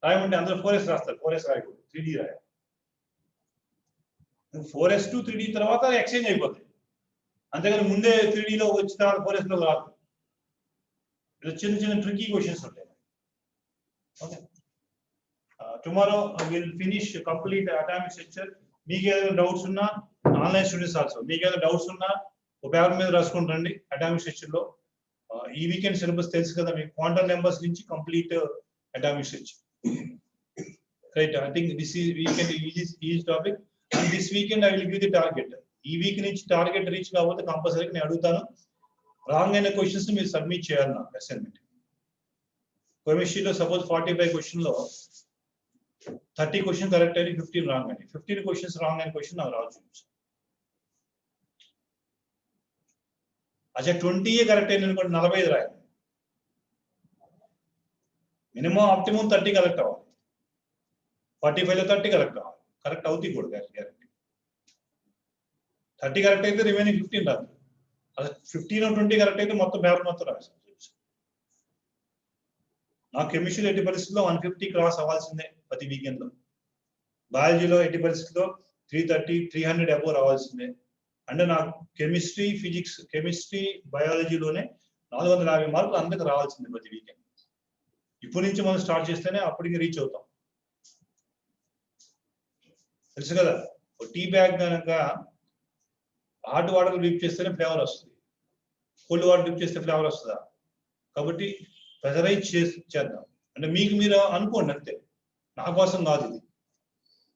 రాయమంటే అందరూ 4s రాస్తారు, 4s రాయకూడదు, 3d రాయాలి. 4s టు 3d తర్వాత ఎక్స్చేంజ్ అయిపోతాయి, అంతేగాని ముందే 3d లో వచ్చిన తర్వాత 4s లో రాదు. ఇలా చిన్న చిన్న ట్రికీ క్వశ్చన్స్ ఉంటాయి. Okay, tomorrow will finish complete atomic structure. మీకు ఏదైనా డౌట్స్ ఉన్నా, ఆన్లైన్ స్టూడెంట్స్ ఆల్సో, మీకు ఏదైనా డౌట్స్ ఉన్నా ఒక పేపర్ మీద రాసుకుంటారండి. అటామిక్ స్ట్రక్చర్ లో ఈ వీకెండ్ సిలబస్ తెలుసు కదా మీకు, క్వాంటం నెంబర్స్ నుంచి complete atomic structure. Right, I think this weekend is topic, and this weekend I will give the target. ఈ వీక్ నుంచి టార్గెట్ రీచ్ కాకపోతే కంపల్సరీ నేను అడుగుతాను, రాంగ్ అయిన క్వశ్చన్స్ మీరు సబ్మిట్ చేయాలి నాకు అసైన్మెంట్. కెమిస్ట్రీలో సపోజ్ 45 క్వశ్చన్ లో 30 క్వశ్చన్ కరెక్ట్ అని, 15 రాంగ్ అని. 15 క్వశ్చన్స్ రాంగ్ అయిన క్వశ్చన్ నాకు రావచ్చు. అచ్చా 20 కరెక్ట్ అయిన అనుకోండి, 45 రాయాలి. మినిమం ఆప్టిమం 30 కరెక్ట్ అవ్వాలి. 45 లో 30 కరెక్ట్ అవ్వాలి. కరెక్ట్ అవుతాయి కూడా గ్యారెంటీ. 30 కరెక్ట్ అయితే రిమైనింగ్ 15 రాదు. అలా 15 20 కరెక్ట్ అయితే మొత్తం పేపర్ మొత్తం రాయాలి. నాకు కెమిస్ట్రీలో ఎట్టి పరిస్థితుల్లో 150 క్రాస్ అవ్వాల్సిందే ప్రతి వీకెండ్ లో. బయాలజీలో ఎట్టి పరిస్థితుల్లో 330 300 అబోవ్ రావాల్సిందే. అంటే నాకు కెమిస్ట్రీ ఫిజిక్స్, కెమిస్ట్రీ బయాలజీలోనే 450 మార్కులు అందరికి రావాల్సిందే ప్రతి వీకెండ్. ఇప్పటి నుంచి మనం స్టార్ట్ చేస్తేనే అప్పటికి రీచ్ అవుతాం. తెలుసు కదా, టీ బ్యాగ్ కనుక హాట్ వాటర్ డిప్ చేస్తేనే ఫ్లేవర్ వస్తుంది, కోల్డ్ వాటర్ డిప్ చేస్తే ఫ్లేవర్ వస్తుందా? కాబట్టి ప్రెజరైజ్ చేద్దాం. అంటే మీకు మీరు అనుకోండి అంతే, నా కోసం కాదు ఇది.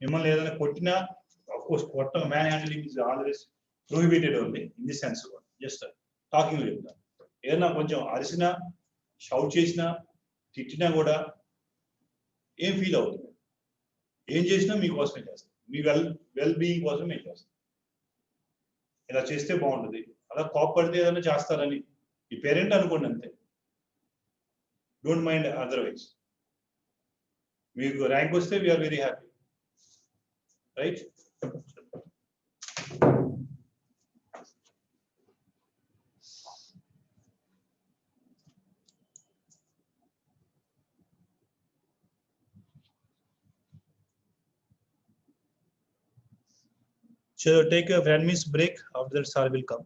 మిమ్మల్ని ఏదైనా కొట్టినా, ఆఫ్ కోర్స్ కొట్టడం, man handling is always prohibited only in the sense, just talking చెప్తాను. ఏదైనా కొంచెం అరిసినా, షౌట్ చేసినా, తిట్టినా కూడా ఏం ఫీల్ అవుతుంది? ఏం చేసినా మీకోసమే చేస్తాం, మీ వెల్ బీయింగ్ కోసం మేము చేస్తాం. ఇలా చేస్తే బాగుంటుంది, అలా కోప్పడితే ఏదైనా చేస్తారని ఈ పేరెంట్ అనుకోండి అంతే. Don't mind otherwise. మీకు ర్యాంక్ వస్తే we're very happy, right? So take a 10 minutes break. After that, sir will come.